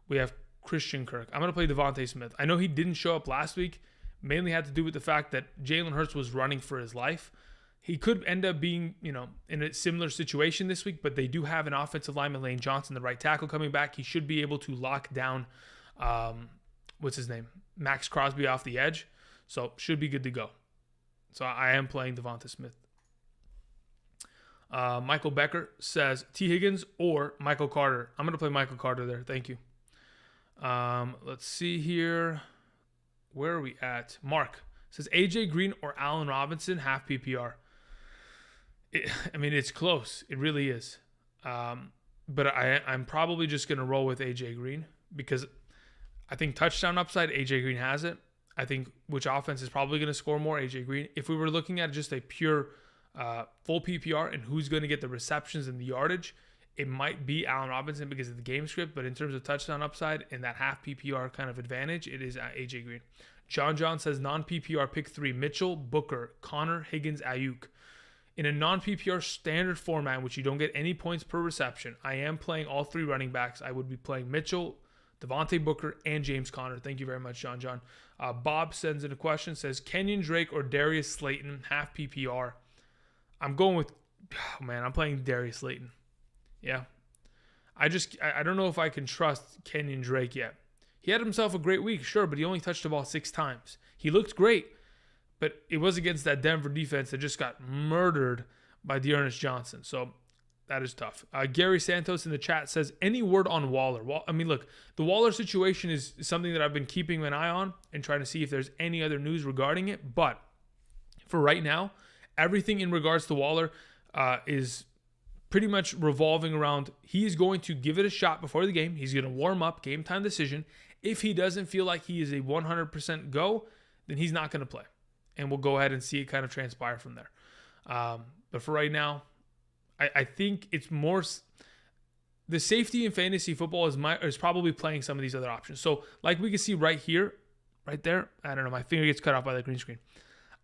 we have Christian Kirk. I'm going to play Devontae Smith. I know he didn't show up last week. Mainly had to do with the fact that Jalen Hurts was running for his life. He could end up being, in a similar situation this week, but they do have an offensive lineman, Lane Johnson, the right tackle, coming back. He should be able to lock down, Max Crosby off the edge. So should be good to go. So I am playing Devonta Smith. Michael Becker says T. Higgins or Michael Carter. I'm going to play Michael Carter there. Thank you. Let's see here. Where are we at? Mark says AJ Green or Allen Robinson, half PPR. It's close. It really is. But I'm probably just going to roll with AJ Green because I think touchdown upside, AJ Green has it. I think which offense is probably going to score more, AJ Green. If we were looking at just a pure full PPR and who's going to get the receptions and the yardage, it might be Allen Robinson because of the game script. But in terms of touchdown upside and that half PPR kind of advantage, it is AJ Green. John says non-PPR pick 3, Mitchell, Booker, Connor, Higgins, Ayuk. In a non-PPR standard format in which you don't get any points per reception, I am playing all 3 running backs. I would be playing Mitchell, Devontae Booker, and James Conner. Thank you very much, John. Bob sends in a question, says Kenyon Drake or Darius Slayton, half PPR. I'm going with, I'm playing Darius Slayton. Yeah. I don't know if I can trust Kenyon Drake yet. He had himself a great week, sure, but he only touched the ball 6 times. He looked great, but it was against that Denver defense that just got murdered by Dearness Johnson. So that is tough. Gary Santos in the chat says, any word on Waller? Look, the Waller situation is something that I've been keeping an eye on and trying to see if there's any other news regarding it. But for right now, everything in regards to Waller is pretty much revolving around he is going to give it a shot before the game. He's going to warm up, game time decision. If he doesn't feel like he is a 100% go, then he's not going to play. And we'll go ahead and see it kind of transpire from there. But for right now, I think it's more the safety in fantasy football is probably playing some of these other options. So like we can see right here, right there, I don't know, my finger gets cut off by the green screen.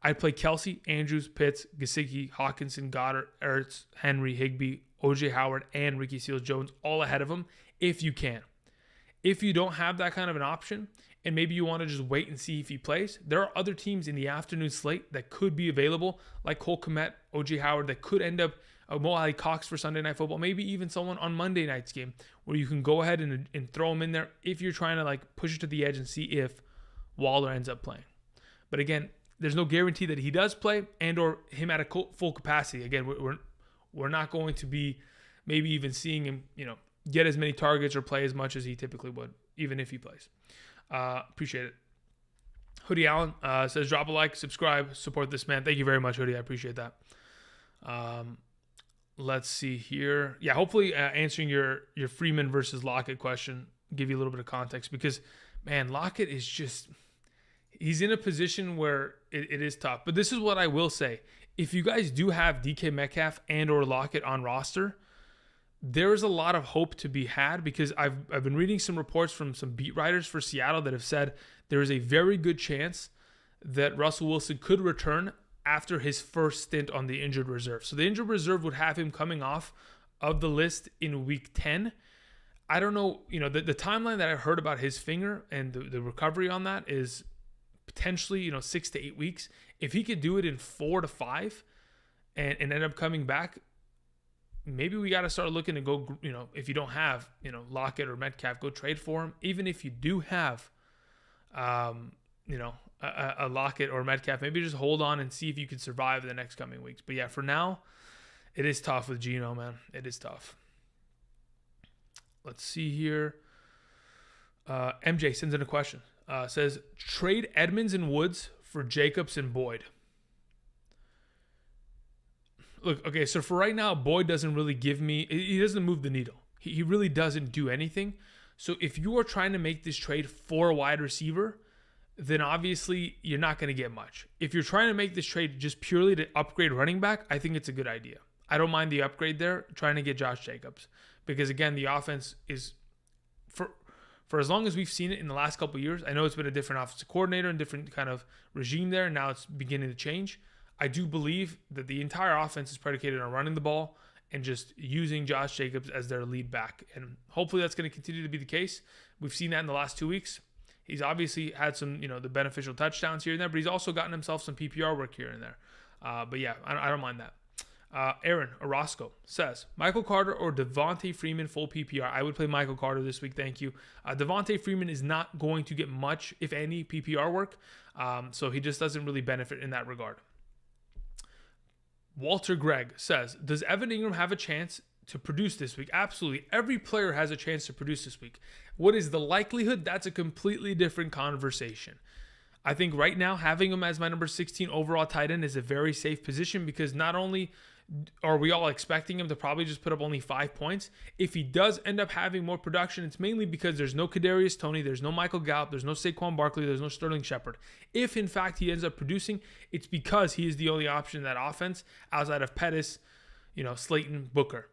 I'd play Kelsey, Andrews, Pitts, Gesicki, Hawkinson, Goddard, Ertz, Henry, Higbee, OJ Howard and Ricky Seals-Jones all ahead of him if you can. If you don't have that kind of an option, and maybe you want to just wait and see if he plays, there are other teams in the afternoon slate that could be available, like Cole Kmet, OJ Howard, that could end up Mo Ali Cox for Sunday Night Football, maybe even someone on Monday night's game where you can go ahead and throw him in there if you're trying to like push it to the edge and see if Waller ends up playing. But again, there's no guarantee that he does play and or him at a full capacity. Again, we're not going to be maybe even seeing him, get as many targets or play as much as he typically would, even if he plays. Appreciate it. Hoodie Allen says, drop a like, subscribe, support this man. Thank you very much, Hoodie. I appreciate that. Let's see here. Yeah, hopefully answering your Freeman versus Lockett question, give you a little bit of context because, man, Lockett is just, he's in a position where it is tough. But this is what I will say. If you guys do have DK Metcalf and or Lockett on roster, there is a lot of hope to be had because I've been reading some reports from some beat writers for Seattle that have said there is a very good chance that Russell Wilson could return after his first stint on the injured reserve. So the injured reserve would have him coming off of the list in week 10. I don't know, the timeline that I heard about his finger and the recovery on that is potentially, 6 to 8 weeks. If he could do it in 4 to 5 and end up coming back, maybe we got to start looking to go, if you don't have, Lockett or Metcalf, go trade for him. Even if you do have, a Lockett or Metcalf, maybe just hold on and see if you can survive the next coming weeks. But yeah, for now, it is tough with Geno, man. It is tough. Let's see here. MJ sends in a question. Says, trade Edmonds and Woods for Jacobs and Boyd. Look, okay, so for right now, Boyd doesn't really he doesn't move the needle. He really doesn't do anything. So if you are trying to make this trade for a wide receiver, then obviously you're not going to get much. If you're trying to make this trade just purely to upgrade running back, I think it's a good idea. I don't mind the upgrade there, trying to get Josh Jacobs. Because again, the offense is, for as long as we've seen it in the last couple of years, I know it's been a different offensive coordinator and different kind of regime there, and now it's beginning to change. I do believe that the entire offense is predicated on running the ball and just using Josh Jacobs as their lead back. And hopefully that's going to continue to be the case. We've seen that in the last 2 weeks. He's obviously had some, the beneficial touchdowns here and there, but he's also gotten himself some PPR work here and there. But yeah, I don't mind that. Aaron Orozco says, Michael Carter or Devontae Freeman full PPR? I would play Michael Carter this week, thank you. Devontae Freeman is not going to get much, if any, PPR work, so he just doesn't really benefit in that regard. Walter Gregg says, does Evan Ingram have a chance to produce this week? Absolutely. Every player has a chance to produce this week. What is the likelihood? That's a completely different conversation. I think right now having him as my number 16 overall tight end is a very safe position because not only are we all expecting him to probably just put up only 5 points, if he does end up having more production, it's mainly because there's no Kadarius Toney, there's no Michael Gallup, there's no Saquon Barkley, there's no Sterling Shepard. If in fact he ends up producing, it's because he is the only option in that offense outside of Pettis, Slayton, Booker.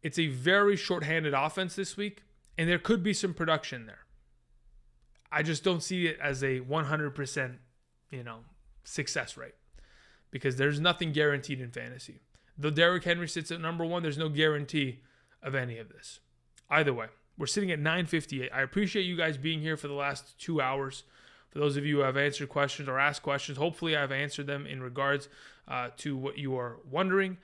It's a very shorthanded offense this week, and there could be some production there. I just don't see it as a 100%, success rate because there's nothing guaranteed in fantasy. Though Derrick Henry sits at number 1, there's no guarantee of any of this. Either way, we're sitting at 9:58. I appreciate you guys being here for the last 2 hours. For those of you who have answered questions or asked questions, hopefully I've answered them in regards to what you are wondering.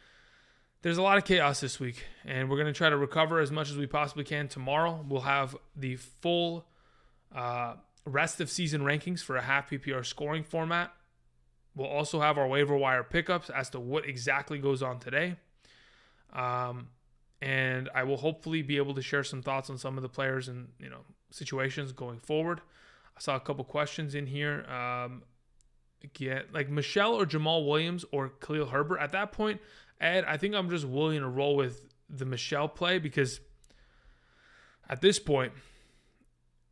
There's a lot of chaos this week, and we're going to try to recover as much as we possibly can tomorrow. We'll have the full rest of season rankings for a half PPR scoring format. We'll also have our waiver wire pickups as to what exactly goes on today. And I will hopefully be able to share some thoughts on some of the players and situations going forward. I saw a couple questions in here. Like Michelle or Jamal Williams or Khalil Herbert. At that point, Ed, I think I'm just willing to roll with the Michelle play because at this point,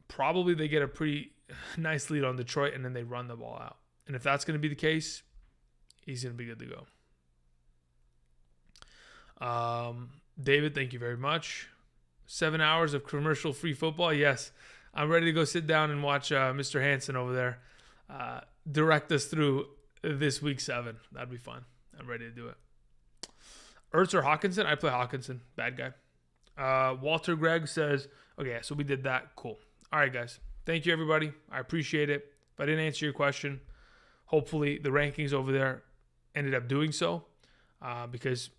probably they get a pretty nice lead on Detroit and then they run the ball out. And if that's going to be the case, he's going to be good to go. David, thank you very much. 7 hours of commercial-free football. Yes, I'm ready to go sit down and watch Mr. Hansen over there direct us through this week 7. That'd be fun. I'm ready to do it. Ertz or Hawkinson? I play Hawkinson. Bad guy. Walter Gregg says, okay, so we did that. Cool. All right, guys. Thank you, everybody. I appreciate it. If I didn't answer your question, hopefully the rankings over there ended up doing so, because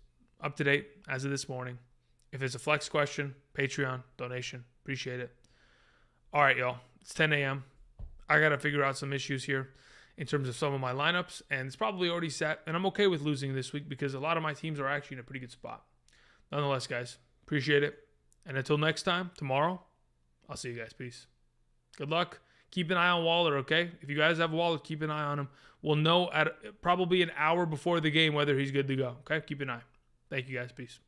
up to date as of this morning. If it's a flex question, Patreon, donation. Appreciate it. All right, y'all. It's 10 a.m. I got to figure out some issues here in terms of some of my lineups, and it's probably already set, and I'm okay with losing this week because a lot of my teams are actually in a pretty good spot. Nonetheless, guys, appreciate it. And until next time, tomorrow, I'll see you guys. Peace. Good luck. Keep an eye on Waller, okay? If you guys have Waller, keep an eye on him. We'll know at probably an hour before the game whether he's good to go, okay? Keep an eye. Thank you, guys. Peace.